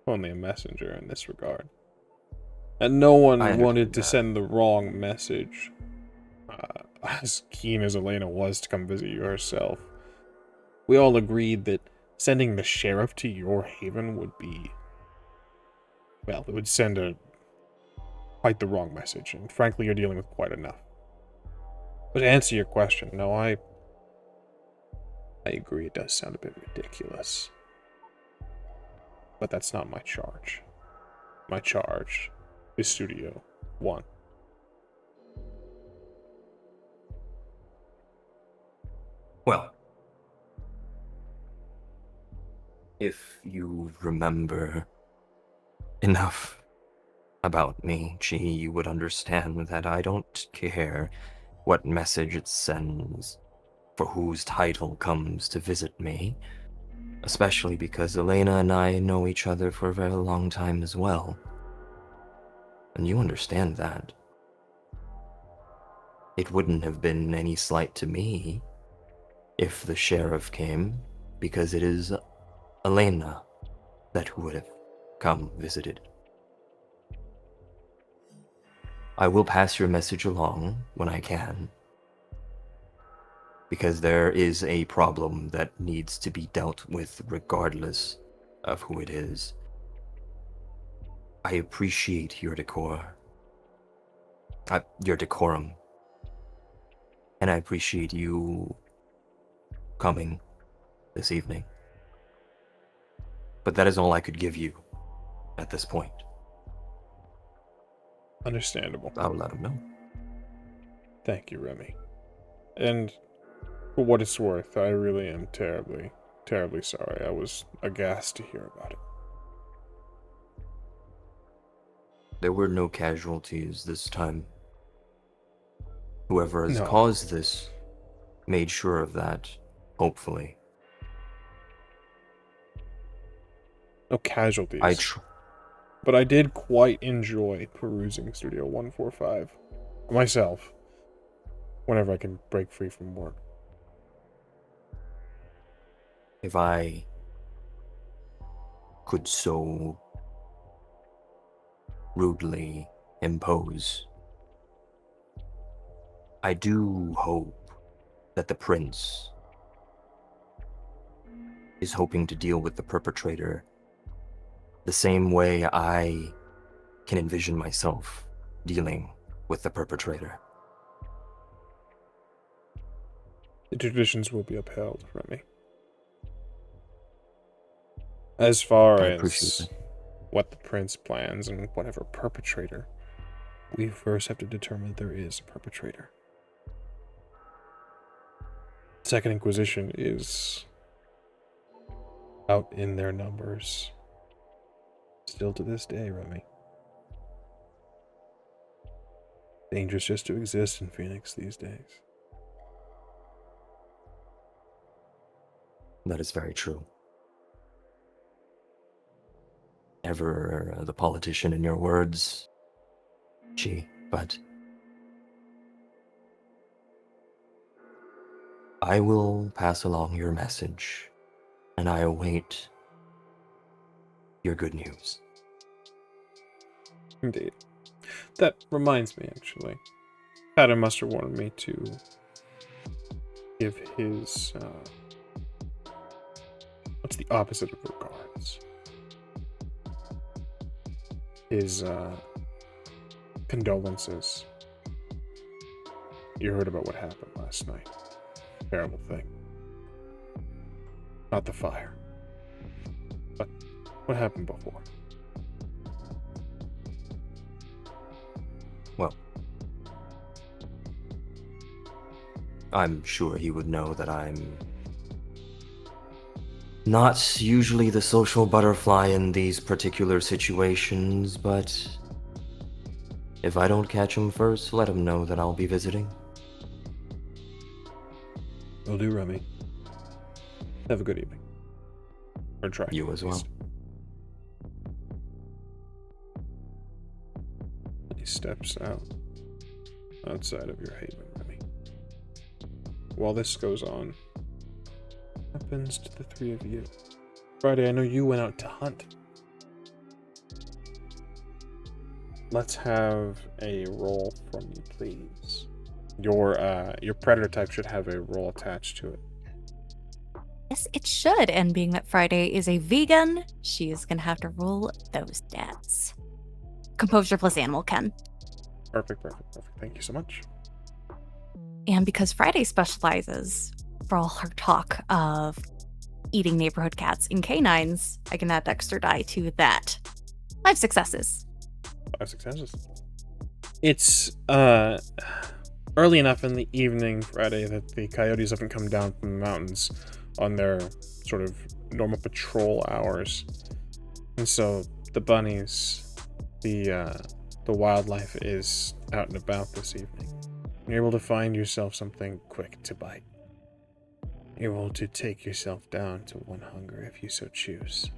only a messenger in this regard. And no one I wanted understand to that. send the wrong message. As keen as Elena was to come visit you herself, we all agreed that sending the sheriff to your haven would be, well, it would send quite the wrong message, and frankly, you're dealing with quite enough. But to answer your question, no, I agree it does sound a bit ridiculous. But that's not my charge. My charge is Studio 1. Well, if you remember enough about me, G, you would understand that I don't care what message it sends for whose title comes to visit me, especially because Elena and I know each other for a very long time as well. And you understand that. It wouldn't have been any slight to me if the sheriff came, because it is Elena that would have come visited. I will pass your message along when I can, because there is a problem that needs to be dealt with regardless of who it is. I appreciate your decorum, and I appreciate you coming this evening. But that is all I could give you at this point. Understandable. I'll let him know. Thank you, Remi. And for what it's worth, I really am terribly, terribly sorry. I was aghast to hear about it. There were no casualties this time. Whoever has No. caused this made sure of that, hopefully. No casualties. But I did quite enjoy perusing Studio 145 myself whenever I can break free from work. If I could so rudely impose, I do hope that the prince is hoping to deal with the perpetrator the same way I can envision myself dealing with the perpetrator. The traditions will be upheld, Remi. As far I appreciate as that. what the prince plans and whatever perpetrator, we first have to determine there is a perpetrator. Second Inquisition is out in their numbers. Still to this day, Remi. Dangerous just to exist in Phoenix these days. That is very true. Ever the politician in your words, Gee, but I will pass along your message, and I await your good news. Indeed. That reminds me, actually. Adam must have wanted me to give his, what's the opposite of regards? His, condolences. You heard about what happened last night. Terrible thing. Not the fire. But what happened before? Well, I'm sure he would know that I'm not usually the social butterfly in these particular situations, but if I don't catch him first, let him know that I'll be visiting. Will do, Remi. Have a good evening. Or try. You as well. He steps outside of your haven, Remi. While this goes on, what happens to the three of you? Friday, I know you went out to hunt. Let's have a roll from you, please. Your predator type should have a roll attached to it. Yes, it should. And being that Friday is a vegan, she is going to have to roll those stats. Composure plus animal, Ken. Perfect. Thank you so much. And because Friday specializes, for all her talk of eating neighborhood cats and canines, I can add extra die to that. 5 successes. 5 successes. It's early enough in the evening, Friday, that the coyotes haven't come down from the mountains on their sort of normal patrol hours. And so the bunnies, the wildlife is out and about this evening. You're able to find yourself something quick to bite. You're able to take yourself down to 1 hunger if you so choose.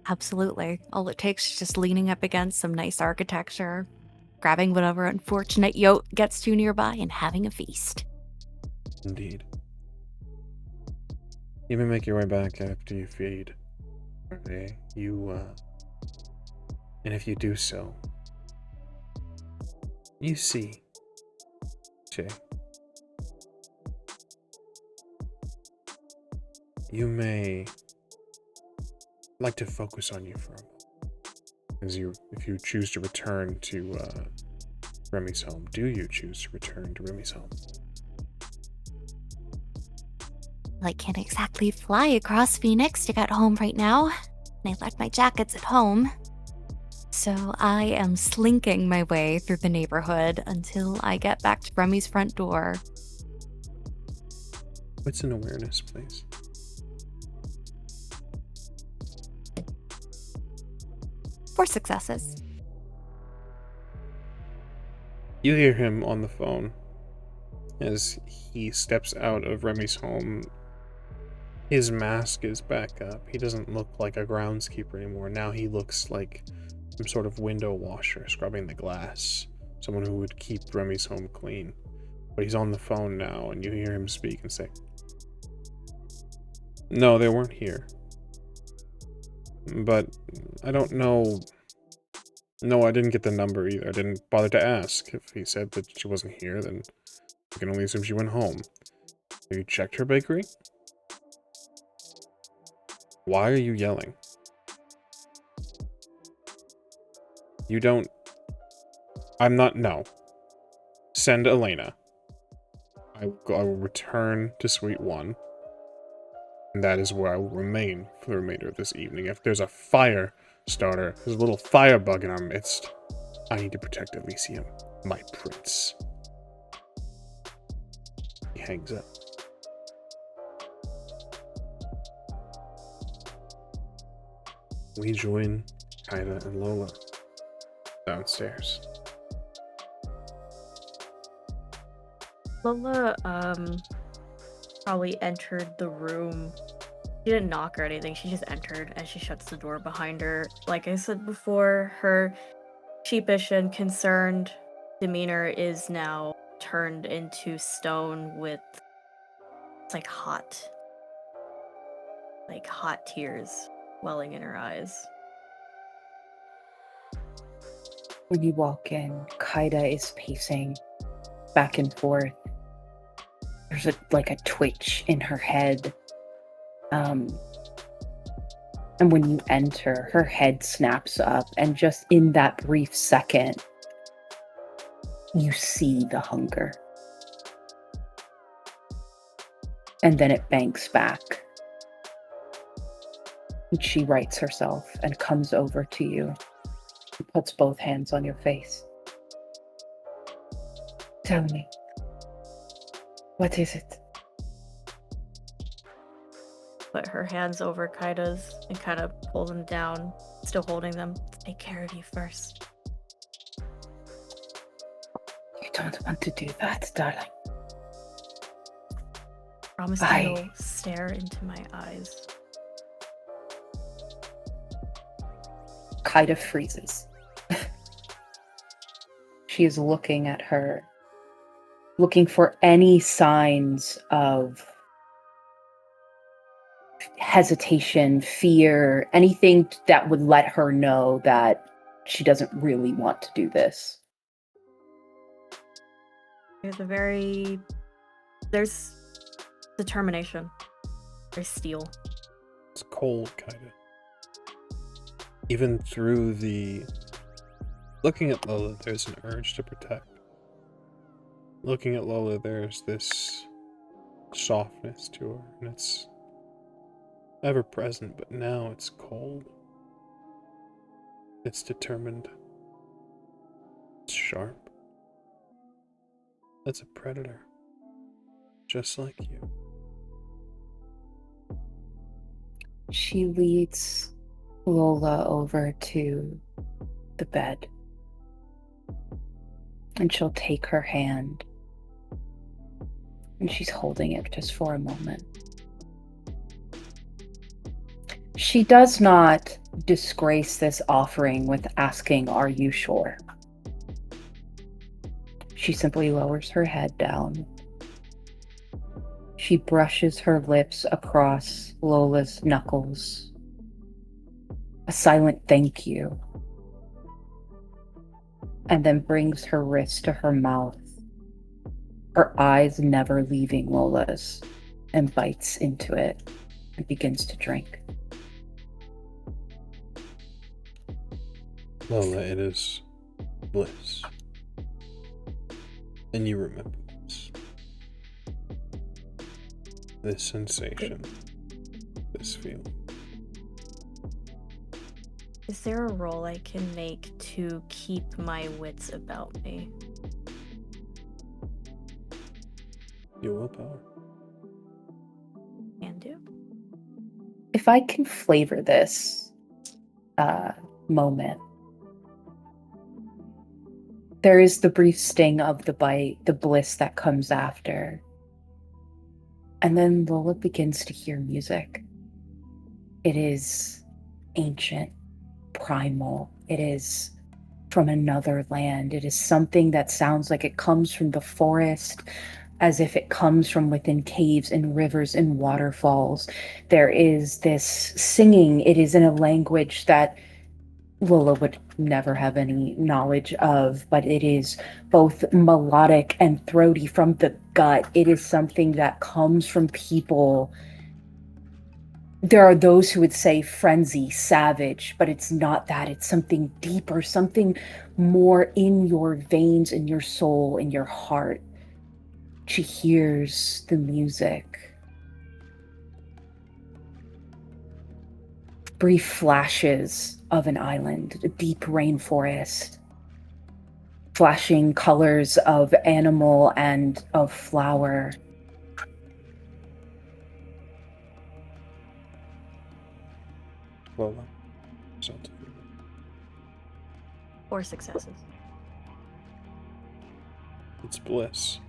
Absolutely. All it takes is just leaning up against some nice architecture, grabbing whatever unfortunate yote gets to nearby, and having a feast. Indeed. You may make your way back after you feed. Okay, and if you do so, you see Jay. You may like to focus on you for a moment. If you choose to return to Remi's home, do you choose to return to Remi's home? Well, I can't exactly fly across Phoenix to get home right now. And I left my jackets at home. So I am slinking my way through the neighborhood until I get back to Remi's front door. What's an awareness, please? Four successes. You hear him on the phone as he steps out of Remi's home. His mask is back up. He doesn't look like a groundskeeper anymore. Now he looks like some sort of window washer scrubbing the glass. Someone who would keep Remi's home clean. But he's on the phone now, and you hear him speak and say, "No, they weren't here. But I don't know. No, I didn't get the number either. I didn't bother to ask. If he said that she wasn't here, then we can only assume she went home. Have you checked her bakery? Why are you yelling? You don't... I'm not... No. Send Elena. I will return to Suite 1. And that is where I will remain for the remainder of this evening. If there's a fire starter, there's a little firebug in our midst, I need to protect Elysium, my prince." He hangs up. We join Kaida and Lola downstairs. Lola, probably entered the room. She didn't knock or anything, she just entered and she shuts the door behind her. Like I said before, her sheepish and concerned demeanor is now turned into stone with hot tears welling in her eyes. When you walk in, Kaida is pacing back and forth. There's a twitch in her head. And when you enter, her head snaps up, and just in that brief second, you see the hunger. And then it banks back And she rights herself and comes over to you and puts both hands on your face. Tell me, what is it? Put her hands over Kaida's and kind of pull them down, still holding them. Take care of you first. You don't want to do that, darling. Promise me you'll stare into my eyes. Kaida freezes. She is looking at her, looking for any signs of hesitation, fear, anything that would let her know that she doesn't really want to do this. There's determination. There's steel. It's cold, kind of. Even through the... Looking at Lola, there's an urge to protect. Looking at Lola, there's this softness to her, and it's ever present, but now it's cold. It's determined. It's sharp. It's a predator. Just like you. She leads Lola over to the bed. And she'll take her hand. And she's holding it just for a moment. She does not disgrace this offering with asking, "Are you sure?" She simply lowers her head down. She brushes her lips across Lola's knuckles. A silent thank you. And then brings her wrist to her mouth, her eyes never leaving Lola's, and bites into it and begins to drink. Lola, it is bliss. And you remember this. This sensation. This feeling. Is there a roll I can make to keep my wits about me? Your willpower. Can do. If I can flavor this moment, there is the brief sting of the bite, the bliss that comes after. And then Lola begins to hear music. It is ancient, primal. It is from another land. It is something that sounds like it comes from the forest, as if it comes from within caves and rivers and waterfalls. There is this singing. It is in a language that Lola would never have any knowledge of, but it is both melodic and throaty from the gut. It is something that comes from people. There are those who would say frenzy, savage, but it's not that. It's something deeper, something more in your veins, in your soul, in your heart. She hears the music. Brief flashes of an island, a deep rainforest, flashing colors of animal and of flower. Lola. Something. 4 successes. It's bliss.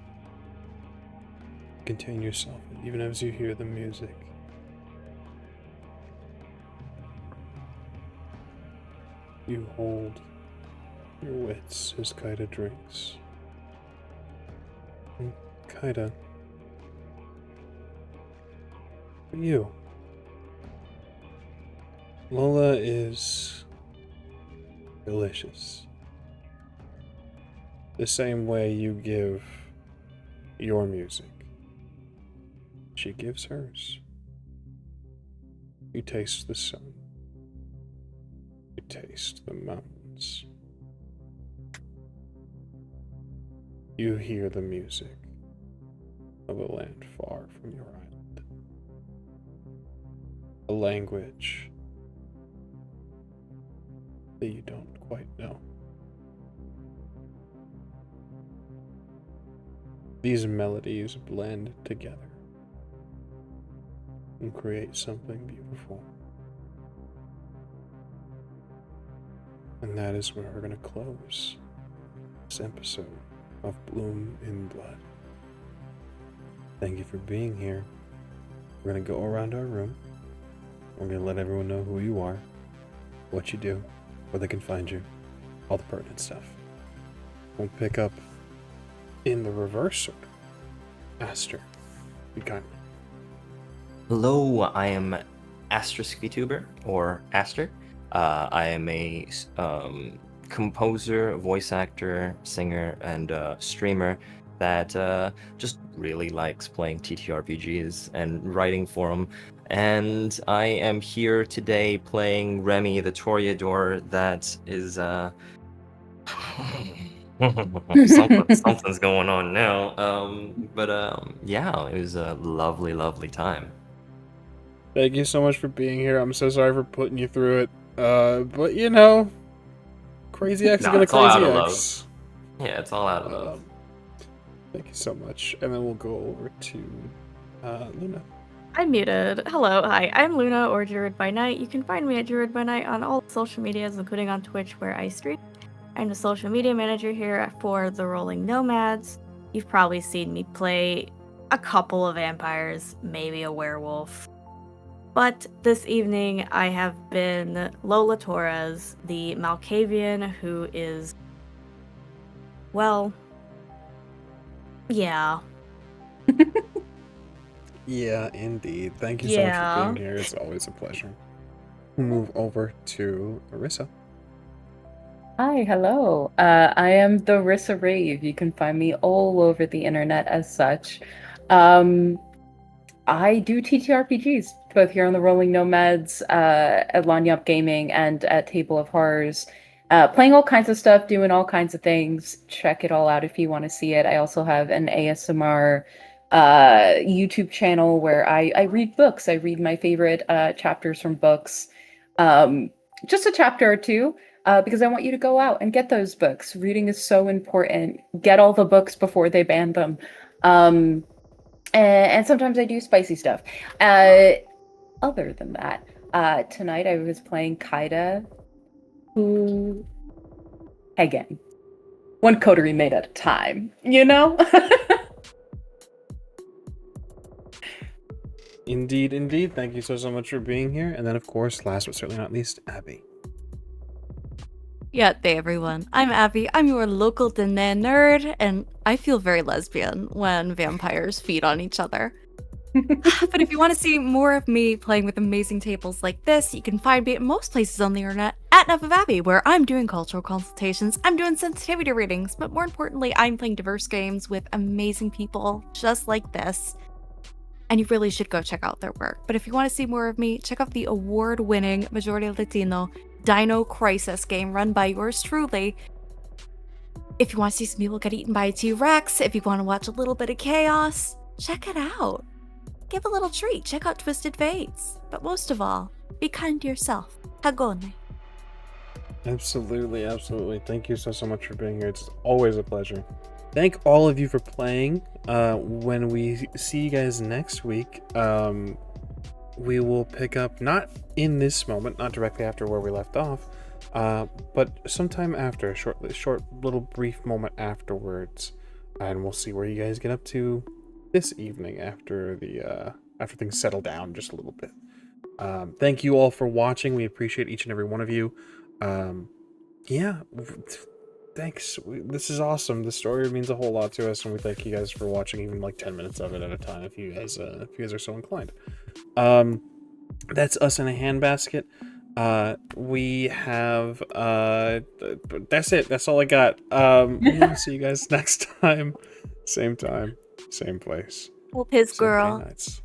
Contain yourself, even as you hear the music. You hold your wits as Kaida drinks. And Kaida, for you, Lola is delicious. The same way you give your music, she gives hers. You taste the sun. You taste the mountains. You hear the music of a land far from your island. A language that you don't quite know. These melodies blend together and create something beautiful. And that is where we're going to close this episode of Bloom in Blood. Thank you for being here. We're going to go around our room. We're going to let everyone know who you are, what you do, where they can find you, all the pertinent stuff. We'll pick up in the reverse order. Aster, be kind. Hello, I am Asterisk VTuber, or Aster. I am a composer, voice actor, singer, and streamer that just really likes playing TTRPGs and writing for them. And I am here today playing Remi, the Toreador that is something's going on now. Yeah, it was a lovely, lovely time. Thank you so much for being here. I'm so sorry for putting you through it. But you know, Crazy X is gonna it's all Crazy out of X. Yeah, it's all out of love. Thank you so much. And then we'll go over to Luna. I'm muted. Hello, hi. I'm Luna, or Druid by Night. You can find me at Druid by Night on all social medias, including on Twitch, where I stream. I'm the social media manager here for the Rolling Nomads. You've probably seen me play a couple of vampires, maybe a werewolf. But this evening, I have been Lola Torres, the Malkavian, who is, well, yeah. Yeah, indeed. Thank you so much for being here. It's always a pleasure. We'll move over to Arissa. Hi, hello. I am the Rissa Rave. You can find me all over the internet as such. I do TTRPGs, both here on the Rolling Nomads, at Lanyap Gaming, and at Table of Horrors. Playing all kinds of stuff, doing all kinds of things. Check it all out if you want to see it. I also have an ASMR YouTube channel where I read books. I read my favorite chapters from books. Just a chapter or two. Because I want you to go out and get those books. Reading is so important. Get all the books before they ban them. And sometimes I do spicy stuff. Other than that, tonight I was playing Kaida, who, again, one coterie made at a time, you know? Indeed, indeed. Thank you so much for being here. And then, of course, last but certainly not least, Abby. Yeah, hey everyone. I'm Abby. I'm your local Dene nerd, and I feel very lesbian when vampires feed on each other. But if you want to see more of me playing with amazing tables like this, you can find me at most places on the internet at Enough of Abby, where I'm doing cultural consultations, I'm doing sensitivity readings, but more importantly, I'm playing diverse games with amazing people just like this. And you really should go check out their work. But if you want to see more of me, check out the award-winning majority Latino Dino Crisis game run by yours truly. If you want to see some people get eaten by a T-Rex, if you want to watch a little bit of chaos, check it out. Give a little treat. Check out Twisted Fates. But most of all, be kind to yourself. Hagone. Absolutely, absolutely. Thank you so much for being here. It's always a pleasure. Thank all of you for playing. When we see you guys next week, we will pick up, not in this moment, not directly after where we left off, but sometime after, a short little brief moment afterwards, and we'll see where you guys get up to this evening after after things settle down just a little bit. Thank you all for watching. We appreciate each and every one of you. Yeah, thanks. This is awesome. The story means a whole lot to us, and we thank you guys for watching even like 10 minutes of it at a time if you guys are so inclined. That's us in a handbasket. We have that's it. That's all I got. We'll see you guys next time. Same time, same place. Well, piss Same girl. nights.